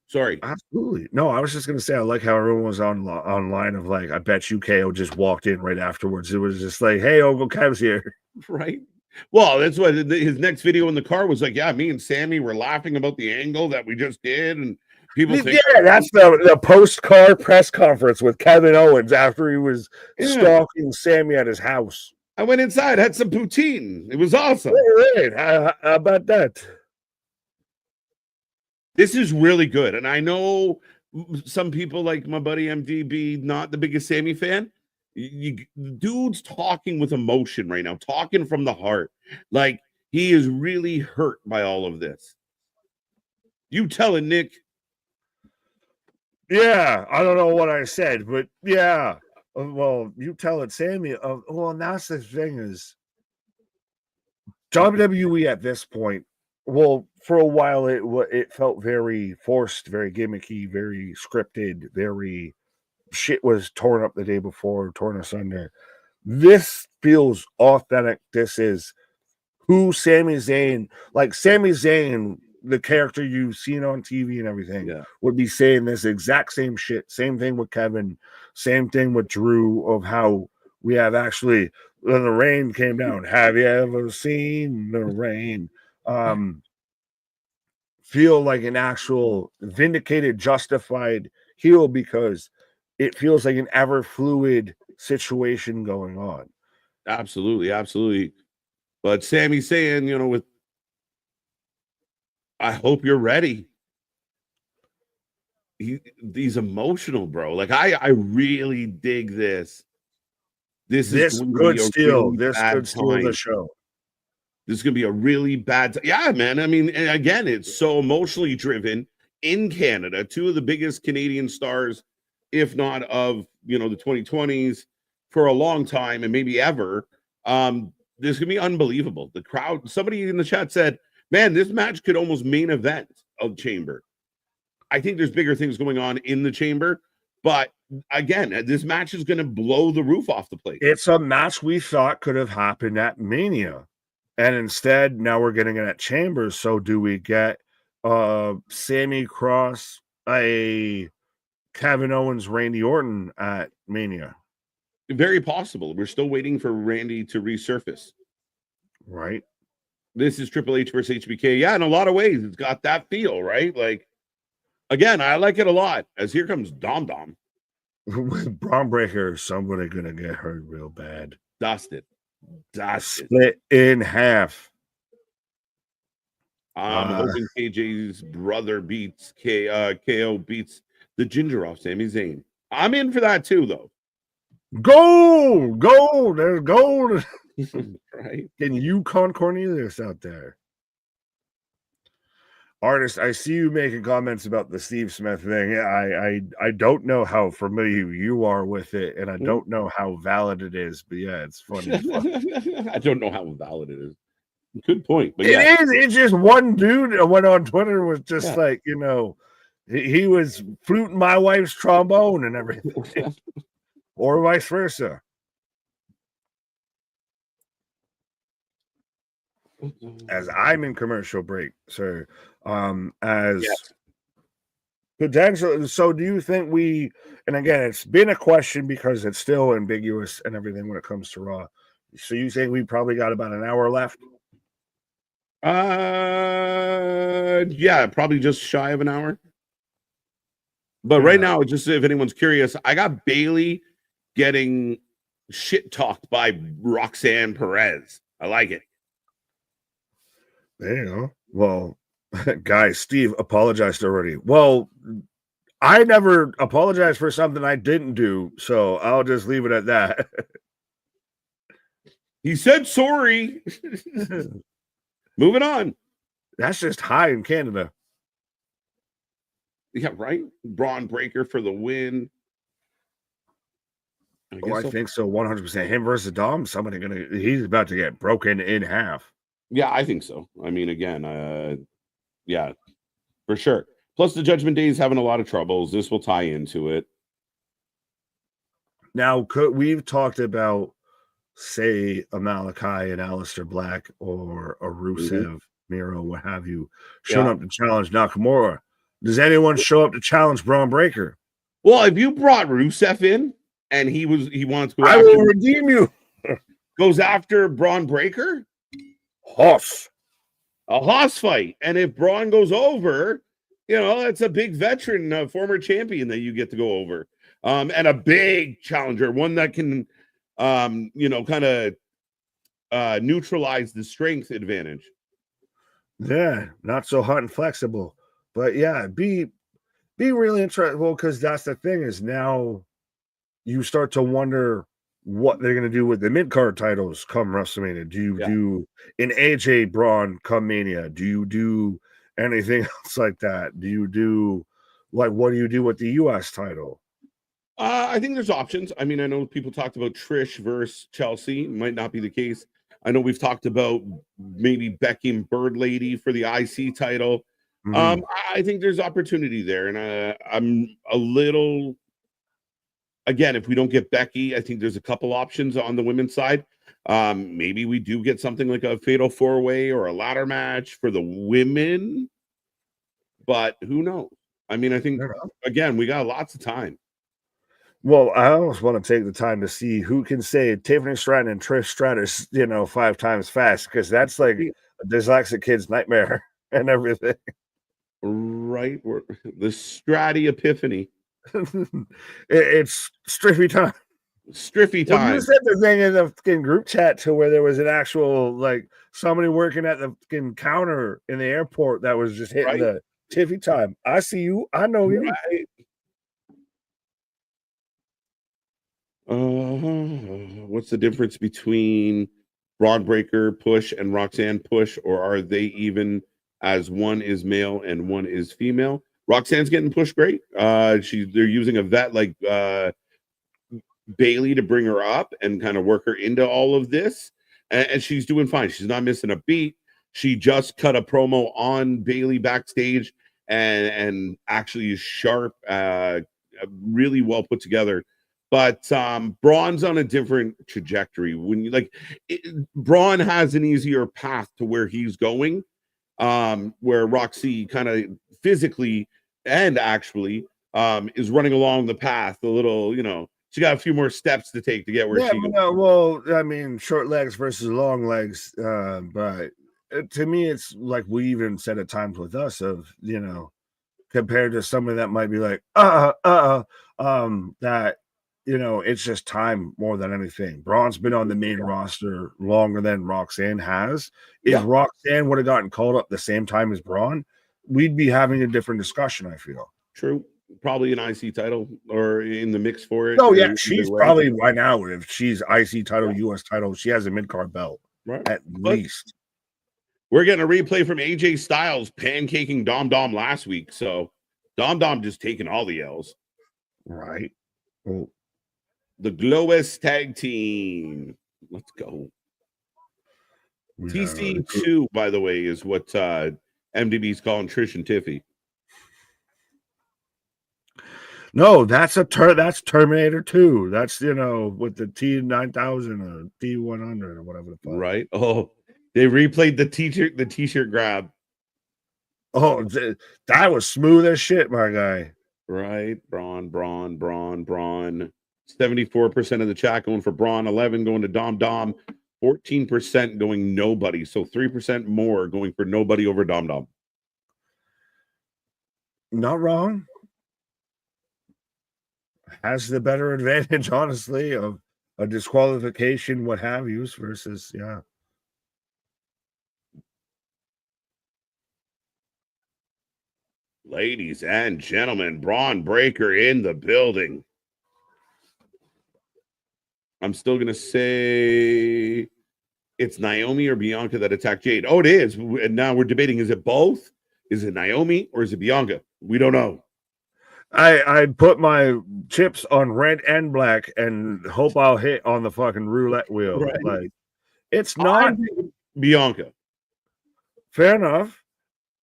Sorry. Absolutely. No, I was just going to say, I like how everyone was online of like, I bet you KO just walked in right afterwards. It was just like, hey, Uncle Kev's here. Right. Well, that's what his next video in the car was like. Yeah, me and Sammy were laughing about the angle that we just did. And people think, that's the post-car press conference with Kevin Owens after he was stalking Sammy at his house. I went inside, had some poutine. It was awesome. Right. How about that? This is really good. And I know some people like my buddy MDB, not the biggest Sammy fan. Dude's talking with emotion right now, talking from the heart. Like he is really hurt by all of this. You tell it, Nick. Yeah, I don't know what I said, but yeah. Well, you tell it, Sammy. Well, and that's the thing is WWE at this point Well, for a while, it felt very forced, very gimmicky, very scripted, very shit was torn up the day before, torn asunder. This feels authentic. This is who Sami Zayn, like Sami Zayn, the character you've seen on TV and everything, Yeah, would be saying this exact same shit. Same thing with Kevin, same thing with Drew, of how we have actually, when the rain came down, have you ever seen the rain? Feel like an actual vindicated, justified heel, because it feels like an ever fluid situation going on. absolutely, absolutely. But Sammy's saying, with I hope you're ready. He's emotional, bro. Like I really dig this. This is This going to be could a steal. really This bad could steal the time. show. This is going to be a really bad time. Yeah, man. I mean, and again, it's so emotionally driven in Canada. Two of the biggest Canadian stars, if not of the 2020s, for a long time and maybe ever. This is going to be unbelievable. The crowd. Somebody in the chat said, "Man, this match could almost main event of Chamber." I think there's bigger things going on in the Chamber, but again, this match is going to blow the roof off the place. It's a match we thought could have happened at Mania, and instead now we're getting it at Chambers. So do we get Sammy Cross, a Kevin Owens, Randy Orton at Mania? Very possible. We're still waiting for Randy to resurface. Right. This is Triple H versus HBK. Yeah, in a lot of ways, it's got that feel, right? Like, again, I like it a lot. As here comes Dom Dom. With Braun Breaker, somebody gonna get hurt real bad. Dusted. Split in half. I'm hoping KJ's brother beats KO beats the ginger off Sami Zayn. I'm in for that too, though. Gold, there's gold. Right. And Yukon Cornelius out there. Artist, I see you making comments about the Steve Smith thing. I don't know how familiar you are with it, and I don't know how valid it is, but yeah, it's funny. I don't know how valid it is. Good point. But it is. It's just one dude went on Twitter was just like, he was fluting my wife's trombone and everything. Or vice versa. As I'm in commercial break, sir. Potential. So do you think and again, it's been a question because it's still ambiguous and everything when it comes to Raw. So you think we probably got about an hour left? Yeah, probably just shy of an hour. But right now, just if anyone's curious, I got Bailey getting shit talked by Roxanne Perez. I like it. There you go. Well, guys, Steve apologized already. Well, I never apologized for something I didn't do, so I'll just leave it at that. He said sorry. Moving on. That's just high in Canada. Yeah, right? Braun Breaker for the win. I think so. 100%. Him versus Dom. He's about to get broken in half. Yeah, I think so. I mean, again, yeah, for sure. Plus, the Judgment Day is having a lot of troubles. This will tie into it. Now, we've talked about, say, a Malachi and Aleister Black or a Rusev, Miro, what have you, showing up to challenge Nakamura. Does anyone show up to challenge Braun Breaker? Well, if you brought Rusev in and he wants to go I will redeem you. Goes after Braun Breaker? A Hoss fight. And if Braun goes over, that's a big veteran, former champion that you get to go over. And a big challenger, one that can, kind of neutralize the strength advantage. Yeah, not so hot and flexible. But yeah, be really interested. Well, because that's the thing is now you start to wonder what they're going to do with the mid-card titles come WrestleMania. Do you do an AJ Braun come Mania? Do you do anything else like that? Do you do, what do you do with the U.S. title? I think there's options. I mean, I know people talked about Trish versus Chelsea. Might not be the case. I know we've talked about maybe Becky and Bird Lady for the IC title. I think there's opportunity there, and I'm a little. Again, if we don't get Becky, I think there's a couple options on the women's side. Maybe we do get something like a fatal 4-way or a ladder match for the women, but who knows? I mean, I think again, we got lots of time. Well, I almost want to take the time to see who can say Tiffany Stratton and Trish Stratus, 5 times fast, because that's like a dyslexic kid's nightmare and everything. Right, the Stratty Epiphany. It's Striffy time. Striffy time. Well, you said the thing in the fucking group chat to where there was an actual like somebody working at the fucking counter in the airport that was just hitting the Tiffy time. I see you. I know you. Right. What's the difference between Braun Breaker push and Roxanne push, or are they even as one is male and one is female? Roxanne's getting pushed great. They're using a vet like Bailey to bring her up and kind of work her into all of this, and she's doing fine. She's not missing a beat. She just cut a promo on Bailey backstage, and actually is sharp, really well put together. But Braun's on a different trajectory. When you Braun has an easier path to where he's going, where Roxy kind of physically and actually is running along the path a little, she got a few more steps to take to get where she goes. Well, I mean, short legs versus long legs, but to me, it's like we even said at times with us of, compared to somebody that might be like, that, it's just time more than anything. Braun's been on the main roster longer than Roxanne has. If Roxanne would have gotten called up the same time as Braun, we'd be having a different discussion, I feel. True. Probably an IC title or in the mix for it. Oh, yeah. She's probably right now, if she's IC title, US title, she has a mid-card belt. Right. At least. We're getting a replay from AJ Styles pancaking Dom Dom last week. So Dom Dom just taking all the L's. Right. Well, the Glowest Tag Team. Let's go. TC2, by the way, is what MDB's calling Trish and Tiffy. No, that's that's Terminator 2. That's with the T9000 or T100 or whatever the fuck. Right. Oh, they replayed the t-shirt grab. Oh, that was smooth as shit, my guy. Right. Braun. 74% of the chat going for Braun, 11 going to Dom, 14% going nobody. So 3% more going for nobody over Dom. Not wrong. Has the better advantage, honestly, of a disqualification, what have you, versus, Ladies and gentlemen, Braun Breaker in the building. I'm still going to say it's Naomi or Bianca that attacked Jade. Oh, it is. And now we're debating, is it both? Is it Naomi or is it Bianca? We don't know. I put my chips on red and black and hope I'll hit on the fucking roulette wheel. Right. Like, it's not Bianca. Fair enough.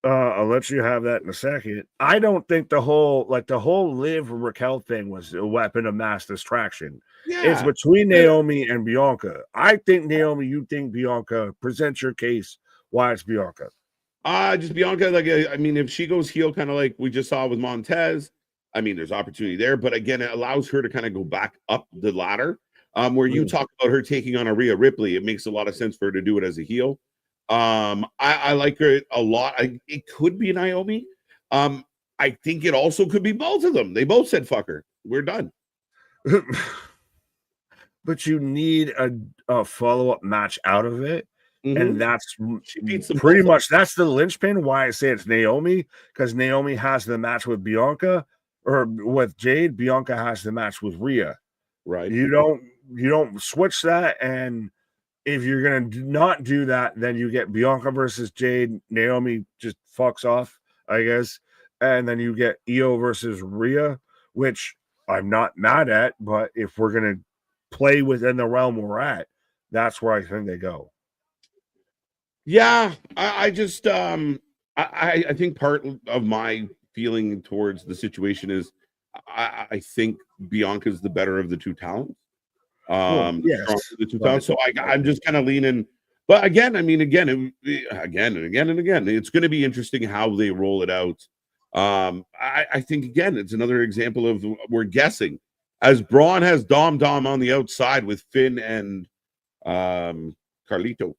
I'll let you have that in a second. I don't think the whole Liv Raquel thing was a weapon of mass distraction. Yeah. It's between Naomi and Bianca. I think Naomi, you think Bianca. Present your case why it's Bianca. Just Bianca. I mean, if she goes heel, kind of like we just saw with Montez, I mean, there's opportunity there. But again, it allows her to kind of go back up the ladder. Where you talk about her taking on Rhea Ripley, it makes a lot of sense for her to do it as a heel. I like her a lot. It could be Naomi. I think it also could be both of them. They both said, fuck her. We're done. But you need a follow-up match out of it. Mm-hmm. And that's pretty much that's the linchpin why I say it's Naomi, because Naomi has the match with Bianca or with Jade. Bianca has the match with Rhea. Right. You don't switch that, and if you're going to not do that, then you get Bianca versus Jade. Naomi just fucks off, I guess. And then you get Io versus Rhea, which I'm not mad at. But if we're going to play within the realm we're at, that's where I think they go. Yeah, I just I think part of my feeling towards the situation is I think Bianca's the better of the two talents. Well, The stronger yes, of the two but talents. So I'm just kind of leaning. But again, I mean, again and again and again, it's going to be interesting how they roll it out. I think again, it's another example of we're guessing. As Braun has Dom on the outside with Finn and Carlito,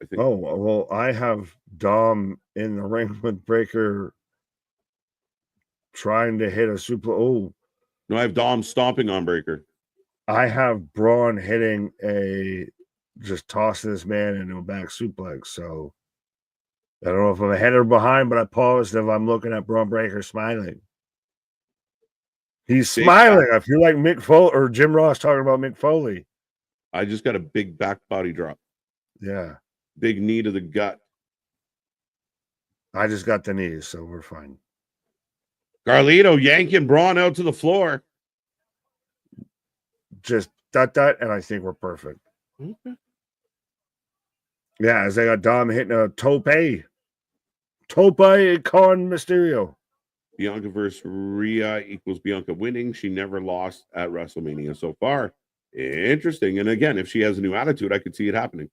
I think. oh well, I have Dom in the ring with Breaker trying to hit a super. Oh, No, I have Dom stomping on Breaker. I have Braun hitting a just tossing this man into a back suplex. So I don't know if I'm ahead or behind, but I paused if I'm looking at Braun Breaker smiling. He's Big back. smiling. I feel like Mick Foley or Jim Ross talking about Mick Foley. I just got a big back body drop. Yeah. Big knee to the gut. I just got the knees, so we're fine. Carlito yanking Braun out to the floor. Just that, and I think we're perfect. Okay. Yeah, as they got Dom hitting a tope con Mysterio. Bianca versus Rhea equals Bianca winning. She never lost at WrestleMania so far. Interesting. And again, if she has a new attitude, I could see it happening.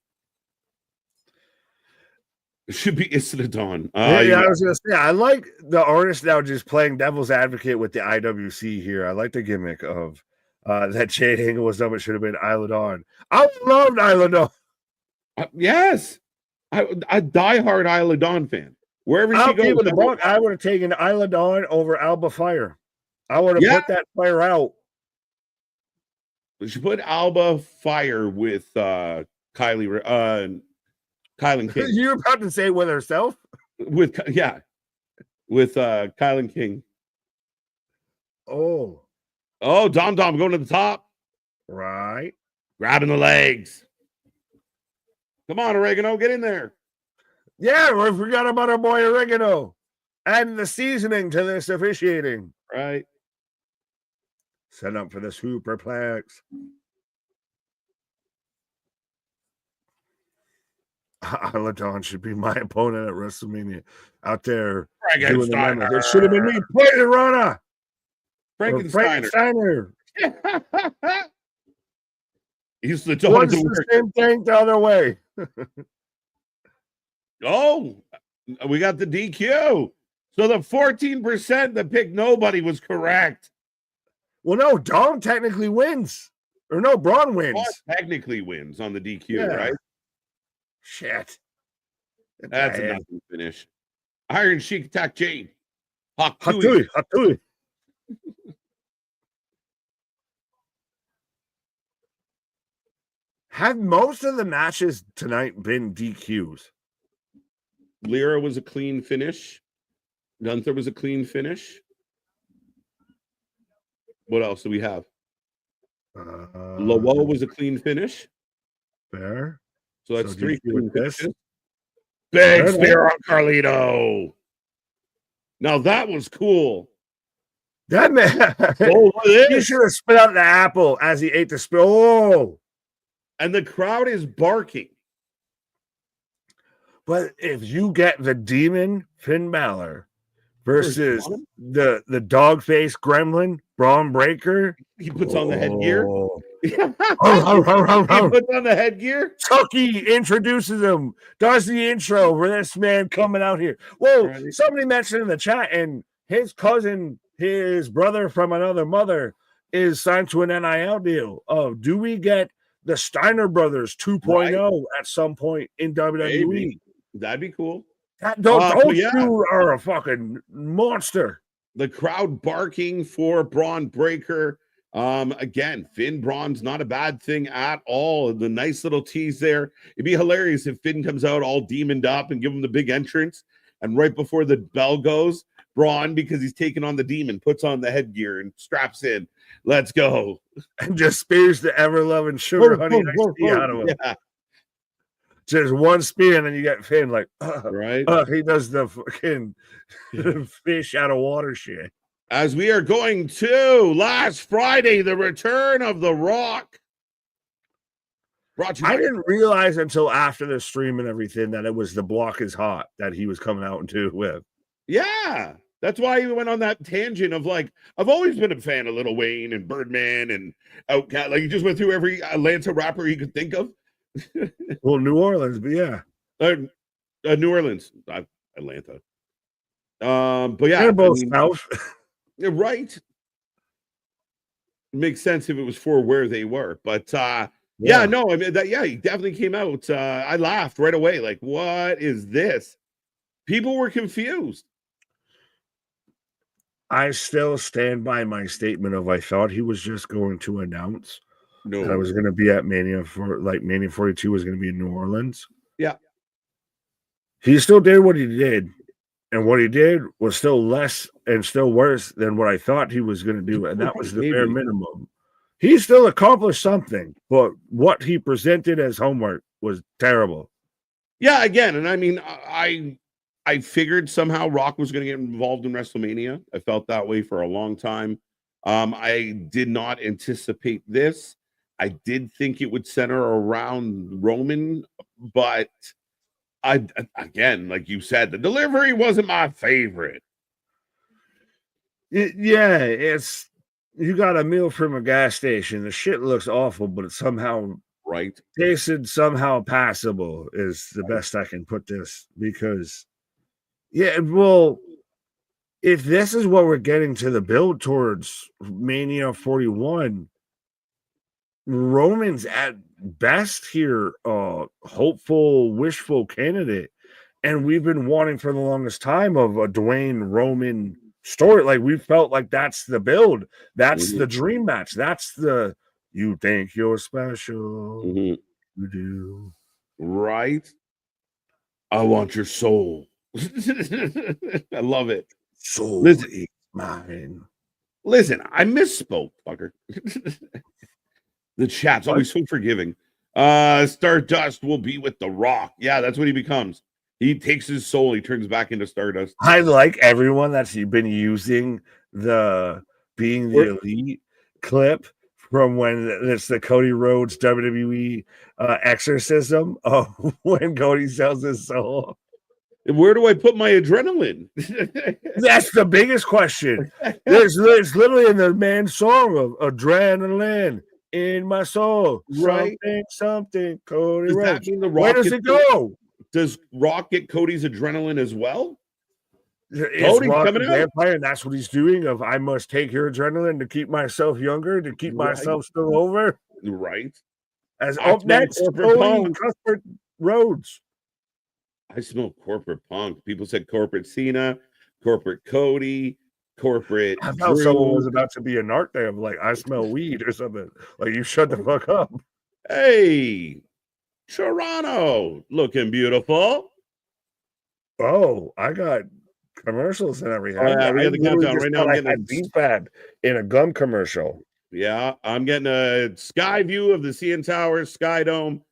It should be Isla Dawn. Yeah, I was gonna say I like the artist now just playing devil's advocate with the IWC here. I like the gimmick of that Jade Angle was done, it should have been Isla Dawn. I loved Isla Dawn. Yes, a diehard Isla Dawn fan. Wherever she goes, with the book, I would have taken Isla Dawn over Alba Fire. I would have put that fire out. She put Alba Fire with Kylie King. You were about to say with herself? With Kylie King. Oh, Dom going to the top. Right. Grabbing the legs. Come on, Oregano, get in there. Yeah, we forgot about our boy Oregano. Adding the seasoning to this officiating. Right. Set up for the superplex. Isla Dawn should be my opponent at WrestleMania. Out there doing the it should have been me. Poison Rana. Frankensteiner. He's the same thing the other way. We got the DQ. So the 14% that picked nobody was correct. Well, no, Dom technically wins. Or no, Braun wins. Braun technically wins on the DQ, right? Shit. That's a nothing finish. Iron Sheik attack Jade. Hatui. Have most of the matches tonight been DQs? Lyra was a clean finish. Gunther was a clean finish. What else do we have? Lawo was a clean finish. Fair. So that's 3 clean finishes. Big spear on Carlito. Now that was cool. That man. He should have spit out the apple as he ate the spear. Oh. And the crowd is barking. But if you get the demon Finn Balor versus the dog face gremlin Braun Breaker, he puts on the headgear. He puts on the headgear. Chucky introduces him, does the intro for this man coming out here. Whoa, somebody mentioned in the chat, and his cousin, his brother from another mother, is signed to an NIL deal. Do we get the Steiner Brothers 2.0 at some point in WWE? Maybe. That'd be cool. Those two are a fucking monster. The crowd barking for Braun Breaker. Again, Finn Braun's not a bad thing at all. The nice little tease there. It'd be hilarious if Finn comes out all demoned up and give him the big entrance. And right before the bell goes, Braun, because he's taking on the demon, puts on the headgear and straps in. Let's go. And just spears the ever-loving sugar honey out of him. Yeah. Just one spear, and then you get Finn like, right? He does the fucking fish out of water shit. As we are going to last Friday, the return of The Rock. Brought you I by didn't realize until after the stream and everything that it was the Block is Hot that he was coming out into with. Yeah. That's why he went on that tangent of like, I've always been a fan of Lil Wayne and Birdman and Outkast. Like he just went through every Atlanta rapper he could think of. Well, New Orleans, but yeah. New Orleans, Atlanta. But yeah, They're both South. You're right. It makes sense if it was for where they were, but yeah, no, I mean he definitely came out. I laughed right away, like, what is this? People were confused. I still stand by my statement of I thought he was just going to announce that I was going to be at Mania Mania 42 was going to be in New Orleans. Yeah. He still did what he did. And what he did was still less and still worse than what I thought he was going to do. And that was the bare minimum. He still accomplished something, but what he presented as homework was terrible. Yeah, again, and I mean, I figured somehow Rock was going to get involved in WrestleMania. I felt that way for a long time. I did not anticipate this. I did think it would center around Roman, but again, like you said, the delivery wasn't my favorite. It's you got a meal from a gas station. The shit looks awful, but it's somehow tasted somehow passable is the best I can put this because well, if this is what we're getting to the build towards Mania 41, Roman's at best here, hopeful, wishful candidate. And we've been wanting for the longest time of a Dwayne Roman story. Like we felt like that's the build. That's the dream match. That's the you think you're special. You do. Right. I want your soul. I love it. Soul is mine. Listen, I misspoke, fucker. The chat's always so forgiving. Stardust will be with The Rock. Yeah, that's what he becomes. He takes his soul, he turns back into Stardust. I like everyone that's been using the being the elite clip from when it's the Cody Rhodes WWE exorcism of when Cody sells his soul. Where do I put my adrenaline? That's the biggest question. There's literally in the man's song of adrenaline in my soul. Right. Something, Cody Rhodes. That mean the Rock Where does it go? Does Rock get Cody's adrenaline as well? Cody's coming out. Vampire, and that's what he's doing. Of I must take your adrenaline to keep myself younger, to keep myself still over. Right. As up next, Cody Cuthbert Rhodes. I smell corporate punk. People said corporate Cena, corporate Cody, corporate. I thought someone was about to be an art there of like, I smell weed or something. Like, you shut the fuck up. Hey, Toronto, looking beautiful. Oh, I got commercials and everything. Oh, yeah, we got the countdown right now. I'm getting a D-pad in a gum commercial. Yeah, I'm getting a sky view of the CN Tower, Sky Dome,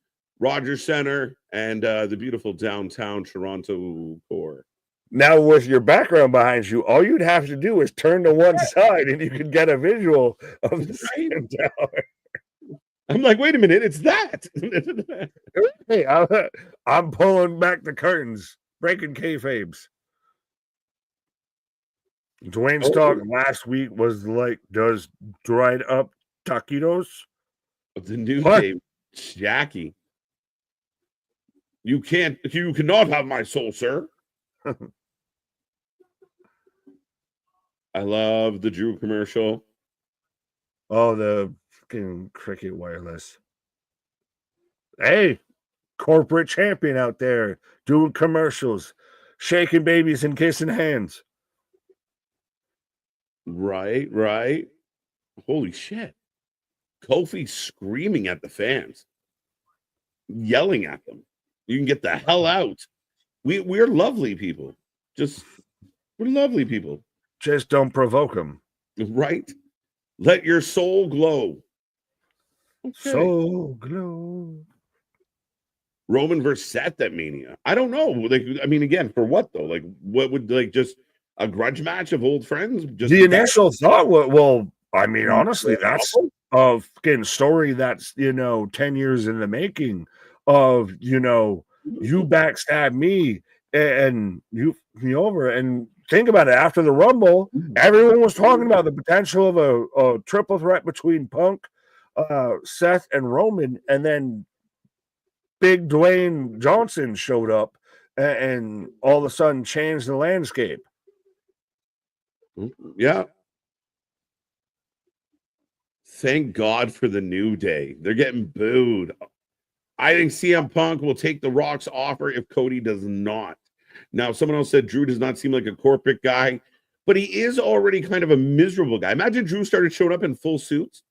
Rogers Center, and the beautiful downtown Toronto core. Now, with your background behind you, all you'd have to do is turn to one side and you can get a visual of the CN Tower. I'm like, wait a minute, it's that. Hey, I'm pulling back the curtains, breaking kayfabes. Dwayne's talk last week was like, does dried up taquitos? The new game, Jackie. You cannot have my soul, sir. I love the Drew commercial. Oh, the fucking Cricket Wireless. Hey, corporate champion out there doing commercials, shaking babies and kissing hands. Right. Holy shit. Kofi screaming at the fans, yelling at them. You can get the hell out. We're lovely people. We're lovely people. Just don't provoke them. Right? Let your soul glow. Okay. Soul glow. Roman versus Seth at Mania. I don't know. Like, I mean, again, for what though? Like, what would just a grudge match of old friends? Just the initial thought, well, I mean, honestly, of fucking story that's 10 years in the making of you backstab me and you me over. And think about it, after the Rumble, everyone was talking about the potential of a triple threat between Punk, Seth, and Roman, and then Big Dwayne Johnson showed up and all of a sudden changed the landscape. Yeah. Thank God for the New Day. They're getting booed. I think CM Punk will take the Rock's offer if Cody does not. Now, someone else said Drew does not seem like a corporate guy, but he is already kind of a miserable guy. Imagine Drew started showing up in full suits.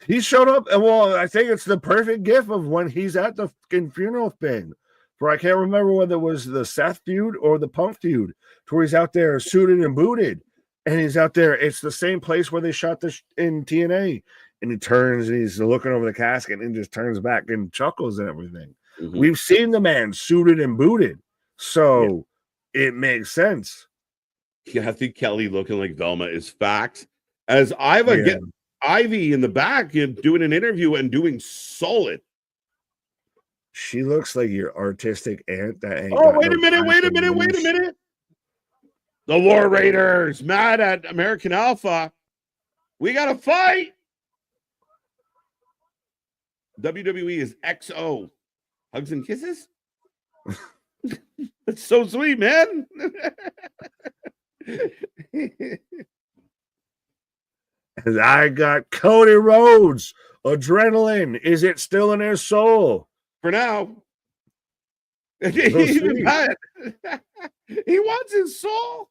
He showed up, and well, I think it's the perfect gif of when he's at the fucking funeral thing. For I can't remember whether it was the Seth feud or the Punk feud, to where he's out there suited and booted, and he's out there. It's the same place where they shot this in TNA, and he turns and he's looking over the casket and just turns back and chuckles and everything. Mm-hmm. We've seen the man suited and booted, so it makes sense. Kathy Kelly looking like Velma is fact. As Iva get Ivy in the back doing an interview and doing solid. She looks like your artistic aunt that ain't. Oh, wait a minute. The War Raiders mad at American Alpha. We got to fight. WWE is XO. Hugs and kisses? That's so sweet, man. And I got Cody Rhodes. Adrenaline. Is it still in his soul? For now. He wants his soul.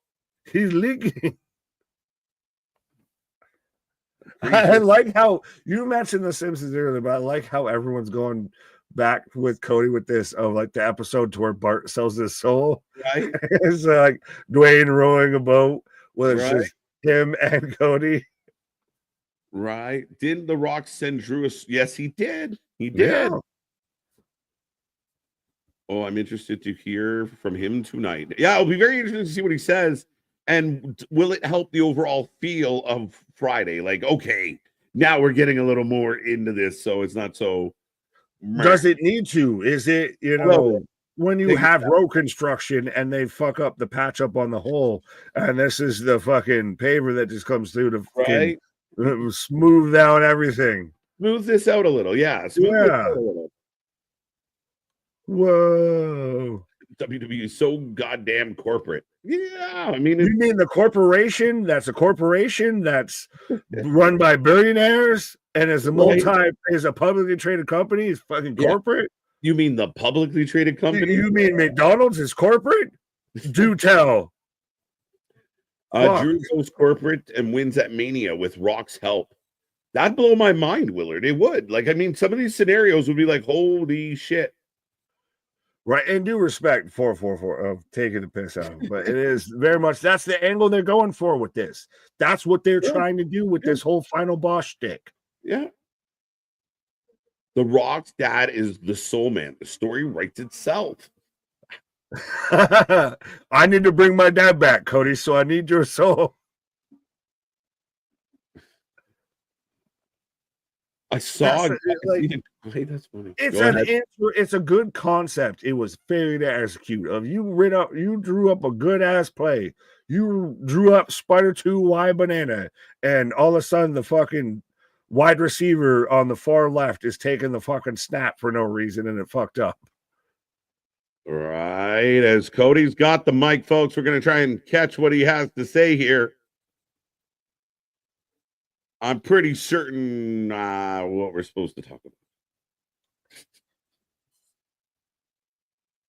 He's leaking. I like how you mentioned The Simpsons earlier, but I like how everyone's going back with Cody with this of like the episode to where Bart sells his soul. Right. It's like Dwayne rowing a boat where it's just him and Cody. Right. Didn't The Rock send Drew a... Yes, he did. He did. Yeah. Oh, I'm interested to hear from him tonight. Yeah, it'll be very interesting to see what he says. And will it help the overall feel of Friday? Like, okay, now we're getting a little more into this, so it's not so... Does it need to? Is it, when you have road construction and they fuck up the patch up on the hole, and this is the fucking paver that just comes through to smooth down everything. Smooth this out a little, yeah. Smooth this out a little. Whoa. WWE is so goddamn corporate. Yeah, I mean... You mean the corporation that's a corporation that's run by billionaires and is a publicly traded company is fucking corporate? You mean the publicly traded company? You mean McDonald's is corporate? Do tell. Drew goes corporate and wins at Mania with Rock's help. That'd blow my mind, Willard. It would. Like, I mean, some of these scenarios would be like, holy shit. Right, and due respect for of taking the piss out of, but it is very much that's the angle they're going for with this. That's what they're trying to do with this whole final boss shtick. Yeah. The Rock's dad is the soul man. The story writes itself. I need to bring my dad back, Cody, so I need your soul. I saw that's funny. It's a good concept. It was fair to execute. You drew up a good ass play. You drew up Spider 2 Y banana, and all of a sudden the fucking wide receiver on the far left is taking the fucking snap for no reason, and it fucked up. Right. As Cody's got the mic, folks, we're gonna try and catch what he has to say here. I'm pretty certain what we're supposed to talk about.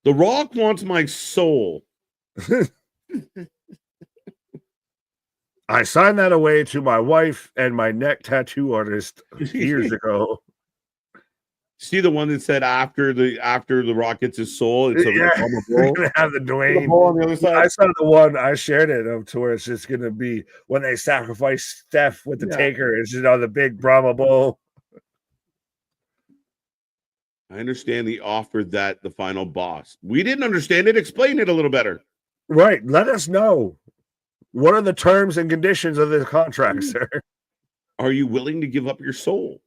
The Rock wants my soul. I signed that away to my wife and my neck tattoo artist years ago. See the one that said after the Rock gets his soul, it's gonna have the Dwayne on the other side. I saw the one I shared it of to where it's just gonna be when they sacrifice Steph with the Taker. It's just on the big Brahma bowl. I understand the offer that the final boss. We didn't understand it. Explain it a little better. Right. Let us know. What are the terms and conditions of this contract, sir? Are you willing to give up your soul?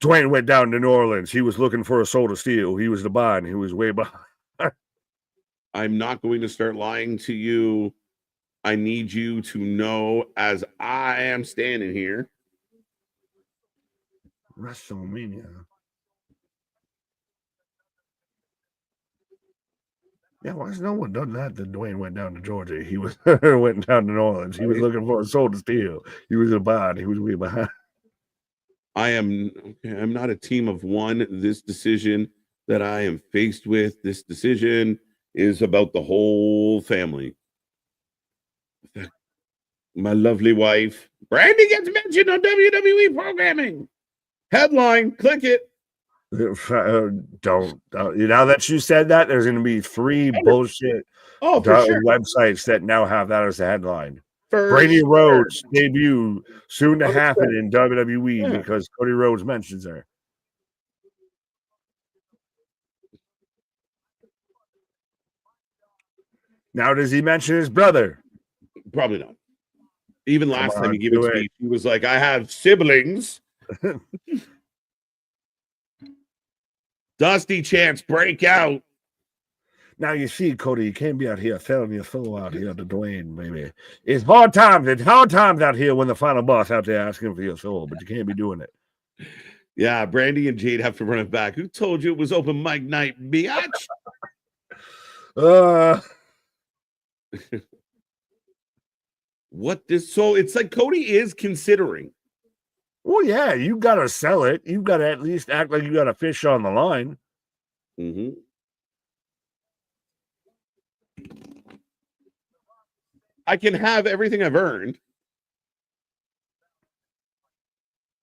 Dwayne went down to New Orleans. He was looking for a soul to steal. He was the bond. He was way behind. I'm not going to start lying to you. I need you to know as I am standing here. WrestleMania. Yeah, why is no one done that? That Dwayne went down to Georgia. He was went down to New Orleans. He was looking for a soul to steal. He was a bond. He was way behind. I'm not a team of one. This decision that I am faced with, this decision is about the whole family. My lovely wife, Brandy, gets mentioned on WWE programming. Headline, click it. Don't. Now that you said that, there's going to be 3 bullshit websites that now have that as a headline. Brady Rhodes debut soon to happen in WWE because Cody Rhodes mentions her. Now, does he mention his brother? Probably not. Even last time he gave a speech, he was like, I have siblings. Dusty Chance break out. Now you see, Cody, you can't be out here telling your soul out here to Dwayne, baby. It's hard times. It's hard times out here when the final boss out there asking for your soul, but you can't be doing it. Yeah, Brandy and Jade have to run it back. Who told you it was open mic night, biatch? What this? So it's like Cody is considering. Well, yeah, you got to sell it. You got to at least act like you got a fish on the line. Mm-hmm. I can have everything I've earned.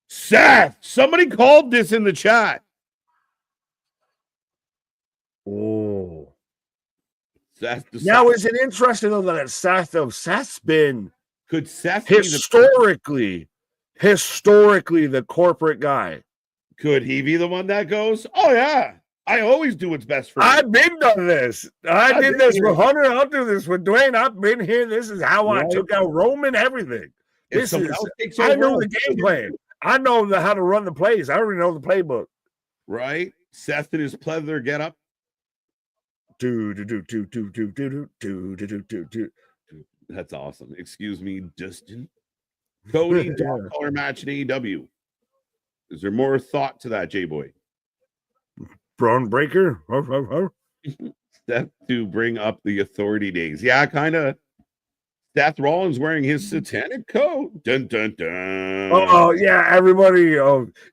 Seth, somebody called this in the chat. Oh. Seth now, is it interesting though that Seth's been could Seth historically the corporate guy? Could he be the one that goes, oh yeah, I always do what's best for me. I've been done this. I did this with Hunter. I'll do this with Dwayne. I've been here. This is how I took out Roman. Everything. I know the game plan. I know how to run the plays. I already know the playbook. Right? Seth in his pleather get up. That's awesome. Excuse me, Justin. Cody, dark color match in AEW. Is there more thought to that, J-Boy? Braun Breaker? Seth to bring up the authority days. Yeah, kind of. Seth Rollins wearing his satanic coat. Dun, dun, dun. Oh, yeah, everybody.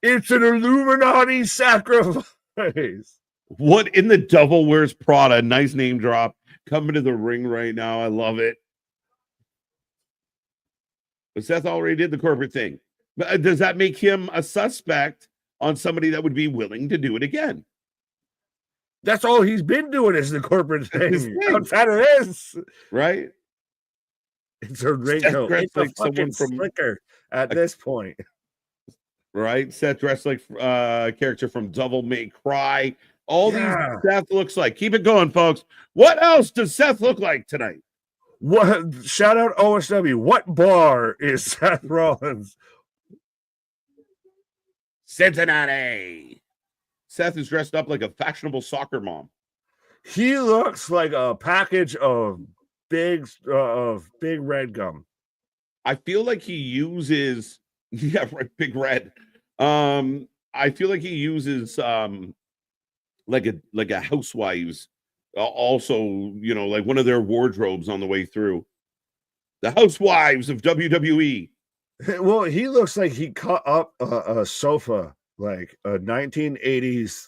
It's an Illuminati sacrifice. What in the devil wears Prada? Nice name drop. Coming to the ring right now. I love it. But Seth already did the corporate thing. But does that make him a suspect on somebody that would be willing to do it again? That's all he's been doing is the corporate thing. Outside of this. Right? It's a raincoat. It's like someone from Slicker at this point. Right? Seth dressed like character from Devil May Cry. All these Seth looks like. Keep it going, folks. What else does Seth look like tonight? What? Shout out OSW. What bar is Seth Rollins? Cincinnati. Seth is dressed up like a fashionable soccer mom. He looks like a package of big red gum. I feel like he uses big red. I feel like he uses like a housewife's also, like one of their wardrobes on the way through. The housewives of WWE. Well, he looks like he cut up a sofa, like a 1980s,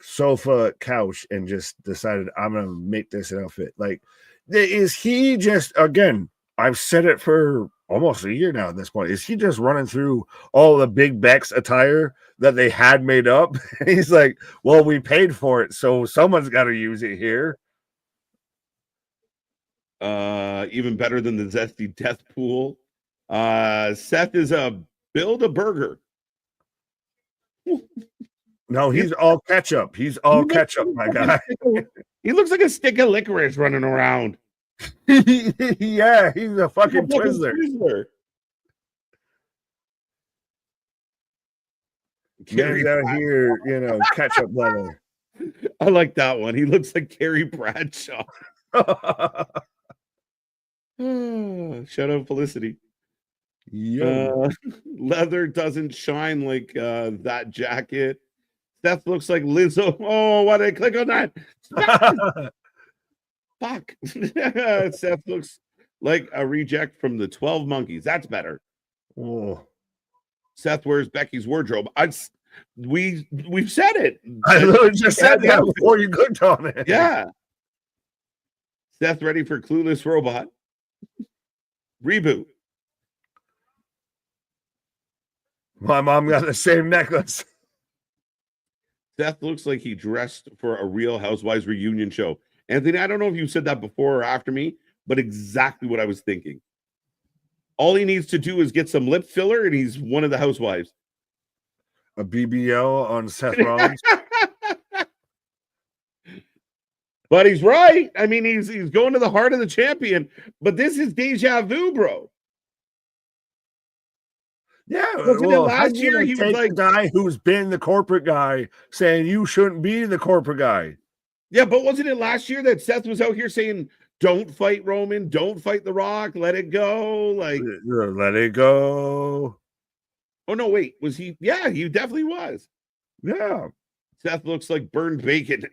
sofa couch, and just decided, I'm going to make this outfit. Like, is he just, again, I've said it for almost a year now at this point, is he just running through all the Big Beck's attire that they had made up? He's like, well, we paid for it, so someone's got to use it here. Even better than the Zesty Death Pool. Seth is a Build-A-Burger. No, he's all ketchup. He's all ketchup, my guy. He looks like a stick of licorice running around. Yeah, he's a fucking Twizzler. Man's out here, you know, ketchup leather. I like that one. He looks like Carrie Bradshaw. Shout out Felicity. Leather doesn't shine like that jacket. Seth looks like Lizzo. Oh, why did I click on that? Fuck. Seth looks like a reject from the 12 Monkeys. That's better. Oh. Seth wears Becky's wardrobe. We've said it. I literally just said that before you clicked on it. Yeah. Seth ready for Clueless Robot. Reboot. My mom got the same necklace. Seth looks like he dressed for a Real Housewives reunion show. Anthony, I don't know if you said that before or after me, but exactly what I was thinking. All he needs to do is get some lip filler, and he's one of the housewives. A BBL on Seth Rollins. But he's right. I mean, he's going to the heart of the champion. But this is deja vu, bro. Yeah, last year he was like the guy who's been the corporate guy saying you shouldn't be the corporate guy. Yeah, but wasn't it last year that Seth was out here saying, "Don't fight Roman, don't fight The Rock, let it go"? Like, let it go. Oh no, wait, was he? Yeah, he definitely was. Yeah, Seth looks like burned bacon.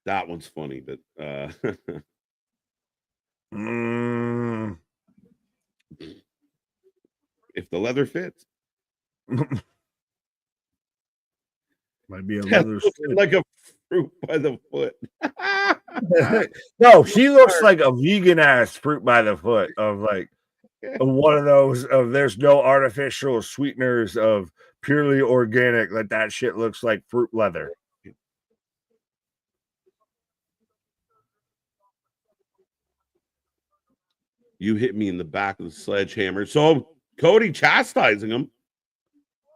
That one's funny, but if the leather fits, might be a leather like a fruit by the foot. No, she looks like a vegan ass fruit by the foot of like one of those of there's no artificial sweeteners of purely organic. Like that shit looks like fruit leather. You hit me in the back of the sledgehammer. So Cody chastising him.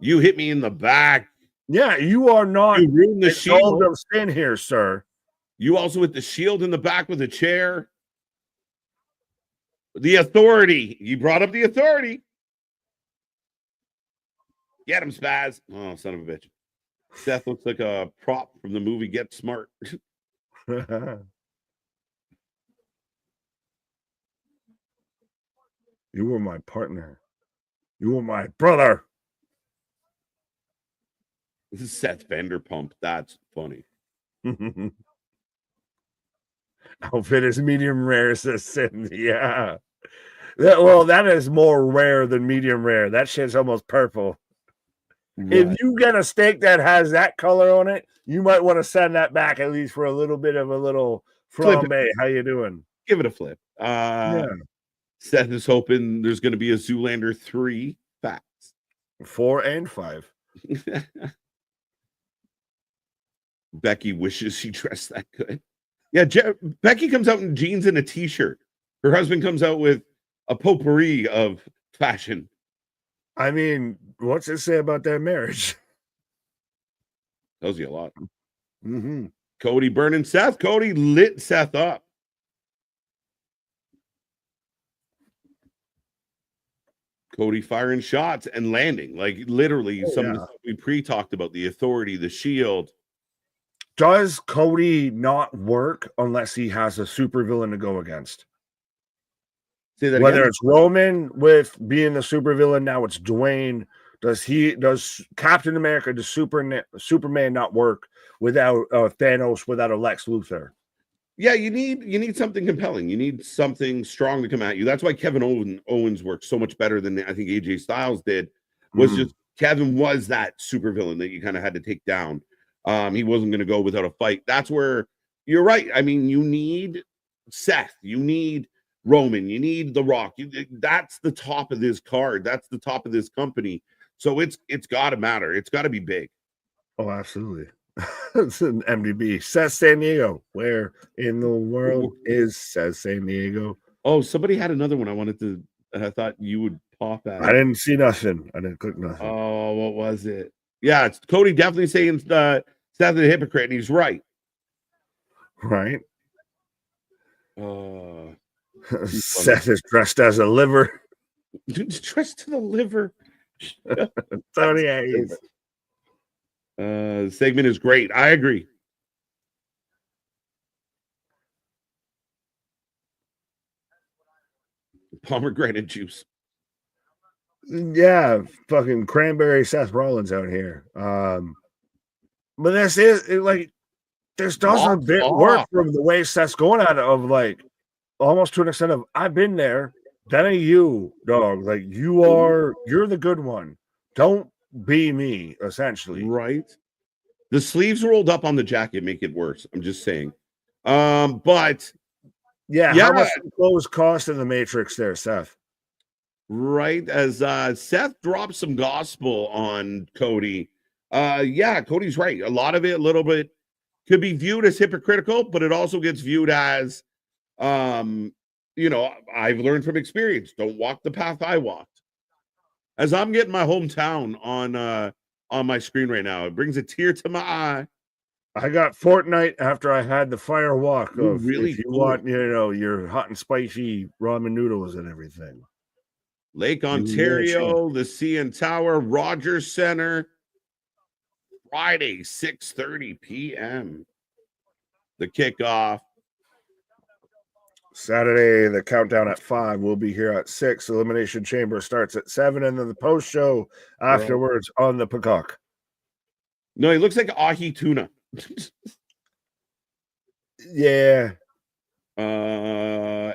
You hit me in the back. Yeah, you are not. You ruined the shield of sin here, sir. You also hit the shield in the back with a chair. The authority. You brought up the authority. Get him, Spaz. Oh, son of a bitch. Seth looks like a prop from the movie Get Smart. You were my partner. You were my brother. This is Seth Vanderpump. That's funny. Outfit is medium rare, says Cynthia. Well, that is more rare than medium rare. That shit's almost purple. Right. If you get a steak that has that color on it, you might want to send that back at least for a little bit of a little flambe. How you doing? Give it a flip. Yeah. Seth is hoping there's going to be a Zoolander 3 facts. 4 and 5. Becky wishes she dressed that good. Yeah, Becky comes out in jeans and a t-shirt. Her husband comes out with a potpourri of fashion. I mean, what's it say about that marriage? Tells you a lot. Mm-hmm. Cody burning Seth. Cody lit Seth up. Cody firing shots and landing. Like literally some of the stuff we pre-talked about, the authority, the shield. Does Cody not work unless he has a supervillain to go against? Whether it's Roman with being the supervillain, now it's Dwayne. Does Captain America, does Superman not work without Thanos, without a Lex Luthor? Yeah, you need something compelling. You need something strong to come at you. That's why Kevin Owens worked so much better than I think AJ Styles did. Just Kevin was that supervillain that you kind of had to take down. He wasn't going to go without a fight. That's where you're right. I mean, you need Seth, you need Roman, you need The Rock. That's the top of this card. That's the top of this company. So it's got to matter. It's got to be big. Oh, absolutely. It's an MDB. Says San Diego. Where in the world is Says San Diego? Oh, somebody had another one I wanted to. I thought you would pop at. I didn't see nothing. I didn't click nothing. Oh, what was it? Yeah, it's Cody definitely saying Seth is a hypocrite, and he's right. Right. Seth is dressed as a liver. Dressed to the liver. Tony Hayes. Segment is great. I agree. Pomegranate juice. Yeah, fucking cranberry Seth Rollins out here. But this is like this does a bit work from the way Seth's going at it, of like almost to an extent of I've been there, that ain't you, dog. Like you're the good one. Don't be me, essentially. Right. The sleeves rolled up on the jacket make it worse. I'm just saying. But yeah, how much clothes cost in the Matrix there, Seth? Right. As Seth drops some gospel on Cody. Yeah, Cody's right. A lot of it, a little bit, could be viewed as hypocritical, but it also gets viewed as you know, I've learned from experience. Don't walk the path I walked. As I'm getting my hometown on my screen right now, it brings a tear to my eye. I got Fortnite after I had the fire walk of really if you want, you know, your hot and spicy ramen noodles and everything. Lake Ontario, the CN Tower, Rogers Center, Friday, 6:30 p.m. The kickoff. Saturday, the countdown at 5. We'll be here at 6. Elimination Chamber starts at 7, and then the post show afterwards on the Peacock. No, he looks like ahi tuna. Yeah.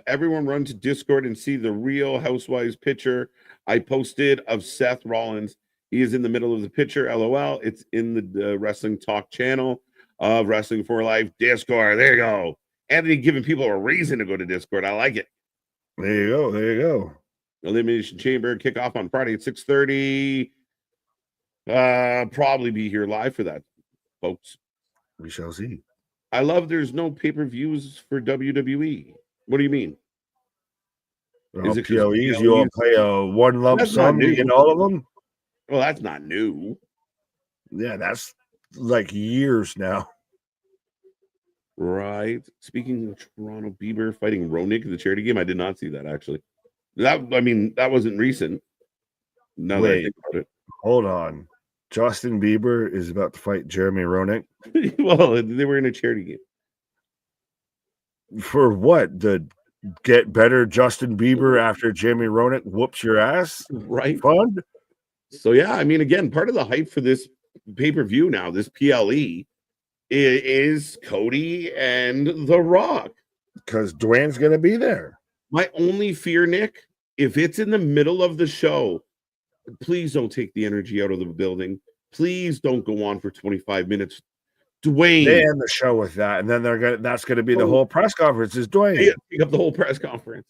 Everyone run to Discord and see the Real Housewives picture I posted of Seth Rollins. He is in the middle of the picture. LOL. It's in the Wrestling Talk channel of Wrestling for Life Discord. There you go. Anthony giving people a reason to go to Discord. I like it. There you go. There you go. Elimination Chamber kickoff on Friday at 6:30. Probably be here live for that, folks. We shall see. I love there's no pay-per-views for WWE. What do you mean? Is it PLEs? You all pay a one lump sum to get all of them? Well, that's not new. Yeah, that's like years now. Right. Speaking of Toronto, Bieber fighting Ronick in the charity game. I did not see that actually. That wasn't recent. Now that I think about it. Hold on. Justin Bieber is about to fight Jeremy Ronick. Well, they were in a charity game. For what? The get better Justin Bieber after Jeremy Ronick whoops your ass? Right. Fun? So yeah, I mean, again, part of the hype for this pay-per-view now, this PLE, is Cody and The Rock. Because Dwayne's going to be there. My only fear, Nick, if it's in the middle of the show, please don't take the energy out of the building. Please don't go on for 25 minutes. Dwayne. They end the show with that, and then that's going to be the whole press conference is Dwayne. Pick up the whole press conference.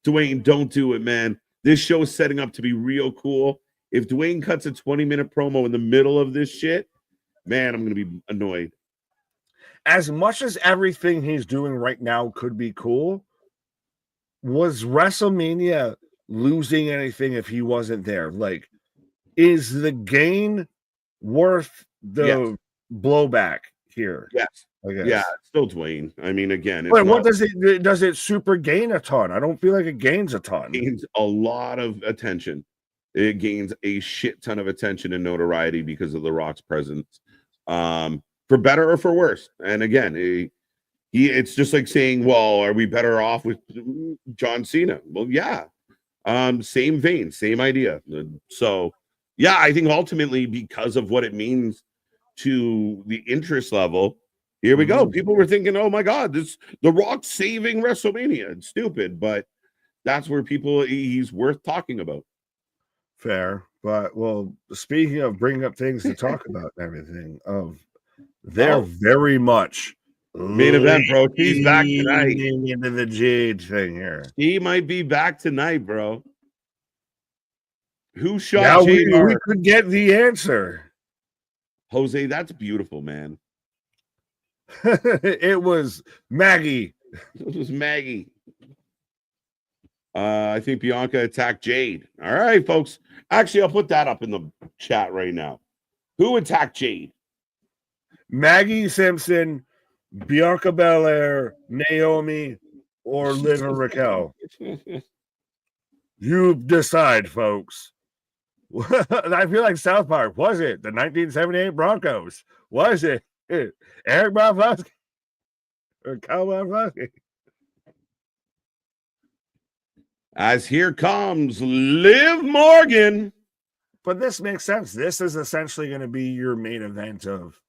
Dwayne, don't do it, man. This show is setting up to be real cool. If Dwayne cuts a 20-minute promo in the middle of this shit, man, I'm going to be annoyed. As much as everything he's doing right now could be cool, was WrestleMania losing anything if he wasn't there? Like, is the gain worth the blowback here? Yes. I guess. Yeah, it's still Dwayne. I mean, again, but what does it super gain a ton? I don't feel like it gains a ton. It gains a lot of attention. It gains a shit ton of attention and notoriety because of The Rock's presence. For better or for worse. And again, it's just like saying, well, are we better off with John Cena? Well, yeah. Same vein, same idea. So, yeah, I think ultimately because of what it means to the interest level, here we go. People were thinking, oh my God, The Rock saving WrestleMania. It's stupid, but that's where he's worth talking about. Fair. But, well, speaking of bringing up things to talk about and everything, they're very much main event, bro. He's back tonight. Into the Jade thing here. He might be back tonight, bro. Who shot now Jade? We could get the answer. Jose, that's beautiful, man. It was Maggie. It was Maggie. I think Bianca attacked Jade. All right, folks. Actually, I'll put that up in the chat right now. Who attacked Jade? Maggie Simpson, Bianca Belair, Naomi, or Liv and Raquel? You decide, folks. I feel like South Park. Was it the 1978 Broncos? Was it Eric Broflovski or Kyle Broflovski? As here comes Liv Morgan. But this makes sense. This is essentially going to be your main event of.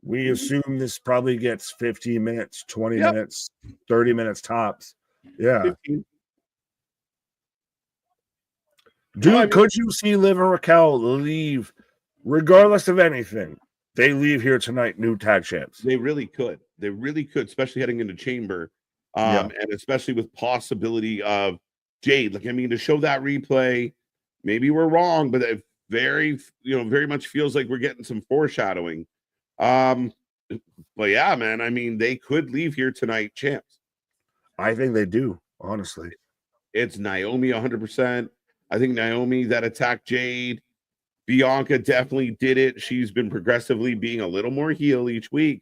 We assume this probably gets 15 minutes, 20 minutes, 30 minutes tops. Yeah. 15. Dude, could you see Liv and Raquel leave, regardless of anything? They leave here tonight, new tag champs. They really could. They really could, especially heading into Chamber, and especially with possibility of Jade. Like, I mean, to show that replay, maybe we're wrong, but it very much feels like we're getting some foreshadowing. But yeah, man, I mean, they could leave here tonight champs. I think they do, honestly. It's Naomi 100%. I think Naomi that attacked Jade. Bianca definitely did it. She's been progressively being a little more heel each week.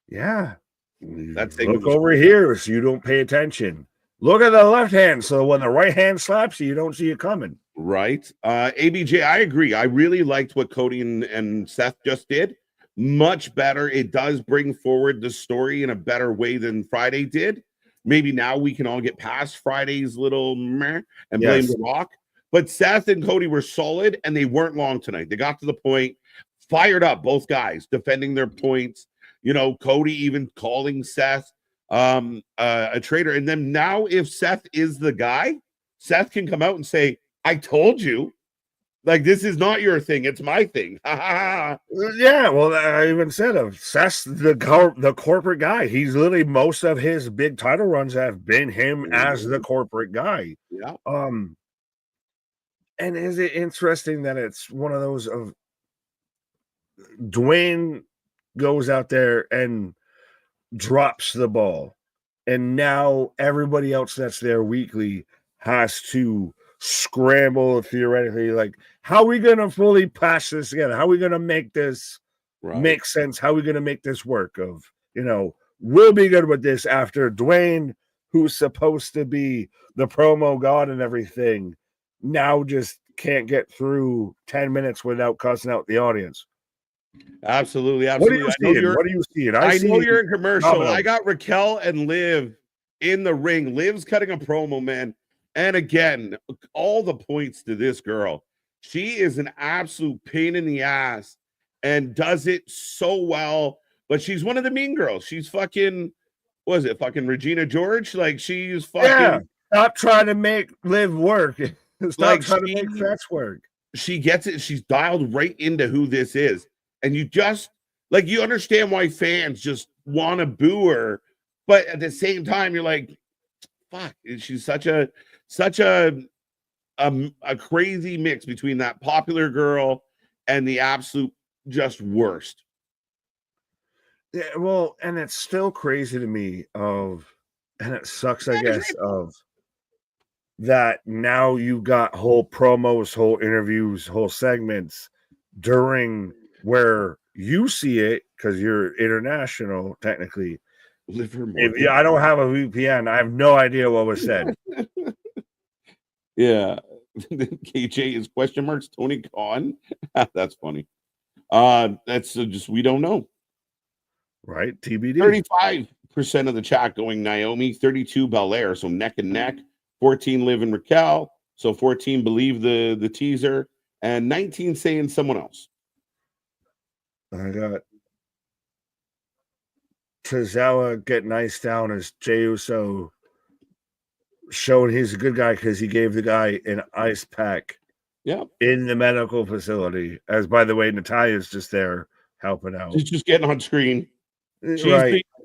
Yeah. Look over here so you don't pay attention. Look at the left hand so when the right hand slaps you, you don't see it coming. Right. ABJ, I agree. I really liked what Cody and Seth just did. Much better. It does bring forward the story in a better way than Friday did. Maybe now we can all get past Friday's little meh and blame The Rock. But Seth and Cody were solid, and they weren't long tonight. They got to the point, fired up, both guys, defending their points. You know, Cody even calling Seth a traitor. And then now if Seth is the guy, Seth can come out and say, I told you. Like, this is not your thing. It's my thing. Yeah, well, I even said of Seth's the corporate guy. He's literally, most of his big title runs have been him as the corporate guy. Yeah. And is it interesting that it's one of those of Dwayne goes out there and drops the ball, and now everybody else that's there weekly has to scramble theoretically, like, how are we going to fully patch this together? How are we going to make this make sense? How are we going to make this work? Of, we'll be good with this after Dwayne, who's supposed to be the promo god and everything, now just can't get through 10 minutes without cussing out the audience. Absolutely. What are you seeing? I know you're in commercial. I got Raquel and Liv in the ring. Liv's cutting a promo, man. And again, all the points to this girl. She is an absolute pain in the ass and does it so well. But she's one of the mean girls. She's fucking, fucking Regina George? Like, she's fucking. Yeah. Stop trying to make Liv work. Stop trying to make Fetch work. She gets it. She's dialed right into who this is. And you just, like, you understand why fans just want to boo her. But at the same time, you're like, fuck, she's such a crazy mix between that popular girl and the absolute just worst. Yeah, well, and it's still crazy to me and it sucks, I guess, of that now you got whole promos, whole interviews, whole segments during where you see it because you're international technically. I don't have a VPN. I have no idea what was said. Yeah. KJ is question marks Tony Khan. That's funny. That's just, we don't know. Right. TBD. 35% of the chat going Naomi, 32 Belair. So neck and neck. 14 Liv and Raquel. So 14 believe the teaser. And 19 saying someone else. I got Tozawa getting iced down as Jey Uso showing he's a good guy because he gave the guy an ice pack in the medical facility. As, by the way, Natalia's just there helping out. She's just getting on screen.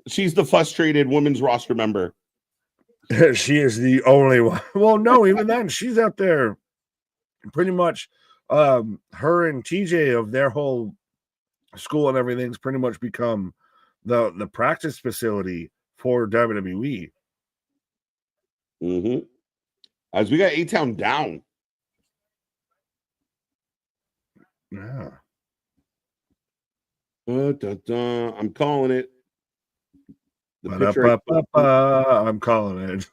She's the frustrated women's roster member. She is the only one. Well, no, even then, she's out there pretty much. Her and TJ of their whole school and everything's pretty much become the practice facility for WWE. Mm-hmm. As we got A-Town down. Yeah. I'm calling it. The picture. I'm calling it.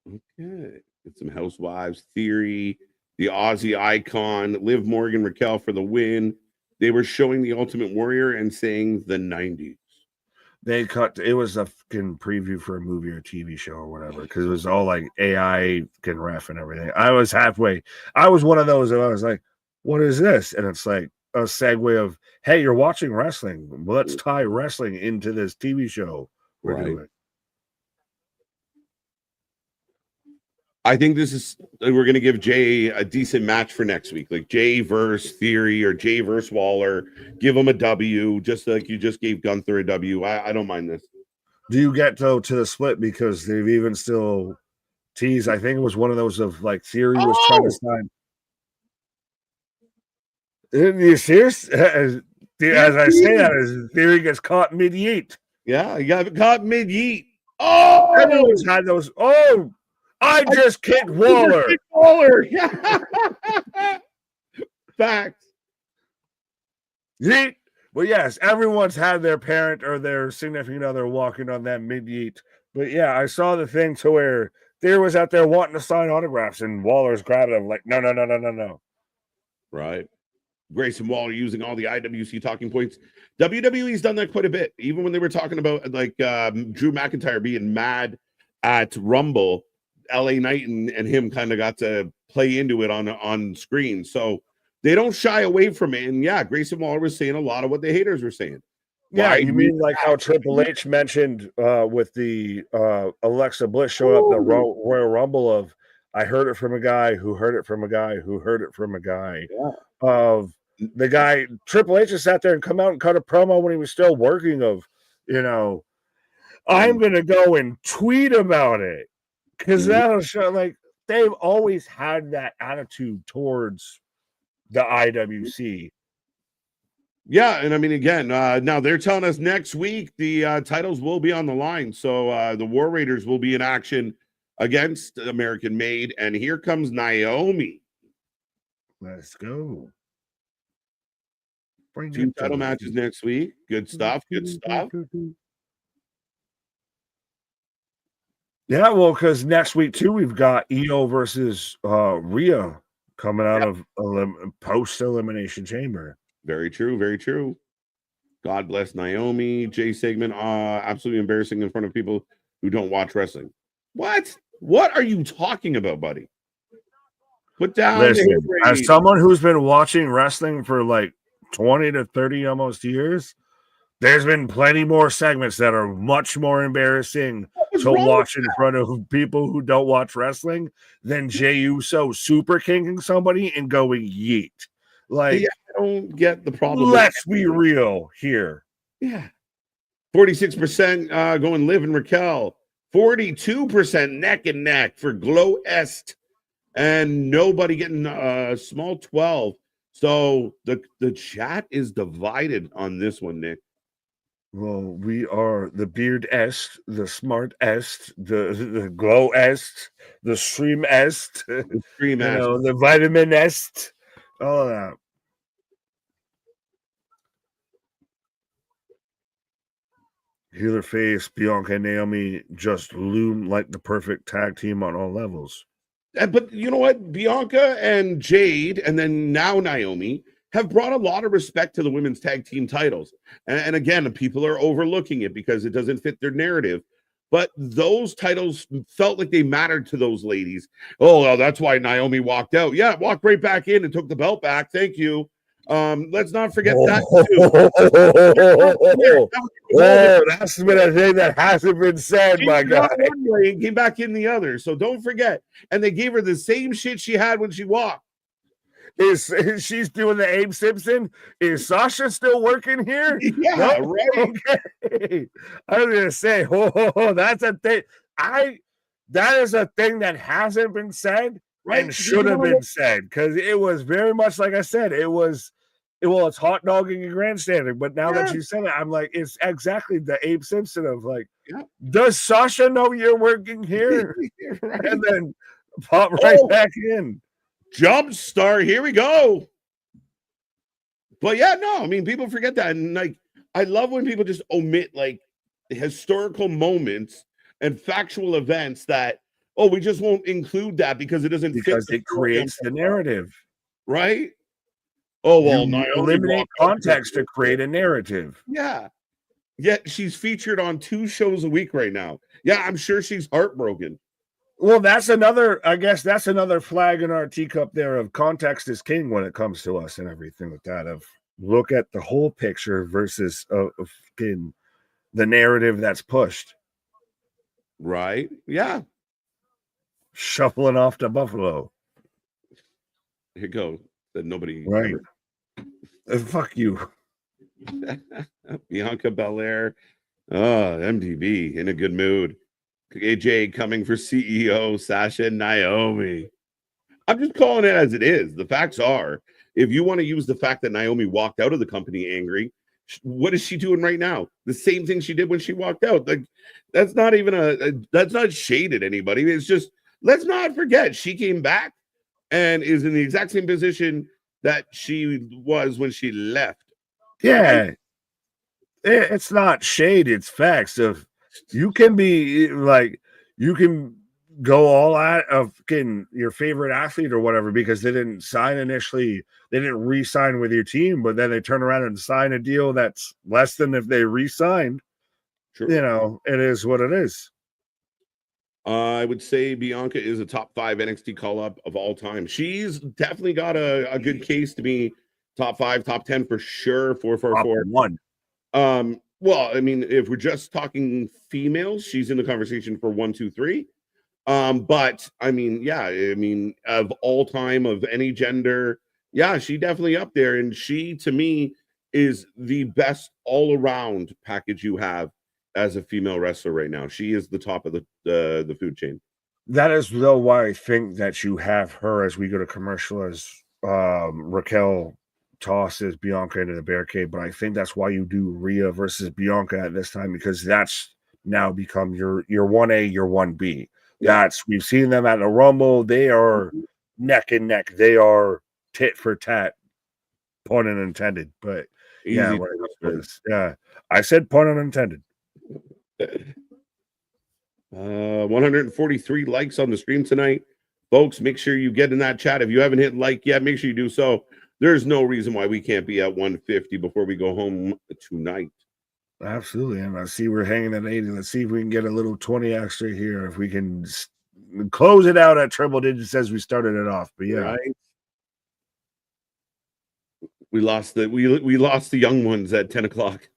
Okay. Get some Housewives Theory, the Aussie icon, Liv Morgan, Raquel for the win. They were showing the Ultimate Warrior and saying the 90s. They cut it was a fucking preview for a movie or TV show or whatever, because it was all like AI fucking ref and everything. I was halfway. I was one of those that I was like, what is this? And it's like a segue of, hey, you're watching wrestling. Well, let's tie wrestling into this TV show we're doing. I think we're going to give Jay a decent match for next week, like Jay versus Theory or Jay versus Waller. Give him a W, just like you just gave Gunther a W. I don't mind this. Do you get to the split, because they've even still teased? I think it was one of those of like Theory was trying to sign. Are you serious? As I say that, as Theory gets caught mid-yeet. Yeah, you got caught mid-yeet. Oh, everyone's had those. Oh, I just kicked Waller. Facts. Yeet. Well, yes, everyone's had their parent or their significant other walking on that mid-yeet. But yeah, I saw the thing to where Theory was out there wanting to sign autographs, and Waller's grabbing him like, no. Right. Grayson Waller using all the IWC talking points. WWE's done that quite a bit. Even when they were talking about like Drew McIntyre being mad at Rumble, LA Knight and him kind of got to play into it on screen. So they don't shy away from it. And yeah, Grayson Waller was saying a lot of what the haters were saying. Yeah, you mean like how Triple H mentioned with the Alexa Bliss showing up the Royal Rumble of, I heard it from a guy who heard it from a guy who heard it from a guy. Yeah. Of the guy, Triple H just sat there and come out and cut a promo when he was still working of, I'm going to go and tweet about it. Because that'll show, like, they've always had that attitude towards the IWC. Yeah, and I mean, again, now they're telling us next week the titles will be on the line. So the War Raiders will be in action against American Made. And here comes Naomi. Let's go. Bring 2 title matches next week. Good stuff. Good stuff. Yeah, well, because next week, too, we've got Io versus Rhea coming out of post-elimination chamber. Very true. Very true. God bless Naomi. Jay Sigmund, absolutely embarrassing in front of people who don't watch wrestling. What? What are you talking about, buddy? Put down. Listen, as someone who's been watching wrestling for like 20 to 30 almost years, there's been plenty more segments that are much more embarrassing to watch in front of people who don't watch wrestling than Jey Uso super kicking somebody and going yeet. Like, yeah, I don't get the problem. Let's be real here. Yeah. 46% going Liv and Raquel. 42% neck and neck for Glow Est. And nobody getting a small 12. So the chat is divided on this one, Nick. Well, we are the Beard Est, the Smart Est, the Glow Est, the Stream Est, the Vitamin Est, all of that. Healer face, Bianca and Naomi just loom like the perfect tag team on all levels. But you know what? Bianca and Jade, and then now Naomi, have brought a lot of respect to the women's tag team titles. And again, people are overlooking it because it doesn't fit their narrative. But those titles felt like they mattered to those ladies. Oh, well, that's why Naomi walked out. Yeah, walked right back in and took the belt back. Thank you. Let's not forget that too. That's been a thing that hasn't been said, my guy. One way and came back in the other. So don't forget. And they gave her the same shit she had when she walked. Is she's doing the Abe Simpson? Is Sasha still working here? Yeah, no? Right. Okay. I was gonna say, that's a thing. That is a thing that hasn't been said, right? And should have been said, because it was very much like I said. It's hot dogging and grandstanding. But now that you said it, I'm like, it's exactly the Abe Simpson of like, does Sasha know you're working here? Right. And then pop right back in. Jump start, here we go. But yeah, no, I mean, people forget that. And like, I love when people just omit like historical moments and factual events that, oh, we just won't include that because it doesn't fit because the it story creates the narrative. right? Oh well, You Naomi eliminate walked out context to create a narrative. yeah. Yet she's featured on 2 shows a week right now. Yeah, I'm sure she's heartbroken. Well, that's another, I guess that's another flag in our teacup there of context is king when it comes to us and everything like that. Of look at the whole picture versus in the narrative that's pushed. Right? Yeah. Shuffling off to Buffalo. Here you go. That nobody Right. ever. Fuck you. Bianca Belair. Oh, MDB in a good mood. AJ coming for CEO, Sasha and Naomi. I'm just calling it as it is. The facts are, if you want to use the fact that Naomi walked out of the company angry, what is she doing right now? The same thing she did when she walked out. Like, that's not even that's not shaded anybody. It's just, let's not forget she came back and is in the exact same position that she was when she left. Yeah. It's not shade, it's facts of you can be like you can go all out of your favorite athlete or whatever because they didn't sign initially, they didn't re-sign with your team, but then they turn around and sign a deal that's less than if they re-signed. Sure. You know, it is what it is. I would say Bianca is a top 5 NXT call up of all time. She's definitely got a good case to be top 5, top 10 for sure. 444. One. Well, I mean, if we're just talking females, she's in the conversation for 1, 2, 3. But I mean, yeah, I mean, of all time, of any gender, yeah, she definitely up there. And she, to me, is the best all around package you have as a female wrestler right now. She is the top of the food chain. That is though why I think that you have her as we go to commercial as Raquel tosses Bianca into the barricade, but I think that's why you do Rhea versus Bianca at this time because that's now become your 1A, your 1B. Yeah. That's we've seen them at the Rumble. They are neck and neck. They are tit for tat, pun unintended. But yeah, yeah, I said pun unintended. 143 likes on the stream tonight. Folks, make sure you get in that chat. If you haven't hit like yet, make sure you do so. There's no reason why we can't be at 150 before we go home tonight. Absolutely. And I see we're hanging at 80. Let's see if we can get a little 20 extra here. If we can close it out at triple digits as we started it off. But yeah. Right. We lost the young ones at 10 o'clock.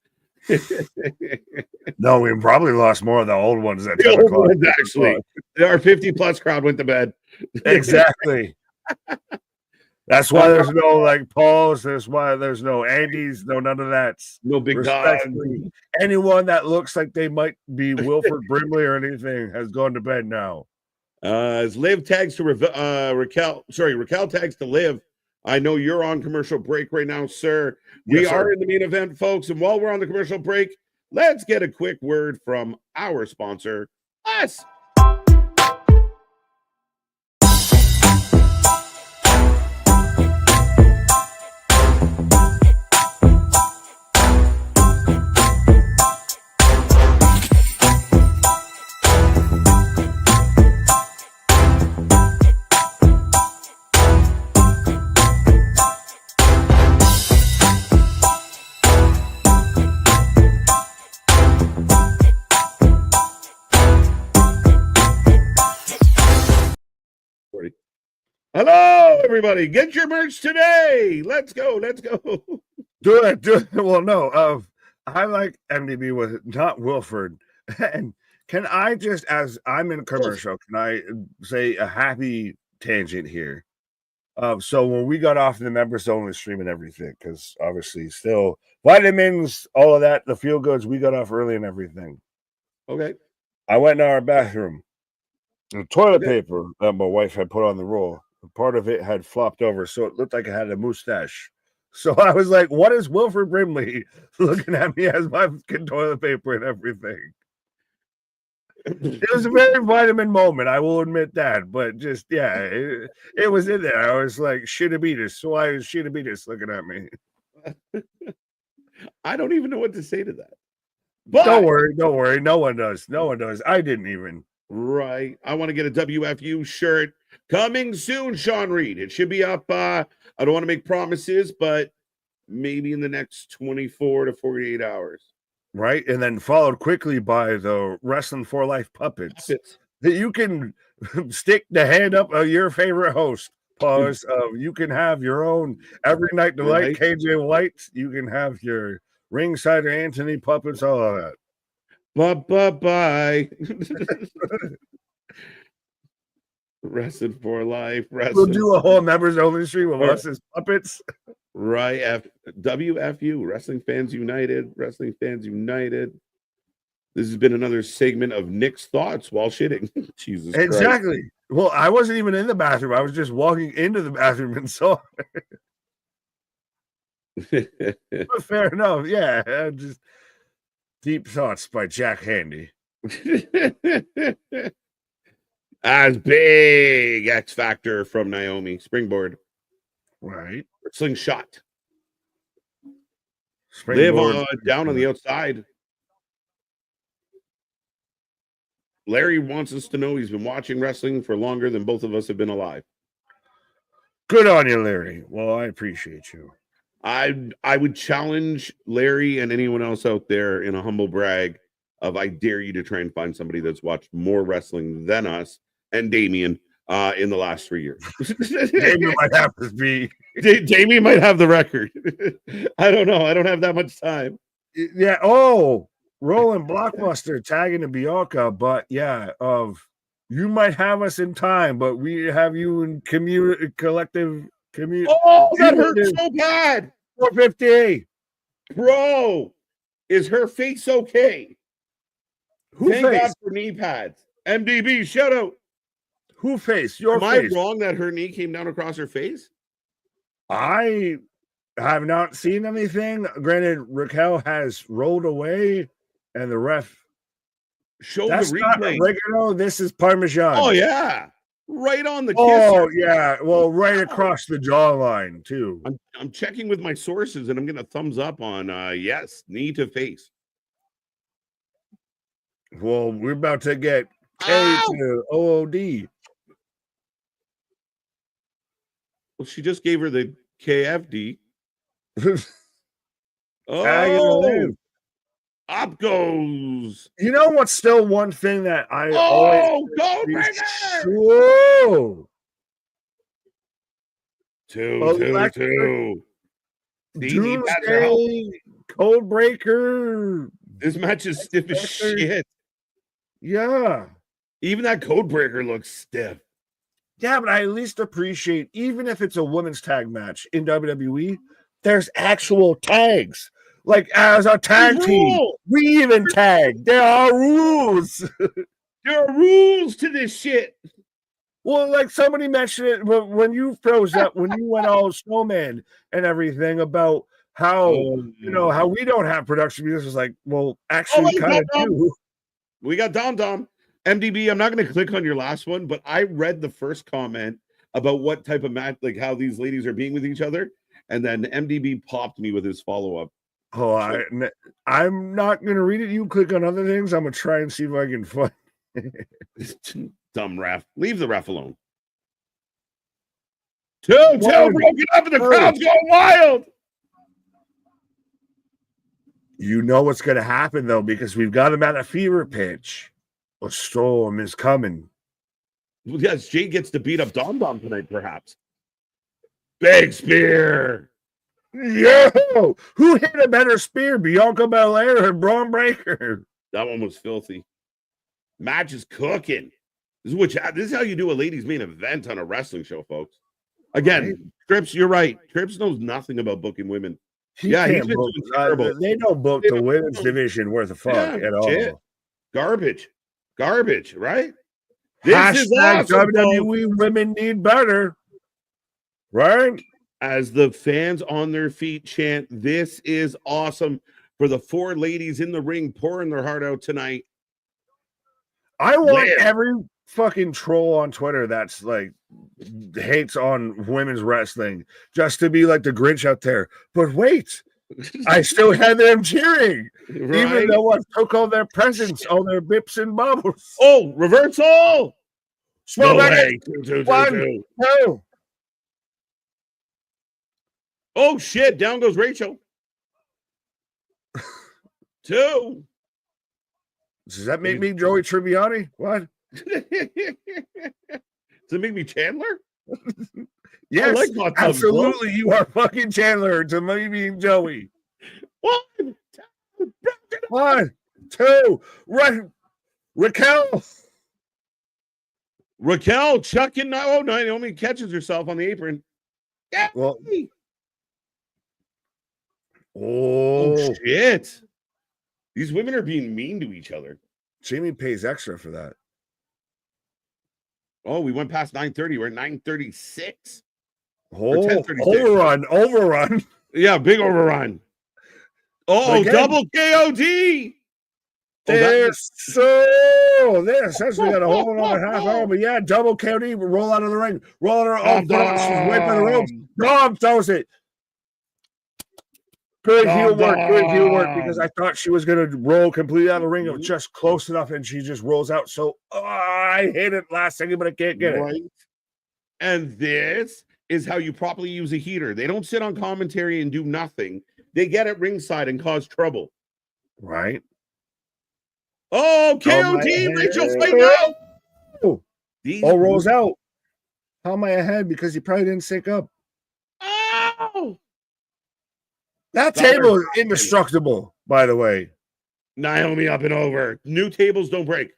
No, we probably lost more of the old ones at 10 o'clock. Actually, our 50+ crowd went to bed. Exactly. That's why there's no like Pauls. That's why there's no Andy's, none of that. No big dog. Anyone that looks like they might be Wilford Brimley or anything has gone to bed now. As Liv tags to Raquel, Raquel tags to Liv. I know you're on commercial break right now, sir. We are in the main event, folks. And while we're on the commercial break, let's get a quick word from our sponsor, us. Hello, everybody. Get your merch today. Let's go. Do it. Well, no. I like MDB with not Wilford. And can I just, as I'm in a commercial, can I say a happy tangent here? So when we got off the members only stream and everything, because obviously still vitamins, all of that, the feel goods, we got off early and everything. Okay. I went in our bathroom. The toilet paper that my wife had put on the roll, part of it had flopped over, so it looked like it had a mustache. So I was like, what is Wilford Brimley looking at me as my toilet paper and everything? It was a very vitamin moment, I will admit that. But just, yeah, it was in there. I was like, Shitabitas. So why is Shitabitas looking at me? I don't even know what to say to that. But Don't worry. No one does. I didn't even. right, I want to get a WFU shirt coming soon, Sean Reed. It should be up. I don't want to make promises, but maybe in the next 24 to 48 hours. Right, and then followed quickly by the Wrestling for Life puppets that you can stick the hand up of your favorite host. Pause. You can have your own Every Night Delight, Right. KJ White. You can have your Ringside Anthony puppets, all of that. Bye. Wrestling for Life. We'll do a whole members only stream of us as puppets. Right. WFU, Wrestling Fans United. Wrestling Fans United. This has been another segment of Nick's thoughts while shitting. Jesus exactly. Christ. Well, I wasn't even in the bathroom. I was just walking into the bathroom and saw it. But fair enough. Yeah. Just Deep Thoughts by Jack Handy. As big X Factor from Naomi. Springboard. Right. Slingshot. Springboard. Live down on the outside. Larry wants us to know he's been watching wrestling for longer than both of us have been alive. Good on you, Larry. Well, I appreciate you. I would challenge Larry and anyone else out there in a humble brag of I dare you to try and find somebody that's watched more wrestling than us and Damien in the last 3 years. Damien might have to be. Damien might have the record. I don't know. I don't have that much time. Yeah. Oh, Rolling Blockbuster tagging to Bianca, but yeah, you might have us in time, but we have you in collective community. Oh, that hurt so bad. 450. Bro, is her face okay? Thank face? God for knee pads. MDB, shout out. Who face? Your face. Am I wrong that her knee came down across her face? I have not seen anything. Granted, Raquel has rolled away, and the ref showed that's the not oregano. This is Parmesan. Oh yeah, right on the. Oh yeah, well, right across the jawline too. I'm checking with my sources, and I'm getting a thumbs up on yes, knee to face. Well, we're about to get K to OOD. Well, she just gave her the KFD. Up goes. You know what's still one thing that I always whoa. Two. Doomsday Code Breaker. This match is stiff as shit. Yeah. Even that Code Breaker looks stiff. Yeah, but I at least appreciate, even if it's a women's tag match in WWE, there's actual tags. Like, as a tag team, we even tag. There are rules. There are rules to this shit. Well, like somebody mentioned it when you froze up, when you went all snowman and everything about how, how we don't have production music. It's like, well, actually, we kind of do. We got Dom. MDB, I'm not going to click on your last one, but I read the first comment about what type of match, like how these ladies are being with each other. And then MDB popped me with his follow-up. Oh, I'm not going to read it. You click on other things. I'm going to try and see if I can find Dumb ref. Leave the ref alone. Two broken up and the crowd's going wild. You know what's going to happen, though, because we've got him at a fever pitch. A storm is coming. Well, yes, Jade gets to beat up Dom tonight, perhaps. Big spear. Yo, who hit a better spear, Bianca Belair or Braun Breaker? That one was filthy. Match is cooking. This is how you do a ladies' main event on a wrestling show, folks. Again, right. Trips, you're right. Trips knows nothing about booking women. He's been doing terrible. They don't book the women's division worth a fuck at all. Shit. Garbage, right? This is awesome, WWE women need better, right? As the fans on their feet chant, this is awesome for the four ladies in the ring pouring their heart out tonight. I want every fucking troll on Twitter that's like hates on women's wrestling just to be like the Grinch out there. But wait, I still had them cheering, Right? even though I took all their presents, all their bips and bobbles. Oh, reversal! Small No back. way. Two. 1, 2. Oh shit! Down goes Rachel. 2. Does that make me Joey Tribbiani? What? Does it make me Chandler? Yes, like hot tubs, absolutely. You are fucking Chandler to me being Joey. 1, 2, 1, 2. Right, Raquel. Raquel chucking. Oh, Naomi catches herself on the apron. Yeah. Well, oh shit! These women are being mean to each other. Jamie pays extra for that. Oh, we went past 9:30. We're at 9:36. Overrun. Yeah, big overrun. Oh, again, double KOD. This says we got a whole another half hour, but yeah, double KOD, roll out of the ring, roll out of the ropes, she's way by the ropes. Dom throws it. Good heel work, because I thought she was gonna roll completely out of the ring. It was just close enough, and she just rolls out. So I hit it last second, but I can't get it. And this is how you properly use a heater. They don't sit on commentary and do nothing. They get at ringside and cause trouble. Right. Oh, KOD, Rachel fight now. Rolls out. How am I ahead? Because he probably didn't sync up. Oh! That table is indestructible, by the way. Naomi up and over. New tables don't break.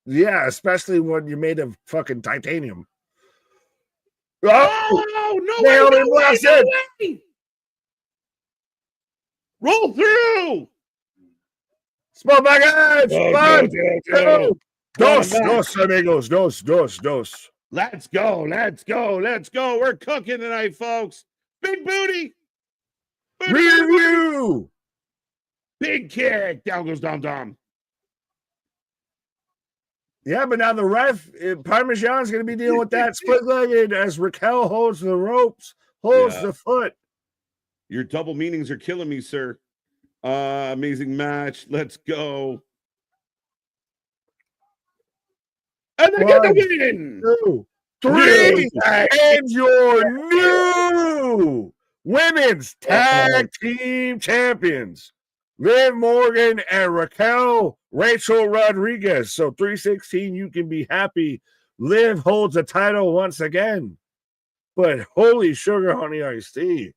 Yeah, especially when you're made of fucking titanium. Oh, no way. Roll through. Small back edge. 1, 2. Dos, amigos. Dos. Let's go. We're cooking tonight, folks. Big booty. Review. Big kick. Down goes Dom. Yeah, but now the ref, Parmesan's going to be dealing with that split-legged as Raquel holds the ropes, the foot. Your double meanings are killing me, sir. Amazing match. Let's go. And they get the win. 2, 3, and your new women's tag team champions, Liv Morgan and Rachel Rodriguez. So 316, you can be happy. Liv holds the title once again. But holy sugar, honey, iced tea.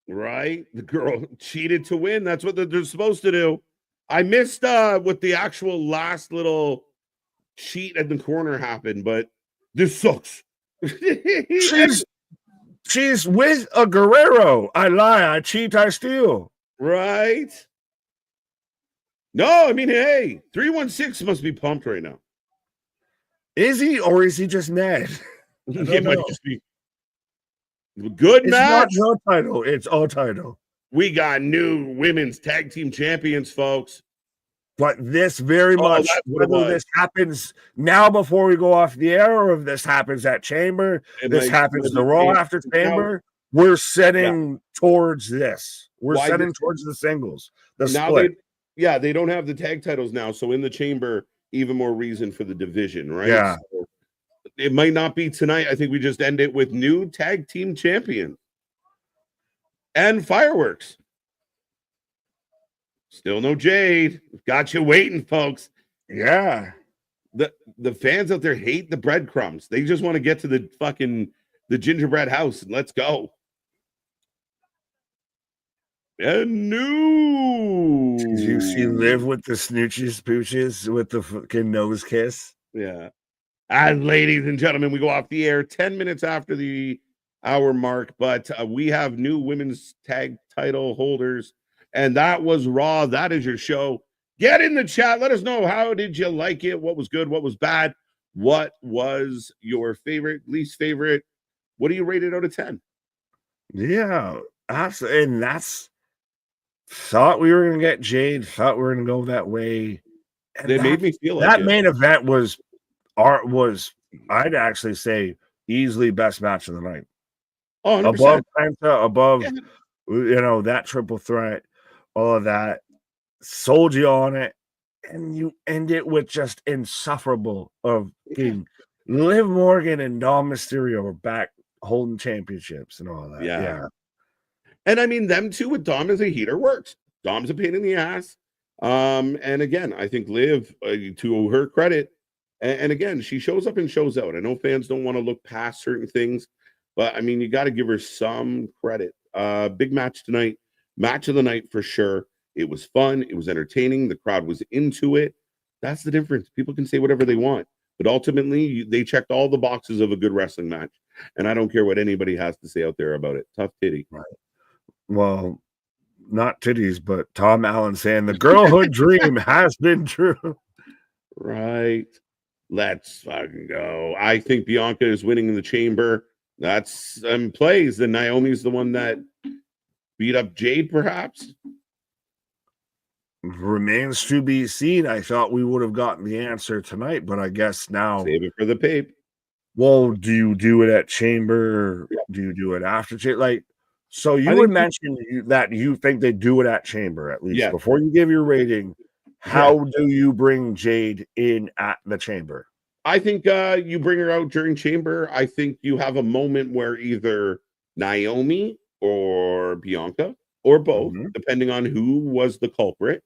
Right? The girl cheated to win. That's what they're supposed to do. I missed what the actual last little cheat at the corner happened, but this sucks. She's with a Guerrero. I lie, I cheat, I steal. Right? No, I mean, hey, 316 must be pumped right now. Is he, or is he just mad? It might just be good match. It's not your title, it's our title. We got new women's tag team champions, folks. But this very much, whether this happens now before we go off the air, or if this happens at Chamber, this happens the Raw after Chamber, we're setting towards this. We're setting towards the singles, the split. They don't have the tag titles now, so in the Chamber, even more reason for the division, right? Yeah. So it might not be tonight. I think we just end it with new tag team champion and fireworks. Still no Jade. Got you waiting, folks. Yeah. The fans out there hate the breadcrumbs. They just want to get to the gingerbread house and let's go. And new. Did you see Liv with the snooches pooches with the fucking nose kiss? Yeah. And ladies and gentlemen, we go off the air 10 minutes after the hour mark, but we have new women's tag title holders, and that was Raw. That is your show. Get in the chat. Let us know, how did you like it? What was good? What was bad? What was your favorite, least favorite? What do you rate it out of 10? Yeah, absolutely. And that's thought we were going to get Jade, thought we were going to go that way. And they made me feel like that main event was I'd actually say easily best match of the night. Oh, above 100%. Penta, Yeah. above that triple threat, all of that. Sold you on it, and you end it with just insufferable of Yeah. being Liv Morgan and Dom Mysterio are back holding championships and all that. Yeah. Yeah. And I mean, them two with Dom as a heater works. Dom's a pain in the ass. And again, I think Liv, to her credit, and again, she shows up and shows out. I know fans don't want to look past certain things, but I mean, you got to give her some credit. Big match tonight, match of the night for sure. It was fun. It was entertaining. The crowd was into it. That's the difference. People can say whatever they want, but ultimately, they checked all the boxes of a good wrestling match. And I don't care what anybody has to say out there about it. Tough titty. Right. Well, not titties, but Tom Allen saying the girlhood dream has been true. Right. Let's fucking go. I think Bianca is winning in the chamber. That's plays. Then Naomi's the one that beat up Jade, perhaps. Remains to be seen. I thought we would have gotten the answer tonight, but I guess now. Save it for the pape. Well, do you do it at Chamber? Yeah. Do you do it after Chamber? Like, so you I would think mention that you think they do it at Chamber at least Yeah. before you give your rating. How do you bring Jade in at the Chamber? I think you bring her out during Chamber. I think you have a moment where either Naomi or Bianca or both, depending on who was the culprit.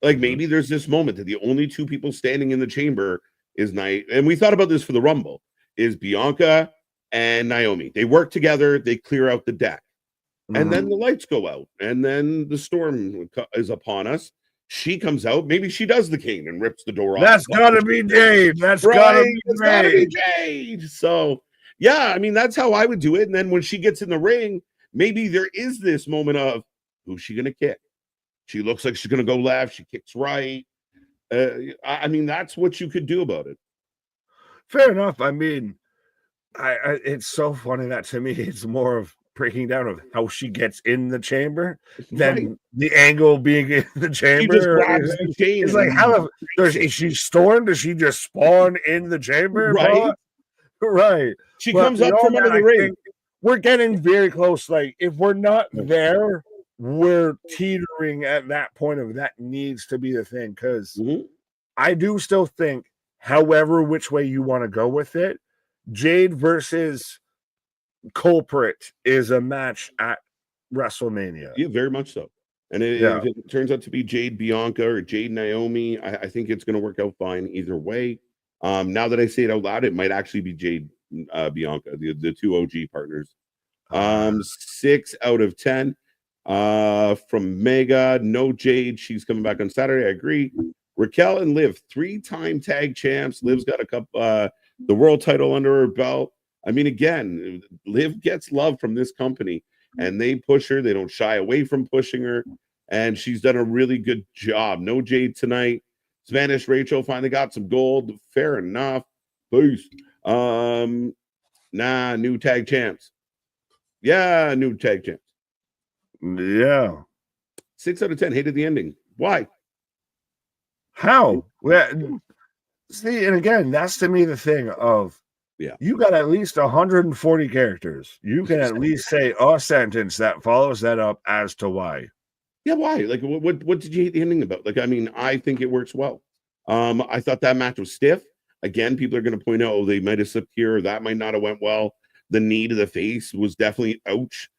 Like maybe there's this moment that the only two people standing in the chamber is and we thought about this for the Rumble, is Bianca and Naomi. They work together, they clear out the deck. And then the lights go out, and then the storm is upon us. She comes out. Maybe she does the cane and rips the door off. That's gotta be Jade. That's right. gotta be Jade. So yeah, I mean that's how I would do it. And then when she gets in the ring, maybe there is this moment of who's she gonna kick? She looks like she's gonna go left. She kicks right. I mean that's what you could do about it. Fair enough. I mean, I it's so funny that to me it's more of breaking down of how she gets in the chamber than the angle being in the chamber. She just grabs the chain. It's like how is she stormed? Does she just spawn in the chamber? Right. Right. She comes up from under the ring. We're getting very close. Like if we're not there, we're teetering at that point of that needs to be the thing. Because I do still think, however, which way you want to go with it, Jade versus culprit is a match at WrestleMania. Yeah, very much so. And if it turns out to be Jade Bianca or Jade Naomi, I think it's going to work out fine either way. Now that I say it out loud, it might actually be Jade Bianca, the two OG partners. 6 out of 10 from Mega. No Jade. She's coming back on Saturday. I agree. Raquel and Liv, 3-time tag champs. Liv's got a cup, the world title under her belt. I mean, again, Liv gets love from this company, and they push her. They don't shy away from pushing her, and she's done a really good job. No Jade tonight. Spanish Rachel finally got some gold. Fair enough. Peace. New tag champs. Yeah, new tag champs. Yeah. 6 out of 10. Hated the ending. Why? How? Well, see, and again, that's to me the thing of you got at least 140 characters. You can at least say a sentence that follows that up as to why. Yeah, why? Like, what did you hate the ending about? Like, I mean, I think it works well. I thought that match was stiff. Again, people are going to point out, oh, they might have slipped here, or that might not have went well. The knee to the face was definitely ouch.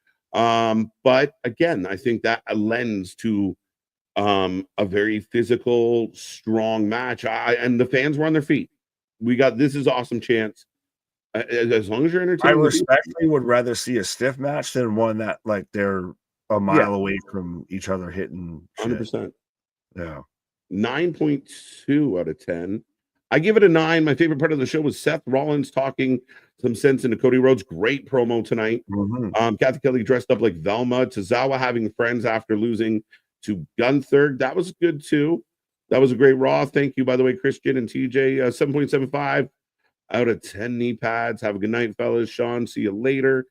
But again, I think that lends to a very physical, strong match. And the fans were on their feet. This is awesome chance. As long as you're entertaining. I respectfully would rather see a stiff match than one that like they're a mile away from each other hitting shit. 100%. Yeah. 9.2 out of 10. I give it a 9. My favorite part of the show was Seth Rollins talking some sense into Cody Rhodes. Great promo tonight. Kathy Kelly dressed up like Velma. Tozawa having friends after losing to Gunther. That was good too. That was a great Raw. Thank you, by the way, Christian and TJ. 7.75 out of 10 knee pads. Have a good night, fellas. Sean, see you later.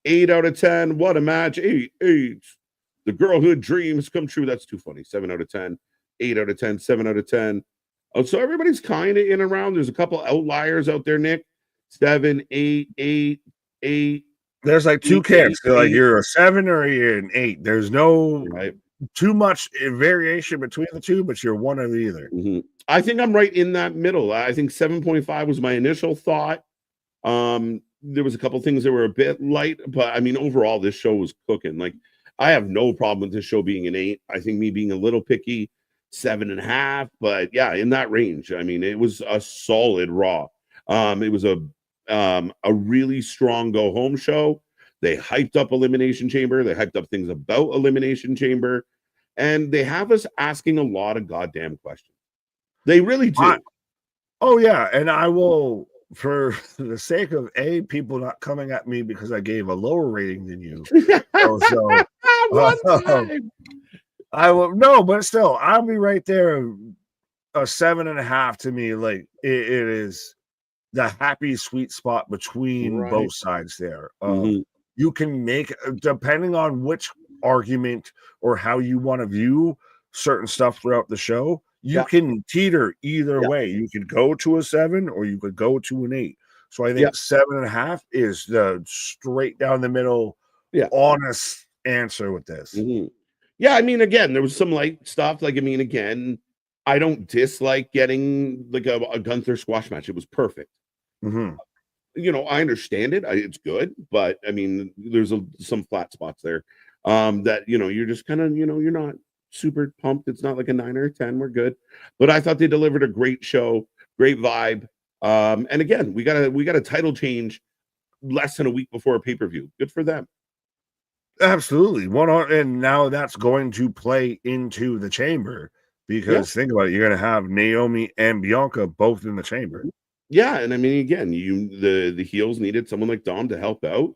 8 out of 10. What a match. 8. The girlhood dreams come true. That's too funny. 7 out of 10. 8 out of 10. 7 out of 10. Oh, so everybody's kind of in and around. There's a couple outliers out there, Nick. 7, 8, 8, 8. There's like two camps. Like you're a 7 or you're an 8. There's no too much variation between the two, but you're one of either. I think I'm right in that middle. I think 7.5 was my initial thought. There was a couple things that were a bit light, but I mean, overall, this show was cooking. Like, I have no problem with this show being an 8. I think me being a little picky, 7.5, but yeah, in that range. I mean, it was a solid Raw. It was a really strong go home show. They hyped up Elimination Chamber. They hyped up things about Elimination Chamber, and they have us asking a lot of goddamn questions. They really do. Oh yeah, and I will, for the sake of people not coming at me because I gave a lower rating than you. I will but still, I'll be right there. A 7.5 to me, like it is the happy sweet spot between both sides there. You can make, depending on which argument or how you want to view certain stuff throughout the show, you can teeter either way. You could go to a 7 or you could go to an 8. So I think 7.5 is the straight down the middle, honest answer with this. Yeah, I mean, again, there was some light stuff. Like, I mean, again, I don't dislike getting like a Gunther squash match. It was perfect. You know, I understand it. It's good, but I mean, there's some flat spots there that, you know, you're just kind of, you know, you're not super pumped. It's not like a 9 or a 10. We're good. But I thought they delivered a great show, great vibe. And again, we got a title change less than a week before a pay-per-view. Good for them. Absolutely. And now that's going to play into the chamber because think about it, you're going to have Naomi and Bianca both in the chamber. Yeah, and I mean, again, the heels needed someone like Dom to help out.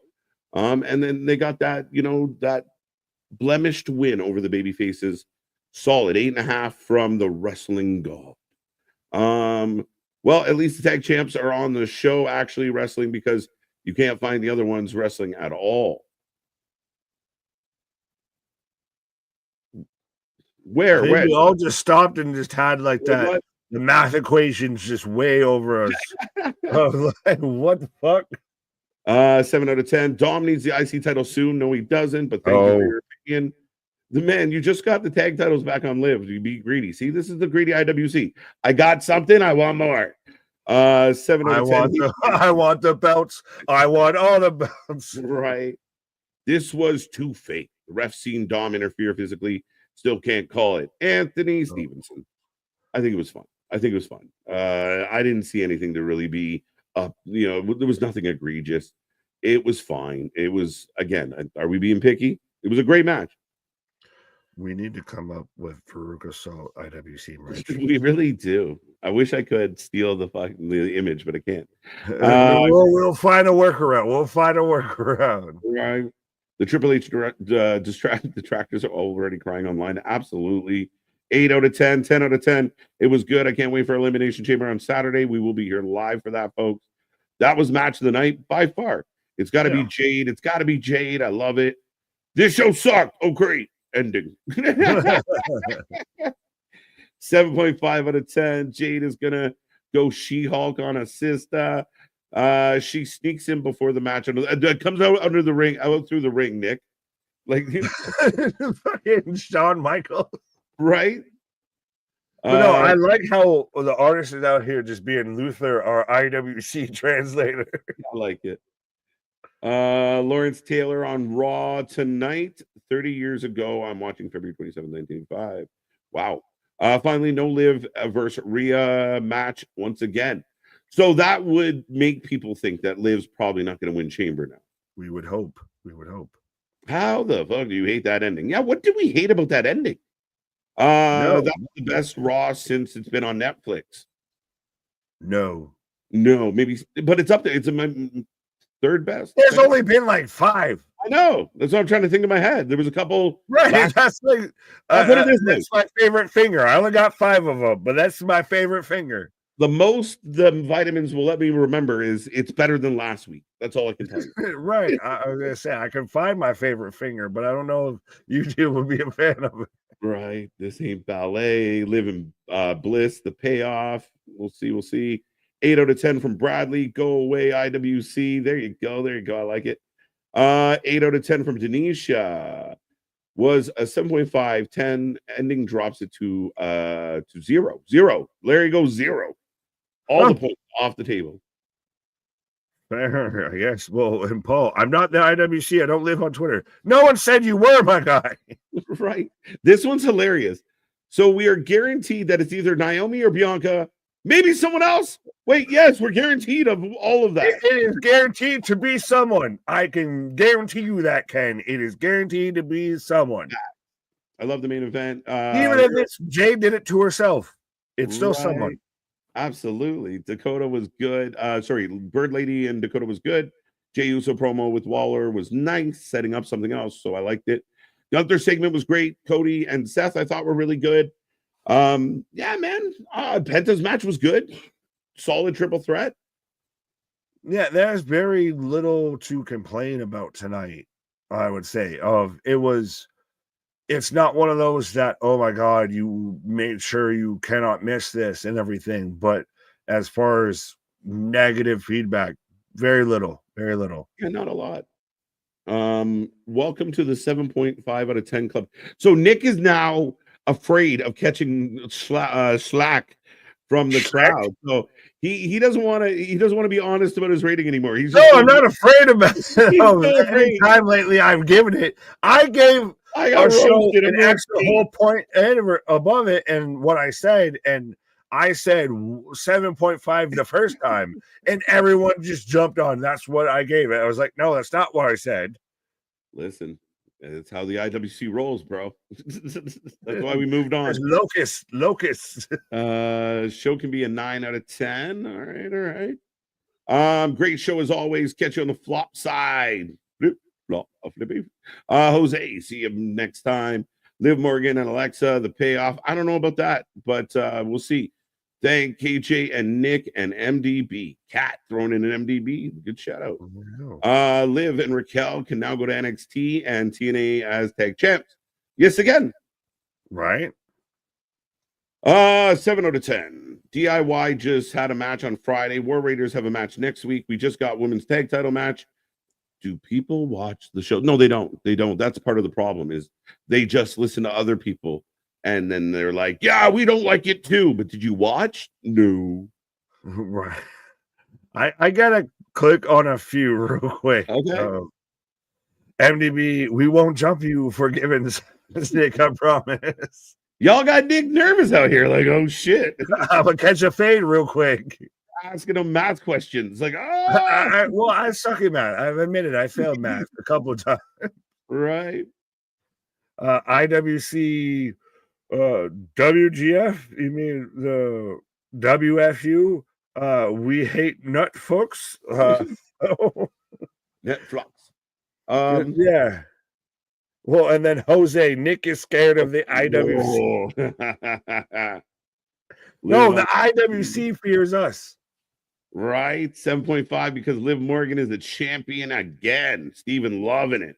And then they got that, you know, that blemished win over the baby faces. Solid 8.5 from the wrestling god. Well, at least the tag champs are on the show actually wrestling because you can't find the other ones wrestling at all. Where we all just stopped and just had like that. What? The math equation's just way over us. Like, what the fuck? 7 out of 10. Dom needs the IC title soon. No, he doesn't. But thank you for your opinion. The man, you just got the tag titles back on Live. You be greedy. See, this is the greedy IWC. I got something. I want more. 7 out of 10. I want the belts. I want all the belts. Right. This was too fake. The ref seen Dom interfere physically. Still can't call it. Anthony Stevenson. I think it was fun. I didn't see anything to really be you know, there was nothing egregious. It was fine. It was, again, are we being picky? It was a great match. We need to come up with Veruca Salt IWC merch. We really do. I wish I could steal the image, but I can't. We'll find a workaround. Right. The Triple H detractors are already crying online. Absolutely. 8 out of 10, 10 out of 10. It was good. I can't wait for Elimination Chamber on Saturday. We will be here live for that, folks. That was match of the night by far. It's got to be Jade. It's got to be Jade. I love it. This show sucked. Oh, great. Ending. 7.5 out of 10. Jade is going to go She-Hulk on a sister. She sneaks in before the match. Comes out under the ring. Out through the ring, Nick. Like fucking Shawn Michaels. Right? But no, I like how the artist is out here just being Luther, our IWC translator. I like it. Lawrence Taylor on Raw tonight. 30 years ago, I'm watching February 27, 1985. Wow. Finally, no Liv versus Rhea match once again. So that would make people think that Liv's probably not going to win Chamber now. We would hope. How the fuck do you hate that ending? Yeah, what did we hate about that ending? That was the best Raw since it's been on Netflix. No, maybe, but it's up there. It's my third best. There's only been like 5. I know. That's what I'm trying to think in my head. There was a couple. Right. That's like that's my favorite finger. I only got 5 of them, but that's my favorite finger. The most the vitamins will let me remember is it's better than last week. That's all I can tell you. Right. I was gonna say I can find my favorite finger, but I don't know if you two would be a fan of it. Right. This ain't ballet. Live in bliss. The payoff. We'll see. 8 out of 10 from Bradley. Go away, IWC. There you go. I like it. 8 out of 10 from Denisha. Was a 7.5. 10 ending drops it to 0. Larry goes 0. All the points off the table. Fair, yes. Well, and Paul, I'm not the IWC. I don't live on Twitter. No one said you were, my guy. Right. This one's hilarious. So we are guaranteed that it's either Naomi or Bianca, maybe someone else. Wait, yes, we're guaranteed of all of that. It is guaranteed to be someone. I can guarantee you that, Ken. It is guaranteed to be someone. I love the main event. Even if it's Jade did it to herself, it's still someone. Absolutely. Dakota was good. Bird Lady and Dakota was good. Jey Uso promo with Waller was nice, setting up something else, so I liked it. Gunther segment was great. Cody and Seth I thought were really good. Yeah, man. Penta's match was good. Solid triple threat. Yeah, there's very little to complain about tonight, I would say. It's not one of those that, oh my God, you made sure you cannot miss this and everything. But as far as negative feedback, very little. Yeah, not a lot. Welcome to the 7.5 out of 10 club. So Nick is now afraid of catching slack from the crowd. So he doesn't want to be honest about his rating anymore. I'm not afraid about it. Every time lately I've given it. I gave our show an extra whole point above it, and what I said, and I said 7.5 the first time, and everyone just jumped on. That's what I gave it. I was like, no, that's not what I said. Listen, that's how the IWC rolls, bro. That's why we moved on. Locust. Show can be a 9 out of 10. All right. Great show as always. Catch you on the flop side. Jose, see you next time. Liv Morgan and Alexa, the payoff. I don't know about that, but we'll see. Thank KJ and Nick and MDB. Cat thrown in an MDB. Good shout out. Liv and Raquel can now go to NXT and TNA as tag champs. Yes, again. Right. 7 out of 10. DIY just had a match on Friday. War Raiders have a match next week. We just got women's tag title match. Do people watch the show? No, they don't. That's part of the problem is they just listen to other people. And then they're like, yeah, we don't like it too. But did you watch? No. Right. I gotta click on a few real quick. Okay. MDB, we won't jump you for giving Nick, I promise. Y'all got Nick nervous out here. Like, oh shit. I'm gonna catch a fade real quick. Asking him math questions. Like, I suck at math. I've admitted I failed math a couple of times. Right. IWC WGF, you mean the WFU? We hate nut folks. Netflix. Yeah. Well, and then Jose, Nick is scared of the IWC. No, the IWC fears us. Right. 7.5 because Liv Morgan is the champion again. Steven loving it.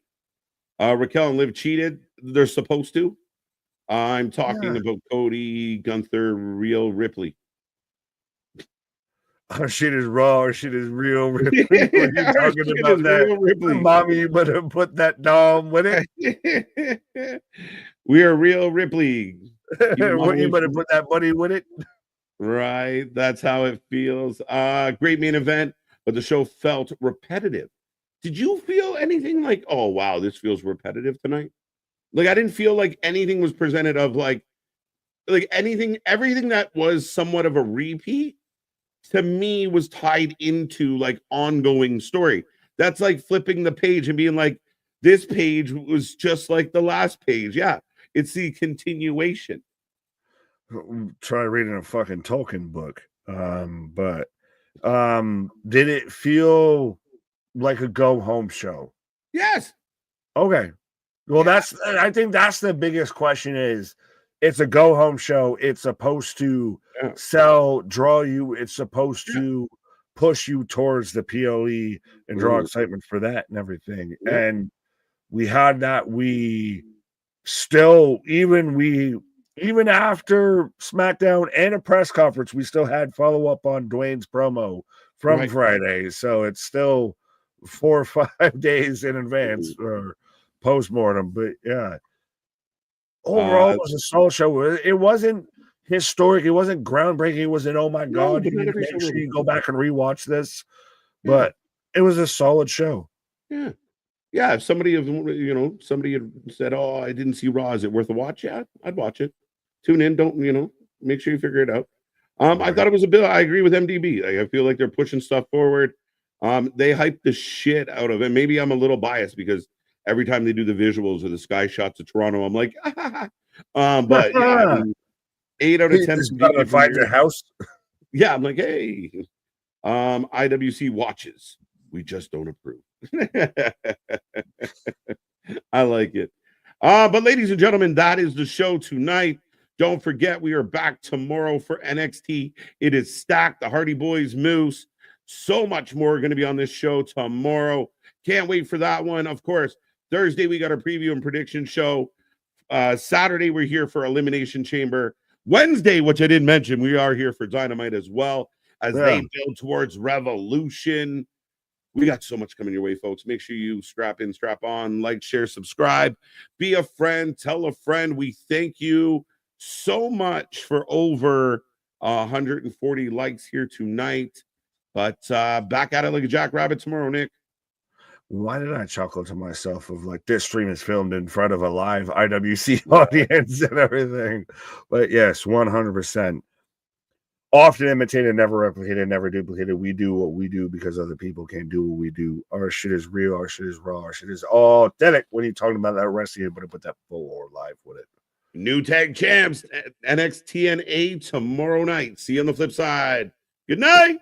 Raquel and Liv cheated. They're supposed to. I'm talking about Cody, Gunther, Real Ripley. Oh, shit is raw or shit is real Ripley. What are you talking about that? Ripley. Mommy, you better put that dom with it. We are Real Ripley. You better put that buddy with it. Right. That's how it feels. Great main event, but the show felt repetitive. Did you feel anything like, oh, wow, this feels repetitive tonight? Like, I didn't feel like anything was presented of like anything, everything that was somewhat of a repeat to me was tied into like ongoing story. That's like flipping the page and being like, this page was just like the last page. Yeah, it's the continuation. Try reading a fucking Tolkien book. But did it feel like a go home show? Yes. Okay. Well, I think that's the biggest question is it's a go home show. It's supposed to draw you. It's supposed to push you towards the PLE and draw excitement for that and everything. Yeah. And we had that. We still, even after SmackDown and a press conference, we still had follow up on Dwayne's promo from Friday. So it's still 4 or 5 days in advance or post-mortem. But yeah, overall, it was a solid show. It wasn't historic. It wasn't groundbreaking. It wasn't, oh my God, you need to make sure you go back and rewatch this. But it was a solid show. Yeah. Yeah. If somebody had said, oh, I didn't see Raw, is it worth a watch? Yeah, I'd watch it. Tune in. Don't, make sure you figure it out. I thought it was a bit. I agree with MDB. I feel like they're pushing stuff forward. They hyped the shit out of it. Maybe I'm a little biased because every time they do the visuals of the sky shots of Toronto, I'm like, but yeah, I mean, 8 out of 10. Find your house. Yeah, I'm like, hey, IWC watches. We just don't approve. I like it. But ladies and gentlemen, that is the show tonight. Don't forget, we are back tomorrow for NXT. It is stacked. The Hardy Boys Moose. So much more going to be on this show tomorrow. Can't wait for that one. Of course, Thursday, we got a preview and prediction show. Saturday, we're here for Elimination Chamber. Wednesday, which I didn't mention, we are here for Dynamite as well as they build towards Revolution. We got so much coming your way, folks. Make sure you strap in, strap on, like, share, subscribe, be a friend, tell a friend. We thank you so much for over 140 likes here tonight. But back at it like a jackrabbit tomorrow, Nick. Why did I chuckle to myself of like, this stream is filmed in front of a live IWC audience and everything? But yes, 100%. Often imitated, never replicated, never duplicated. We do what we do because other people can't do what we do. Our shit is real. Our shit is raw. Our shit is authentic. When you're talking about that wrestling, but put that full or live with it. New tag champs, NXT TNA tomorrow night. See you on the flip side. Good night.